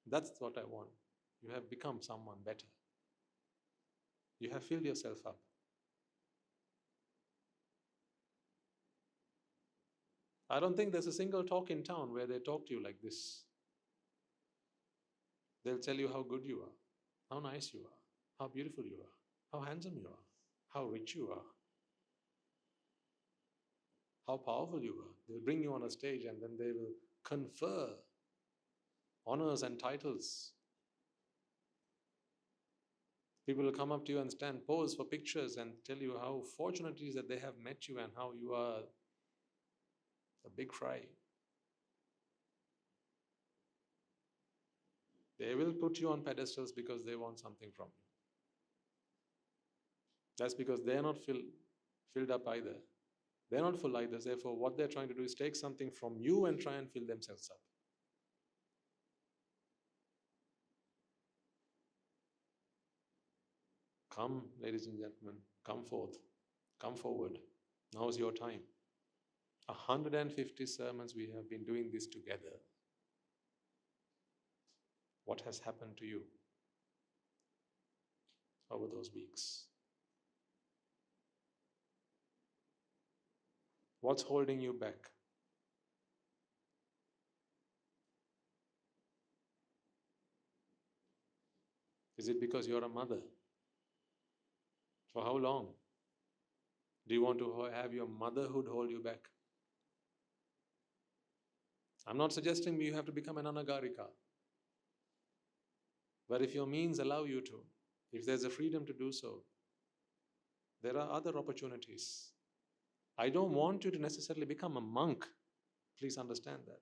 That's what I want. You have become someone better. You have filled yourself up. I don't think there's a single talk in town where they talk to you like this. They'll tell you how good you are, how nice you are, how beautiful you are, how handsome you are, how rich you are, how powerful you are. They'll bring you on a stage and then they will confer honors and titles. People will come up to you and stand, pose for pictures and tell you how fortunate it is that they have met you and how you are a big fry. They will put you on pedestals because they want something from you. That's because they're not filled up either. They're not full either. Therefore, what they're trying to do is take something from you and try and fill themselves up. Come, ladies and gentlemen, come forth, come forward. Now's your time. 150 sermons we have been doing this together. What has happened to you over those weeks? What's holding you back? Is it because you're a mother? For how long? Do you want to have your motherhood hold you back? I'm not suggesting you have to become an anagarika. But if your means allow you to, if there's a freedom to do so, there are other opportunities. I don't want you to necessarily become a monk. Please understand that.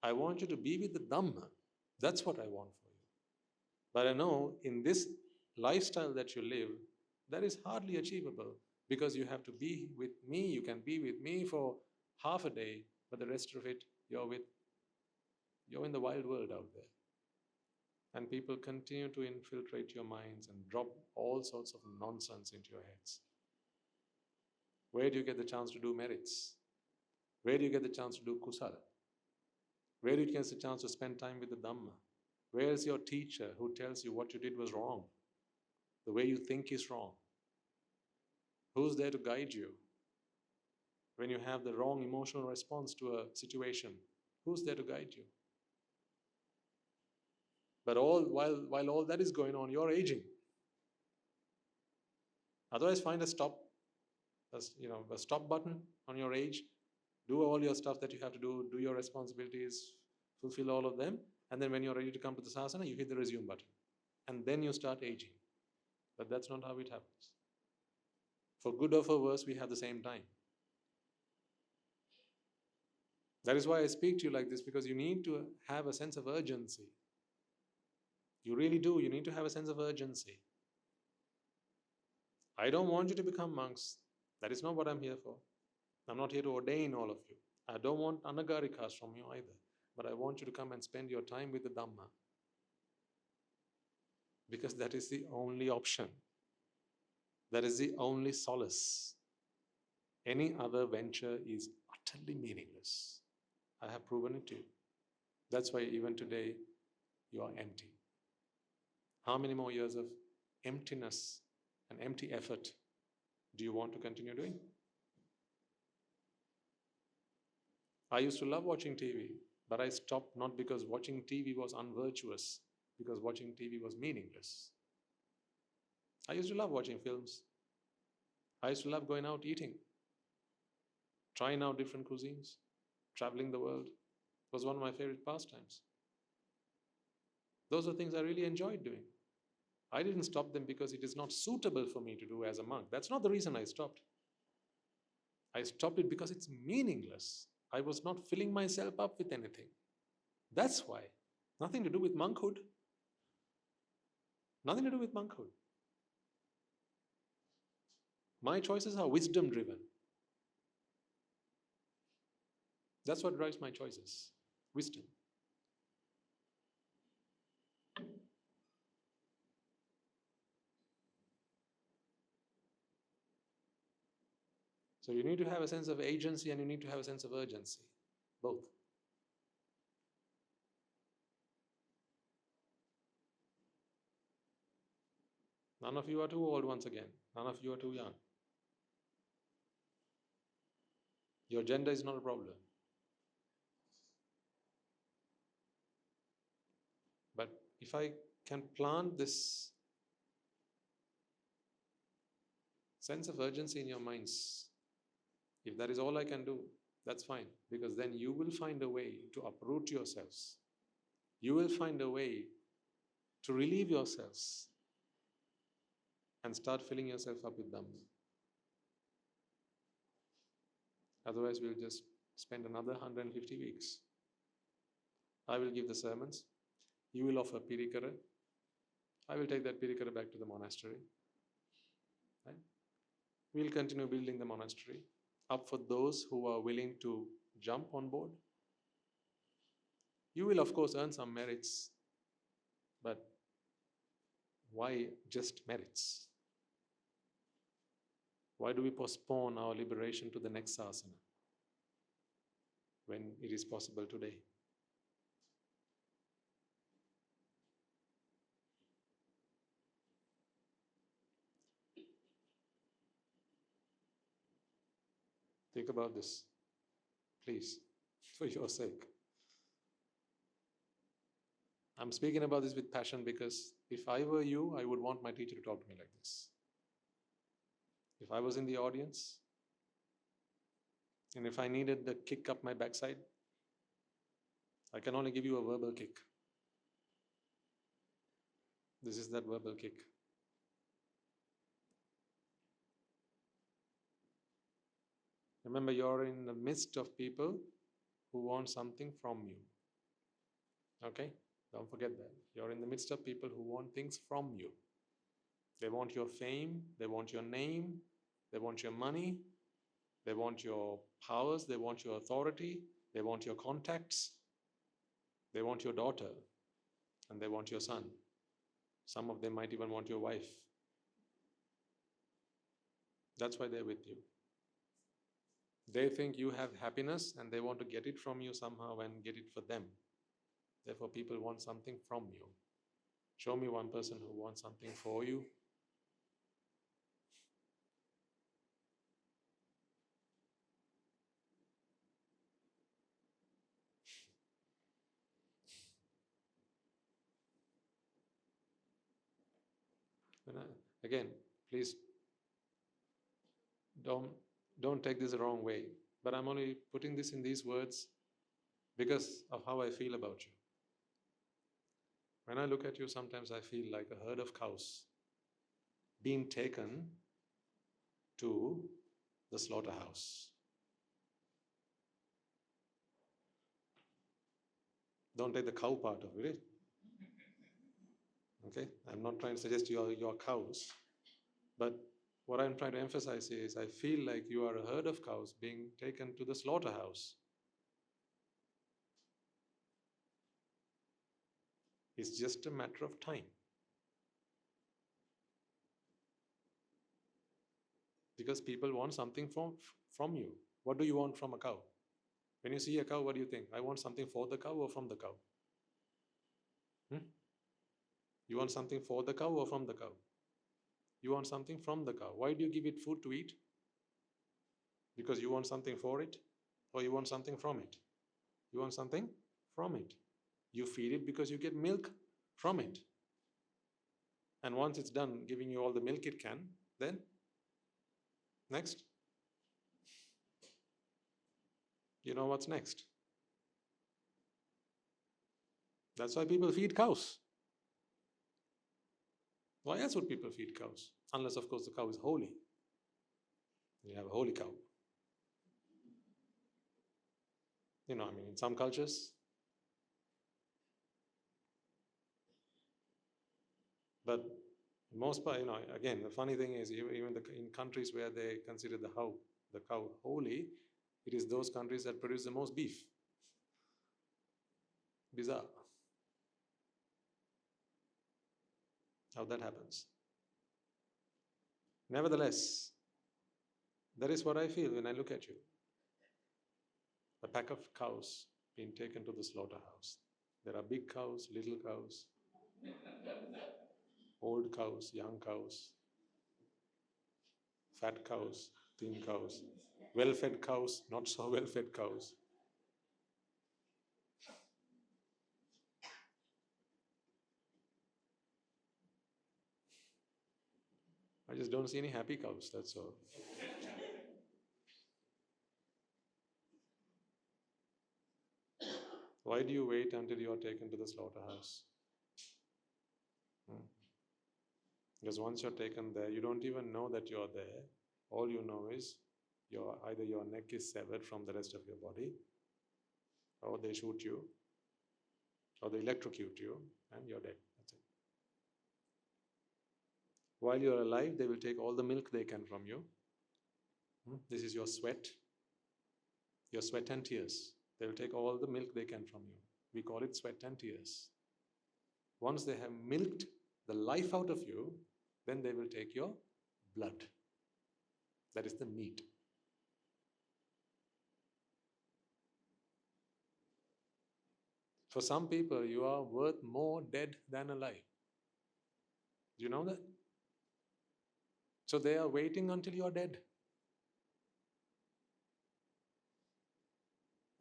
I want you to be with the Dhamma. That's what I want for you. But I know in this lifestyle that you live, that is hardly achievable because you have to be with me. You can be with me for half a day, but the rest of it, you're in the wild world out there. And people continue to infiltrate your minds and drop all sorts of nonsense into your heads. Where do you get the chance to do merits? Where do you get the chance to do kusala? Where do you get the chance to spend time with the Dhamma? Where is your teacher who tells you what you did was wrong? The way you think is wrong? Who's there to guide you? When you have the wrong emotional response to a situation, who's there to guide you? But while all that is going on, you're aging. Otherwise, find a stop button on your age. Do all your stuff that you have to do your responsibilities, fulfill all of them, and then when you're ready to come to the sasana, you hit the resume button. And then you start aging. But that's not how it happens. For good or for worse, we have the same time. That is why I speak to you like this, because you need to have a sense of urgency. You really do. You need to have a sense of urgency. I don't want you to become monks. That is not what I'm here for. I'm not here to ordain all of you. I don't want anagarikas from you either. But I want you to come and spend your time with the Dhamma. Because that is the only option. That is the only solace. Any other venture is utterly meaningless. I have proven it to you. That's why even today you are empty. How many more years of emptiness and empty effort do you want to continue doing? I used to love watching TV, but I stopped not because watching TV was unvirtuous, because watching TV was meaningless. I used to love watching films. I used to love going out eating, trying out different cuisines, traveling the world. It was one of my favorite pastimes. Those are things I really enjoyed doing. I didn't stop them because it is not suitable for me to do as a monk. That's not the reason I stopped. I stopped it because it's meaningless. I was not filling myself up with anything. That's why. Nothing to do with monkhood. Nothing to do with monkhood. My choices are wisdom driven. That's what drives my choices. Wisdom. So you need to have a sense of agency and you need to have a sense of urgency. Both. None of you are too old once again. None of you are too young. Your gender is not a problem. But if I can plant this sense of urgency in your minds, if that is all I can do, that's fine. Because then you will find a way to uproot yourselves. You will find a way to relieve yourselves and start filling yourself up with Dhamma. Otherwise, we'll just spend another 150 weeks. I will give the sermons. You will offer pirikara. I will take that pirikara back to the monastery. Right? We'll continue building the monastery up for those who are willing to jump on board. You will, of course, earn some merits, but why just merits? Why do we postpone our liberation to the next sasana when it is possible today? Think about this, please, for your sake. I'm speaking about this with passion because if I were you, I would want my teacher to talk to me like this. If I was in the audience, and if I needed the kick up my backside, I can only give you a verbal kick. This is that verbal kick. Remember, you're in the midst of people who want something from you. Okay? Don't forget that. You're in the midst of people who want things from you. They want your fame, they want your name, they want your money, they want your powers, they want your authority, they want your contacts, they want your daughter, and they want your son. Some of them might even want your wife. That's why they're with you. They think you have happiness and they want to get it from you somehow and get it for them. Therefore, people want something from you. Show me one person who wants something for you. Again, please don't take this the wrong way. But I'm only putting this in these words because of how I feel about you. When I look at you, sometimes I feel like a herd of cows being taken to the slaughterhouse. Don't take the cow part of it. Okay? I'm not trying to suggest you're cows. But what I'm trying to emphasize is I feel like you are a herd of cows being taken to the slaughterhouse. It's just a matter of time. Because people want something from you. What do you want from a cow? When you see a cow, what do you think? I want something for the cow or from the cow? You want something for the cow or from the cow? You want something from the cow. Why do you give it food to eat? Because you want something for it, or you want something from it? You want something from it. You feed it because you get milk from it. And once it's done giving you all the milk it can, then next, you know what's next. That's why people feed cows. Why else would people feed cows? Unless, of course, the cow is holy. You have a holy cow. In some cultures. But most part, again, the funny thing is, even in countries where they consider the cow holy, it is those countries that produce the most beef. Bizarre. How that happens. Nevertheless, that is what I feel when I look at you. A pack of cows being taken to the slaughterhouse. There are big cows, little cows, old cows, young cows, fat cows, thin cows, well-fed cows, not so well-fed cows. I just don't see any happy cows, that's all. Why do you wait until you are taken to the slaughterhouse? Because once you're taken there, you don't even know that you're there. All you know is either your neck is severed from the rest of your body, or they shoot you, or they electrocute you, and you're dead. That's it. While you're alive, they will take all the milk they can from you. This is your sweat and tears. They will take all the milk they can from you. We call it sweat and tears. Once they have milked the life out of you, then they will take your blood. That is the meat. For some people, you are worth more dead than alive. Do you know that? So they are waiting until you are dead.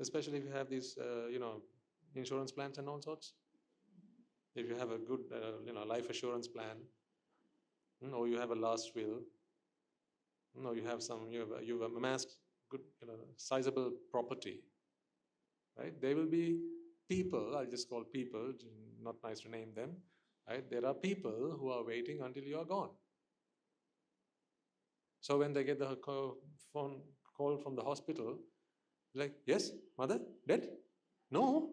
Especially if you have these, insurance plans and all sorts. If you have a good, life assurance plan, or you have a last will, or you have amassed good, sizable property, right? There will be people, I'll just call people, not nice to name them, right? There are people who are waiting until you are gone. So when they get the phone call from the hospital, like, yes, mother, dead? No.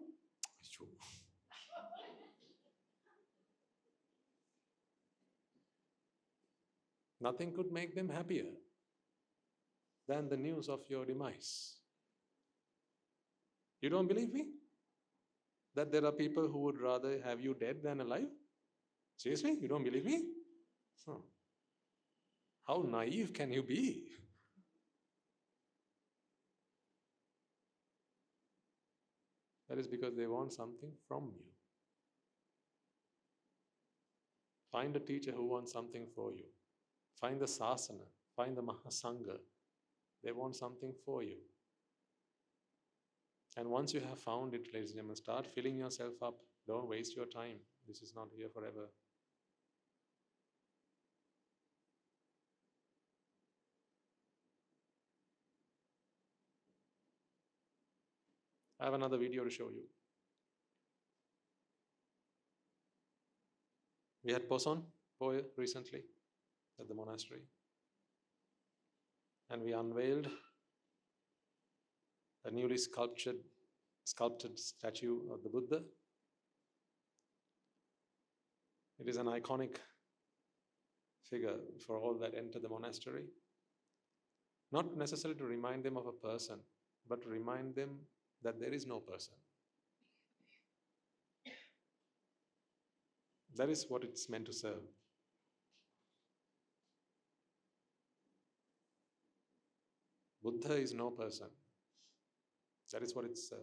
Nothing could make them happier than the news of your demise. You don't believe me? That there are people who would rather have you dead than alive? Seriously? You don't believe me? How naive can you be? That is because they want something from you. Find a teacher who wants something for you. Find the sasana. Find the mahasangha. They want something for you. And once you have found it, ladies and gentlemen, start filling yourself up. Don't waste your time. This is not here forever. I have another video to show you. We had Poson Boy recently at the monastery. And we unveiled a newly sculpted statue of the Buddha. It is an iconic figure for all that enter the monastery. Not necessarily to remind them of a person, but to remind them that there is no person. That is what it's meant to serve. Buddha is no person. That is what it serves.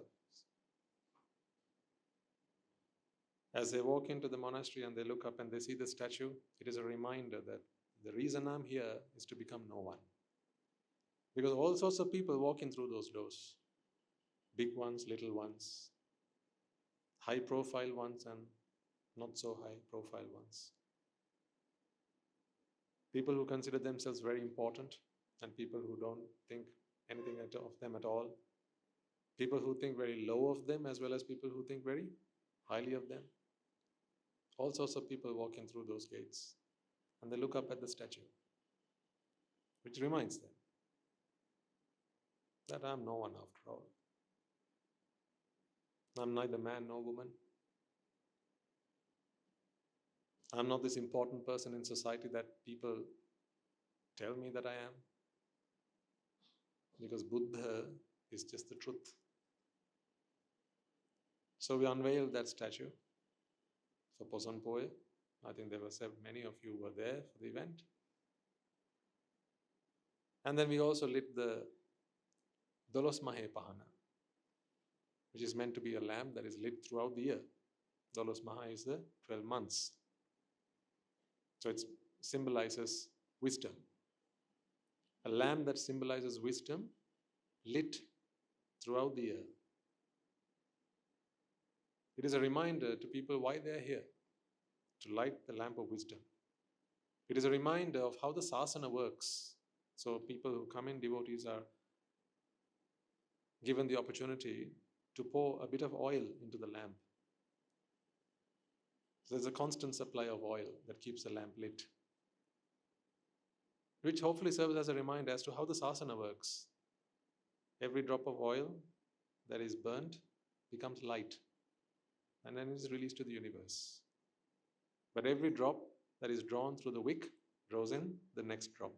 As they walk into the monastery and they look up and they see the statue, it is a reminder that the reason I'm here is to become no one. Because all sorts of people walk in through those doors. Big ones, little ones, high profile ones and not so high profile ones. People who consider themselves very important and people who don't think anything of them at all. People who think very low of them as well as people who think very highly of them. All sorts of people walk in through those gates and they look up at the statue, which reminds them that I'm no one after all. I'm neither man nor woman. I'm not this important person in society that people tell me that I am. Because Buddha is just the truth. So we unveiled that statue for Posanpoe. I think there were many of you were there for the event. And then we also lit the Dolos Mahe Pahana, which is meant to be a lamp that is lit throughout the year. Dolos Maha is the 12 months. So it symbolizes wisdom. A lamp that symbolizes wisdom lit throughout the year. It is a reminder to people why they are here, to light the lamp of wisdom. It is a reminder of how the sasana works. So people who come in, devotees, are given the opportunity to pour a bit of oil into the lamp. So there's a constant supply of oil that keeps the lamp lit, which hopefully serves as a reminder as to how the sasana works. Every drop of oil that is burnt becomes light and then is released to the universe. But every drop that is drawn through the wick draws in the next drop.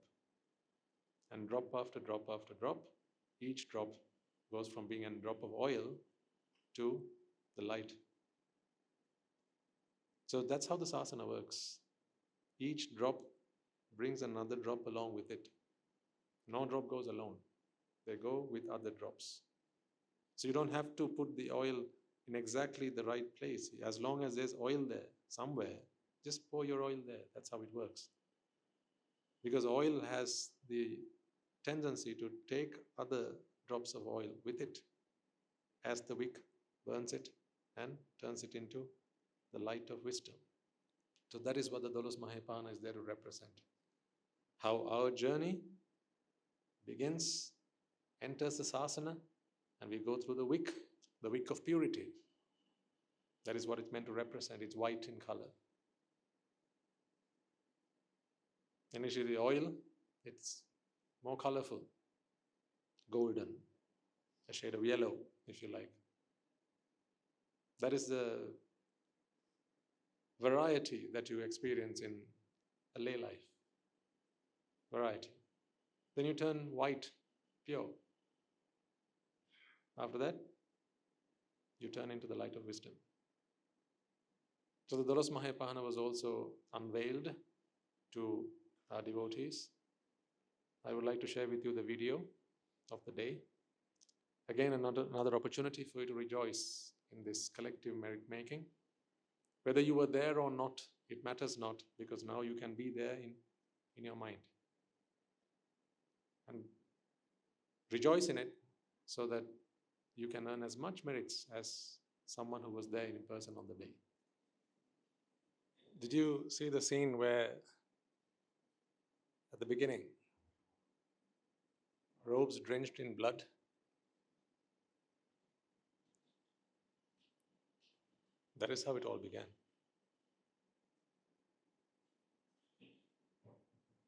And drop after drop after drop, each drop goes from being a drop of oil to the light. So that's how the sasana works. Each drop brings another drop along with it. No drop goes alone. They go with other drops. So you don't have to put the oil in exactly the right place. As long as there's oil there, somewhere, just pour your oil there. That's how it works. Because oil has the tendency to take other drops of oil with it as the wick burns it and turns it into the light of wisdom. So that is what the Dolos Mahepana is there to represent. How our journey begins, enters the sasana, and we go through the wick of purity. That is what it's meant to represent. It's white in color. Initially the oil, it's more colorful, golden, a shade of yellow, if you like. That is the variety that you experience in a lay life. Variety. Then you turn white, pure. After that, you turn into the light of wisdom. So the Dolos Mahepahana was also unveiled to our devotees. I would like to share with you the video of the day. Again, another opportunity for you to rejoice in this collective merit making. Whether you were there or not, it matters not, because now you can be there in your mind. And rejoice in it so that you can earn as much merits as someone who was there in person on the day. Did you see the scene where, at the beginning, robes drenched in blood? That is how it all began.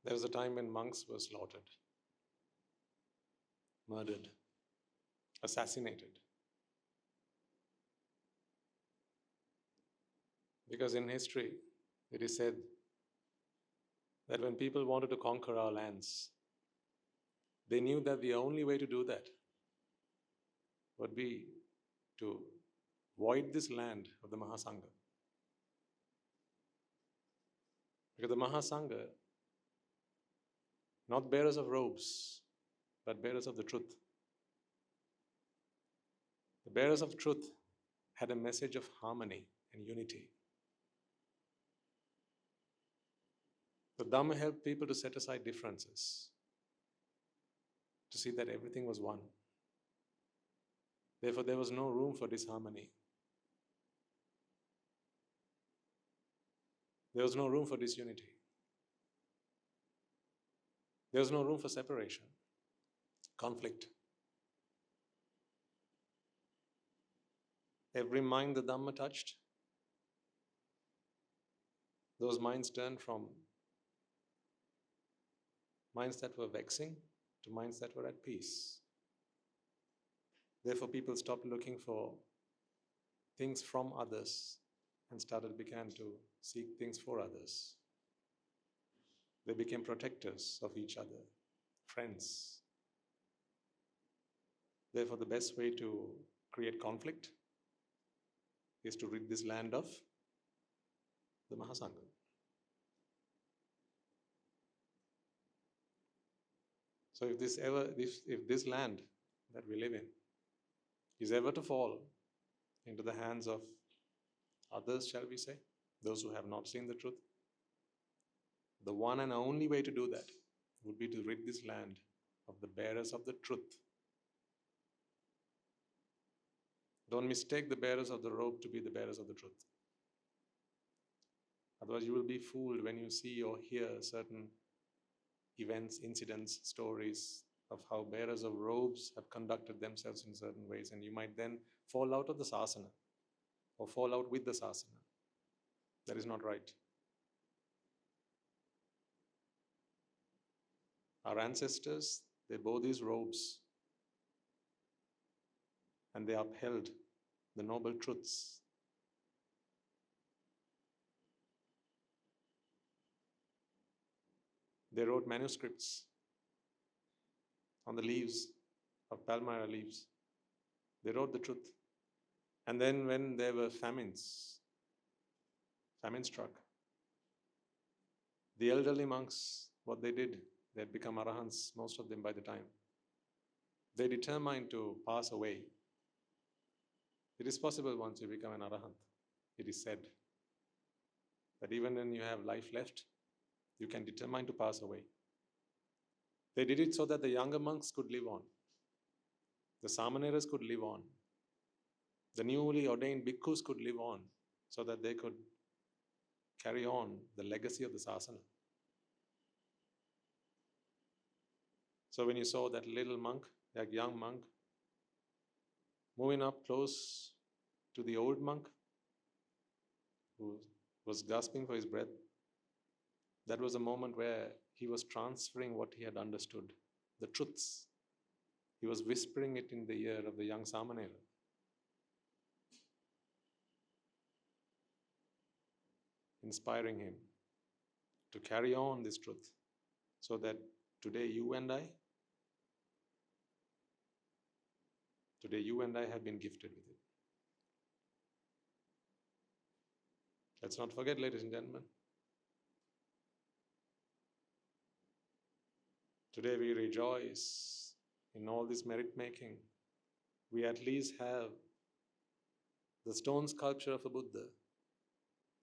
There was a time when monks were slaughtered, murdered, assassinated. Because in history, it is said that when people wanted to conquer our lands, they knew that the only way to do that would be to void this land of the Mahasangha. Because the Mahasangha, not bearers of robes, but bearers of the truth. The bearers of truth had a message of harmony and unity. The Dhamma helped people to set aside differences, to see that everything was one. Therefore, there was no room for disharmony. There was no room for disunity. There was no room for separation, conflict. Every mind the Dhamma touched, those minds turned from minds that were vexing to minds that were at peace. Therefore, people stopped looking for things from others and began to seek things for others. They became protectors of each other, friends. Therefore, the best way to create conflict is to rid this land of the Mahasangha. So if this land that we live in is ever to fall into the hands of others, shall we say, those who have not seen the truth, the one and only way to do that would be to rid this land of the bearers of the truth. Don't mistake the bearers of the robe to be the bearers of the truth. Otherwise, you will be fooled when you see or hear certain events, incidents, stories of how bearers of robes have conducted themselves in certain ways, and you might then fall out of the sasana or fall out with the sasana. That is not right. Our ancestors, they bore these robes and they upheld the noble truths. They wrote manuscripts on the leaves of palmyra leaves. They wrote the truth. And then when there were famine struck, the elderly monks, what they did, they had become arahants, most of them by the time. They determined to pass away. It is possible once you become an arahant, it is said, that even when you have life left, you can determine to pass away. They did it so that the younger monks could live on. The samaneras could live on. The newly ordained bhikkhus could live on so that they could carry on the legacy of the sasana. So when you saw that little monk, that young monk, moving up close to the old monk who was gasping for his breath, that was a moment where he was transferring what he had understood, the truths. He was whispering it in the ear of the young samanera. Inspiring him to carry on this truth so that today you and I have been gifted with it. Let's not forget, ladies and gentlemen, today we rejoice in all this merit making. We at least have the stone sculpture of a Buddha.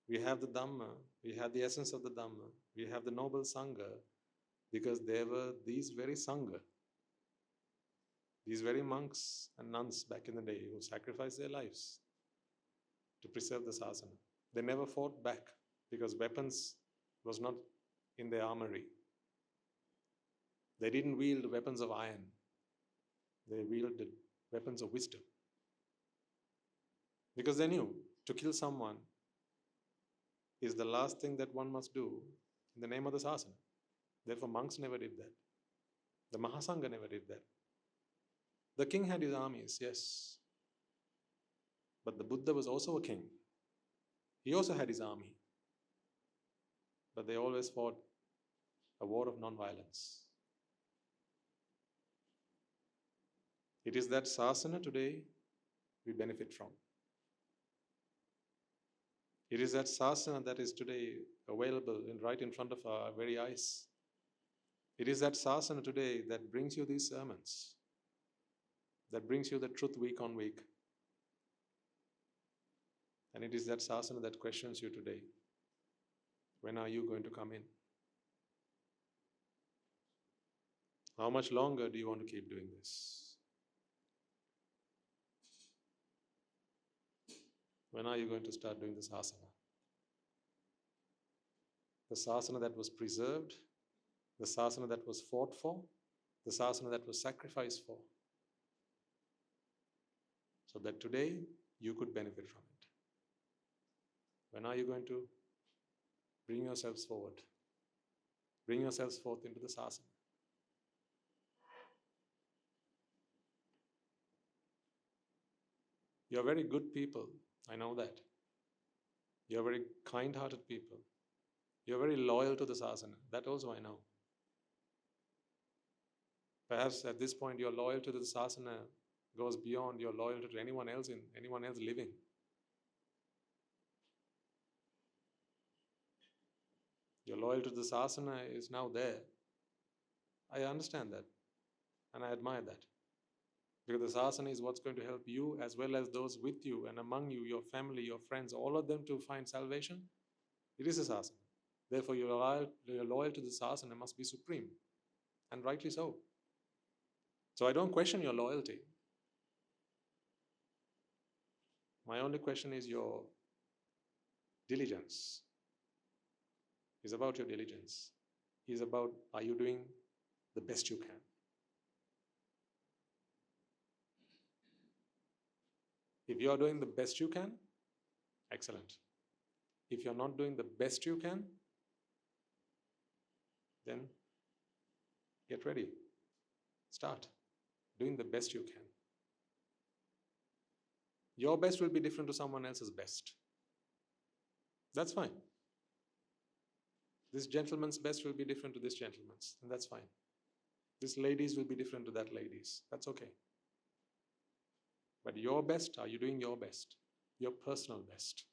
We have the Dhamma, we have the essence of the Dhamma, we have the noble Sangha, because there were these very Sangha, these very monks and nuns back in the day who sacrificed their lives to preserve the sasana. They never fought back because weapons was not in their armory. They didn't wield weapons of iron. They wielded weapons of wisdom. Because they knew to kill someone is the last thing that one must do in the name of the sasana. Therefore, monks never did that. The Mahasangha never did that. The king had his armies, yes. But the Buddha was also a king. He also had his army. But they always fought a war of non-violence. It is that sasana today we benefit from. It is that sasana that is today available right in front of our very eyes. It is that sasana today that brings you these sermons, that brings you the truth week on week, And it is that sasana that questions you today. When are you going to come in? How much longer do you want to keep doing this? When are you going to start doing this asana? The sasana that was preserved, the sasana that was fought for, the sasana that was sacrificed for, so that today you could benefit from it. When are you going to bring yourselves forward? Bring yourselves forth into the sasana. You're very good people, I know that. You're very kind-hearted people. You're very loyal to the sasana, that also I know. Perhaps at this point your loyalty to the sasana goes beyond your loyalty to anyone else living. Your loyalty to the sasana is now there. I understand that and I admire that. Because the sasana is what's going to help you as well as those with you and among you, your family, your friends, all of them to find salvation. It is a sasana. Therefore, your loyalty to the sasana must be supreme, and rightly so. So I don't question your loyalty. My only question is your diligence. It's about your diligence. It's about, are you doing the best you can? If you are doing the best you can, excellent. If you're not doing the best you can, then get ready. Start doing the best you can. Your best will be different to someone else's best. That's fine. This gentleman's best will be different to this gentleman's, and that's fine. This lady's will be different to that lady's. That's okay. But your best, are you doing your best? Your personal best?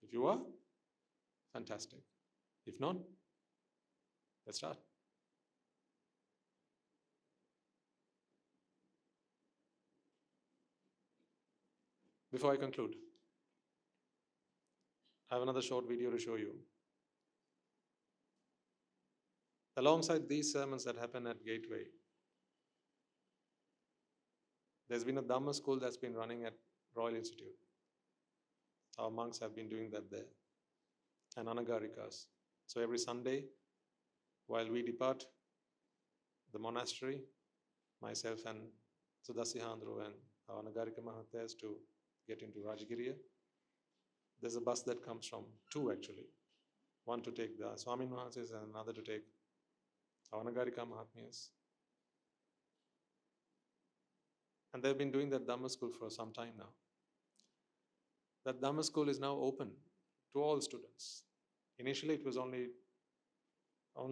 If you are, fantastic. If not, let's start. Before I conclude, I have another short video to show you. Alongside these sermons that happen at Gateway, there's been a Dhamma school that's been running at Royal Institute. Our monks have been doing that there, and Anagarikas. So every Sunday, while we depart the monastery, myself and Sudasihandru and our Anagarika Mahathas to get into Rajagiriya, there's a bus that comes from, two actually. One to take the Swamin Mahasas and another to take our Anagarika Mahatmyas. And they've been doing that Dhamma school for some time now. That Dhamma school is now open to all students. Initially it was only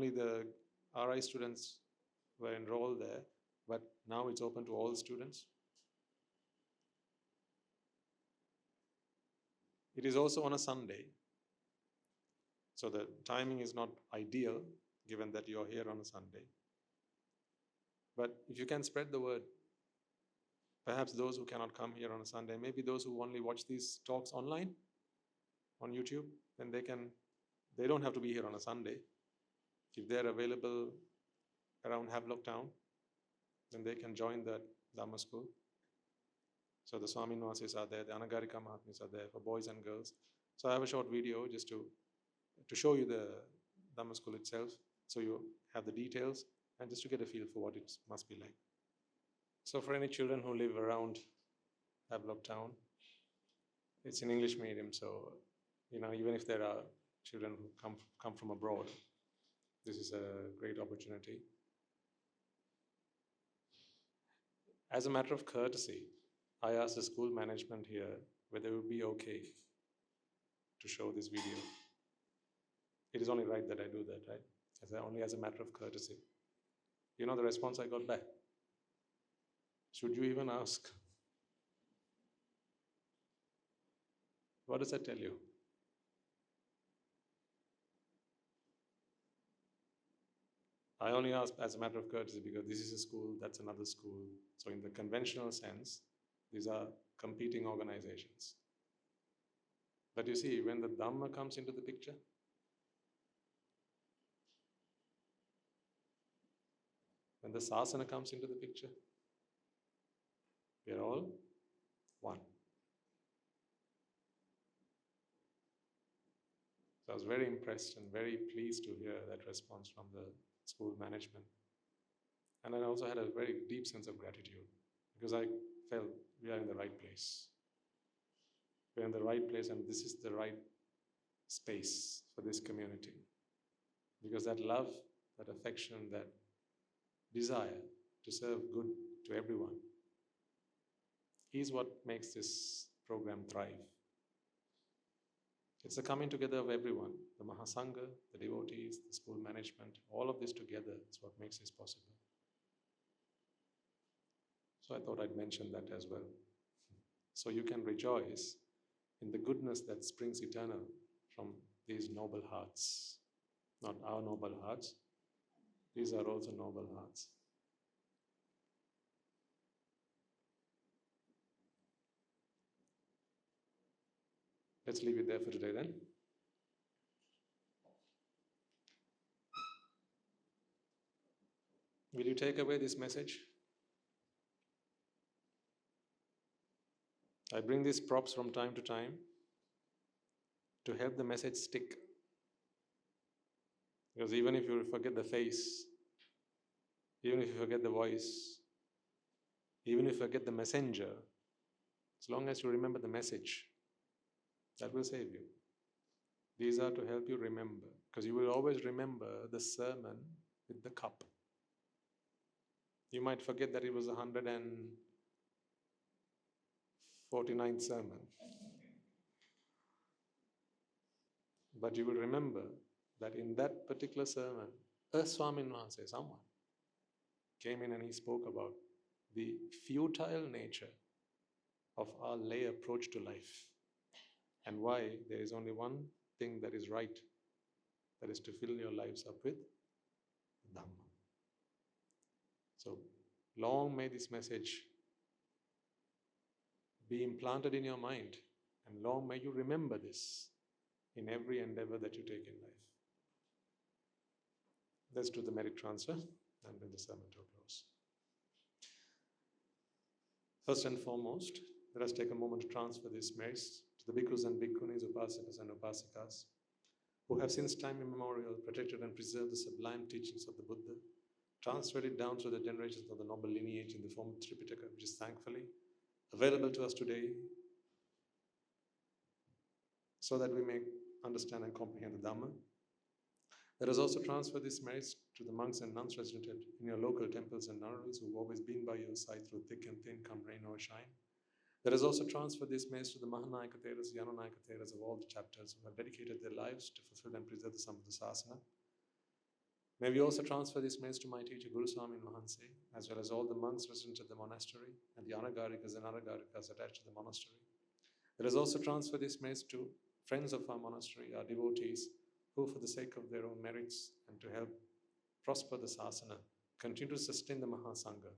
the RI students were enrolled there, but now it's open to all students. It is also on a Sunday, so the timing is not ideal given that you're here on a Sunday. But if you can spread the word, perhaps those who cannot come here on a Sunday, maybe those who only watch these talks online on YouTube, then they don't have to be here on a Sunday. If they're available around Havelock Town, then they can join the Dhamma school. So the Swami Nivasis are there, the Anagarika Mahatmas are there for boys and girls. So I have a short video just to show you the Dhamma school itself, so you have the details and just to get a feel for what it must be like. So for any children who live around Havelock Town, it's an English medium, so even if there are children who come from abroad, this is a great opportunity. As a matter of courtesy, I asked the school management here whether it would be okay to show this video. It is only right that I do that, right? Only as a matter of courtesy. You know the response I got back? Should you even ask? What does that tell you? I only ask as a matter of courtesy because this is a school, that's another school. So in the conventional sense, these are competing organizations. But you see, when the Dhamma comes into the picture, when the Sasana comes into the picture, we are all one. So I was very impressed and very pleased to hear that response from the school management. And I also had a very deep sense of gratitude because I felt we are in the right place. We're in the right place, and this is the right space for this community. Because that love, that affection, that desire to serve good to everyone is what makes this program thrive. It's the coming together of everyone, the Mahasangha, the devotees, the school management, all of this together is what makes this possible. So I thought I'd mention that as well. So you can rejoice in the goodness that springs eternal from these noble hearts. Not our noble hearts, these are also noble hearts. Let's leave it there for today then. Will you take away this message? I bring these props from time to time to help the message stick. Because even if you forget the face, even if you forget the voice, even if you forget the messenger, as long as you remember the message, that will save you. These are to help you remember, because you will always remember the sermon with the cup. You might forget that it was 149th sermon. But you will remember that in that particular sermon, a Swaminathan, someone, came in and he spoke about the futile nature of our lay approach to life and why there is only one thing that is right, that is to fill your lives up with Dhamma. So long may this message be implanted in your mind, and long may you remember this in every endeavor that you take in life. Let's do the merit transfer and bring the sermon to a close. First and foremost, let us take a moment to transfer these merits to the bhikkhus and bhikkhunis, upasakas and upasikas, who have since time immemorial protected and preserved the sublime teachings of the Buddha, transferred it down through the generations of the noble lineage in the form of Tripitaka, which is thankfully available to us today so that we may understand and comprehend the Dhamma. Let us also transfer these merits to the monks and nuns resident in your local temples and nunneries who have always been by your side through thick and thin, come rain or shine. Let us also transfer these merits to the Mahanayaka Theras, Yananayaka Theras of all the chapters who have dedicated their lives to fulfill and preserve the Sambuddhasasana. May we also transfer these merits to my teacher Guru Swami Mahanse, as well as all the monks resident at the monastery and the anagarikas and anagarikas attached to the monastery. Let us also transfer these merits to friends of our monastery, our devotees, who for the sake of their own merits and to help prosper the Sasana, continue to sustain the Mahasangha.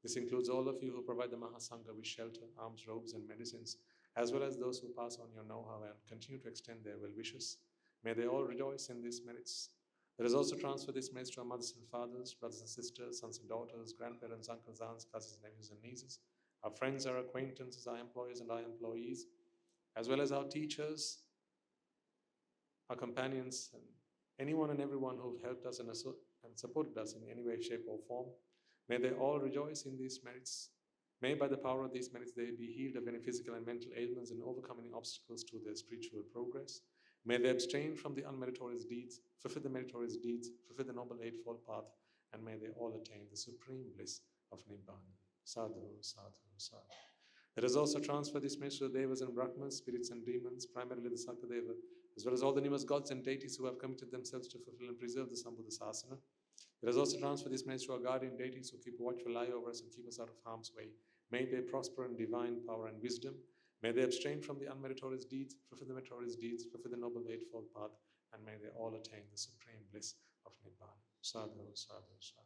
This includes all of you who provide the Mahasangha with shelter, alms, robes and medicines, as well as those who pass on your know-how and continue to extend their well wishes. May they all rejoice in these merits. Let us also transfer these merits to our mothers and fathers, brothers and sisters, sons and daughters, grandparents, uncles, aunts, cousins, nephews and nieces, our friends, our acquaintances, our employers and our employees, as well as our teachers, our companions, and anyone and everyone who have helped us and supported us in any way, shape or form. May they all rejoice in these merits. May by the power of these merits they be healed of any physical and mental ailments and overcoming obstacles to their spiritual progress. May they abstain from the unmeritorious deeds, fulfill the meritorious deeds, fulfill the Noble Eightfold Path, and may they all attain the supreme bliss of Nibbāna. Sadhu, sadhu, sadhu. Let us also transfer this message to the Devas and Brahmas, spirits and demons, primarily the Sakadeva, as well as all the numerous gods and deities who have committed themselves to fulfill and preserve the Sambuddhasasana. Let us also transfer this message to our guardian deities who keep a watchful eye over us and keep us out of harm's way. May they prosper in divine power and wisdom. May they abstain from the unmeritorious deeds, fulfill the meritorious deeds, fulfill the Noble Eightfold Path, and may they all attain the supreme bliss of Nibbāna. Sadhu, sadhu, sadhu.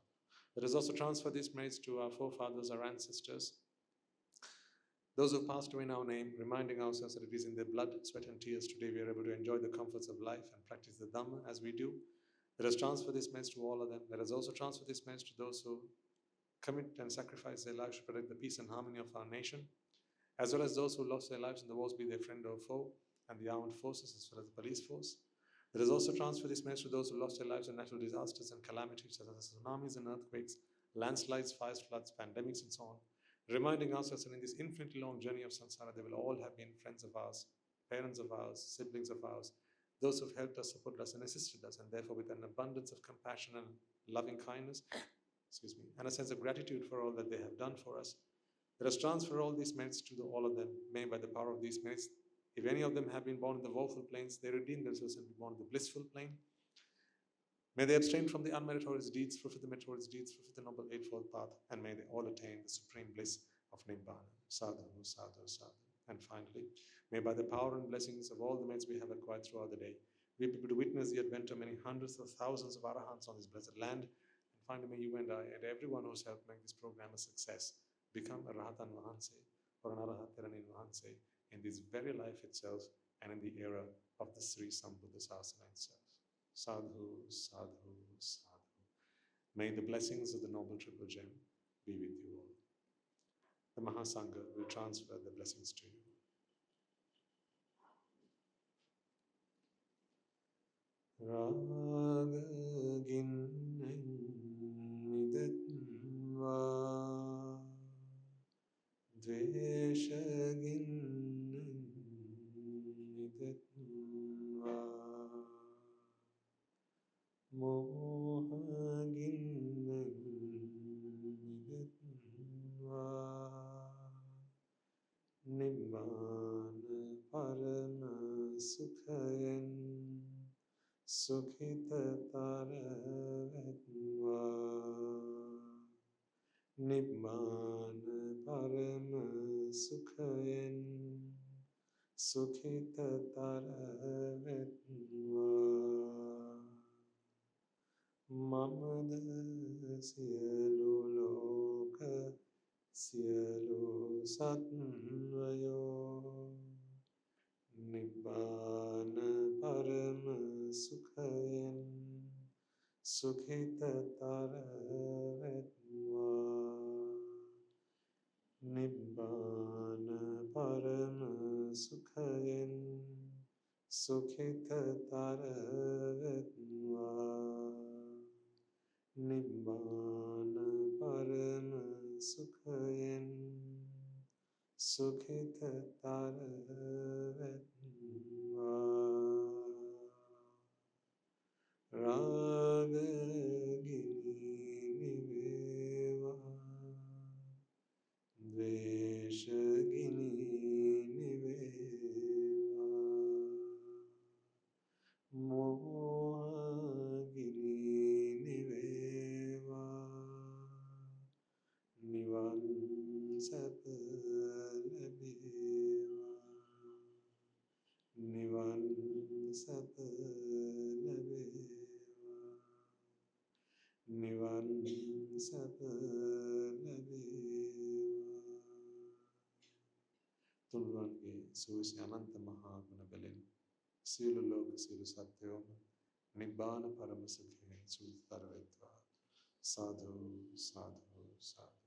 Let us also transfer these merits to our forefathers, our ancestors, Those who passed away in our name, reminding ourselves that it is in their blood, sweat and tears today we are able to enjoy the comforts of life and practice the Dhamma as we do. Let us transfer this message to all of them. Let us also transfer this message to those who commit and sacrifice their lives to protect the peace and harmony of our nation, as well as those who lost their lives in the wars, be they friend or foe, and the armed forces as well as the police force. Let us also transfer this message to those who lost their lives in natural disasters and calamities such as tsunamis and earthquakes, landslides, fires, floods, pandemics, and so on, reminding ourselves that in this infinitely long journey of samsara, they will all have been friends of ours, parents of ours, siblings of ours, those who have helped us, supported us, and assisted us, and therefore with an abundance of compassion and loving kindness, and a sense of gratitude for all that they have done for us. Let us transfer all these merits to all of them. May by the power of these merits, if any of them have been born in the woeful planes, they redeem themselves and be born in the blissful plane. May they abstain from the unmeritorious deeds, fulfill the meritorious deeds, fulfill the noble eightfold path, and may they all attain the supreme bliss of Nibbāna. Sadhu, sadhu, sadhu. And finally, may by the power and blessings of all the merits we have acquired throughout the day, we be able to witness the advent of many hundreds of thousands of arahants on this blessed land. And finally, may you and I and everyone who's helped make this program a success become a Rahatan Vahanse or an Arahat Theranin Vahanse in this very life itself and in the era of the Sri Sambuddha Sasana itself. Sadhu, sadhu, sadhu. May the blessings of the Noble Triple Gem be with you all. The Mahasangha will transfer the blessings to you. Rajagiriya Dveshaginna Mohaginna Nibbāna Parama Sukhayan Sukhita Taravatva Nibbāna Parama Sukhayan Sukhita Taravatva Mamada Sielu Loka Sielu Satvayo Nibbāna Parama Sukhayan Sukhita Taravatva Nibbāna Parama Sukhayan Sukhita Taravatva Nibbāna Parama Sukhayan Sukhita Taravatva Rajagiriya Dveshaginna Mohaginna Nivan Sapalabewa Nivan Sapalabewa Nivan Sapalabewa Tulvange Susi Ananta Mahaguna Belin Silu Loka Silu Satyoma Nibbāna Paramasukhe Sudharavetva Sadhu, sadhu, sadhu.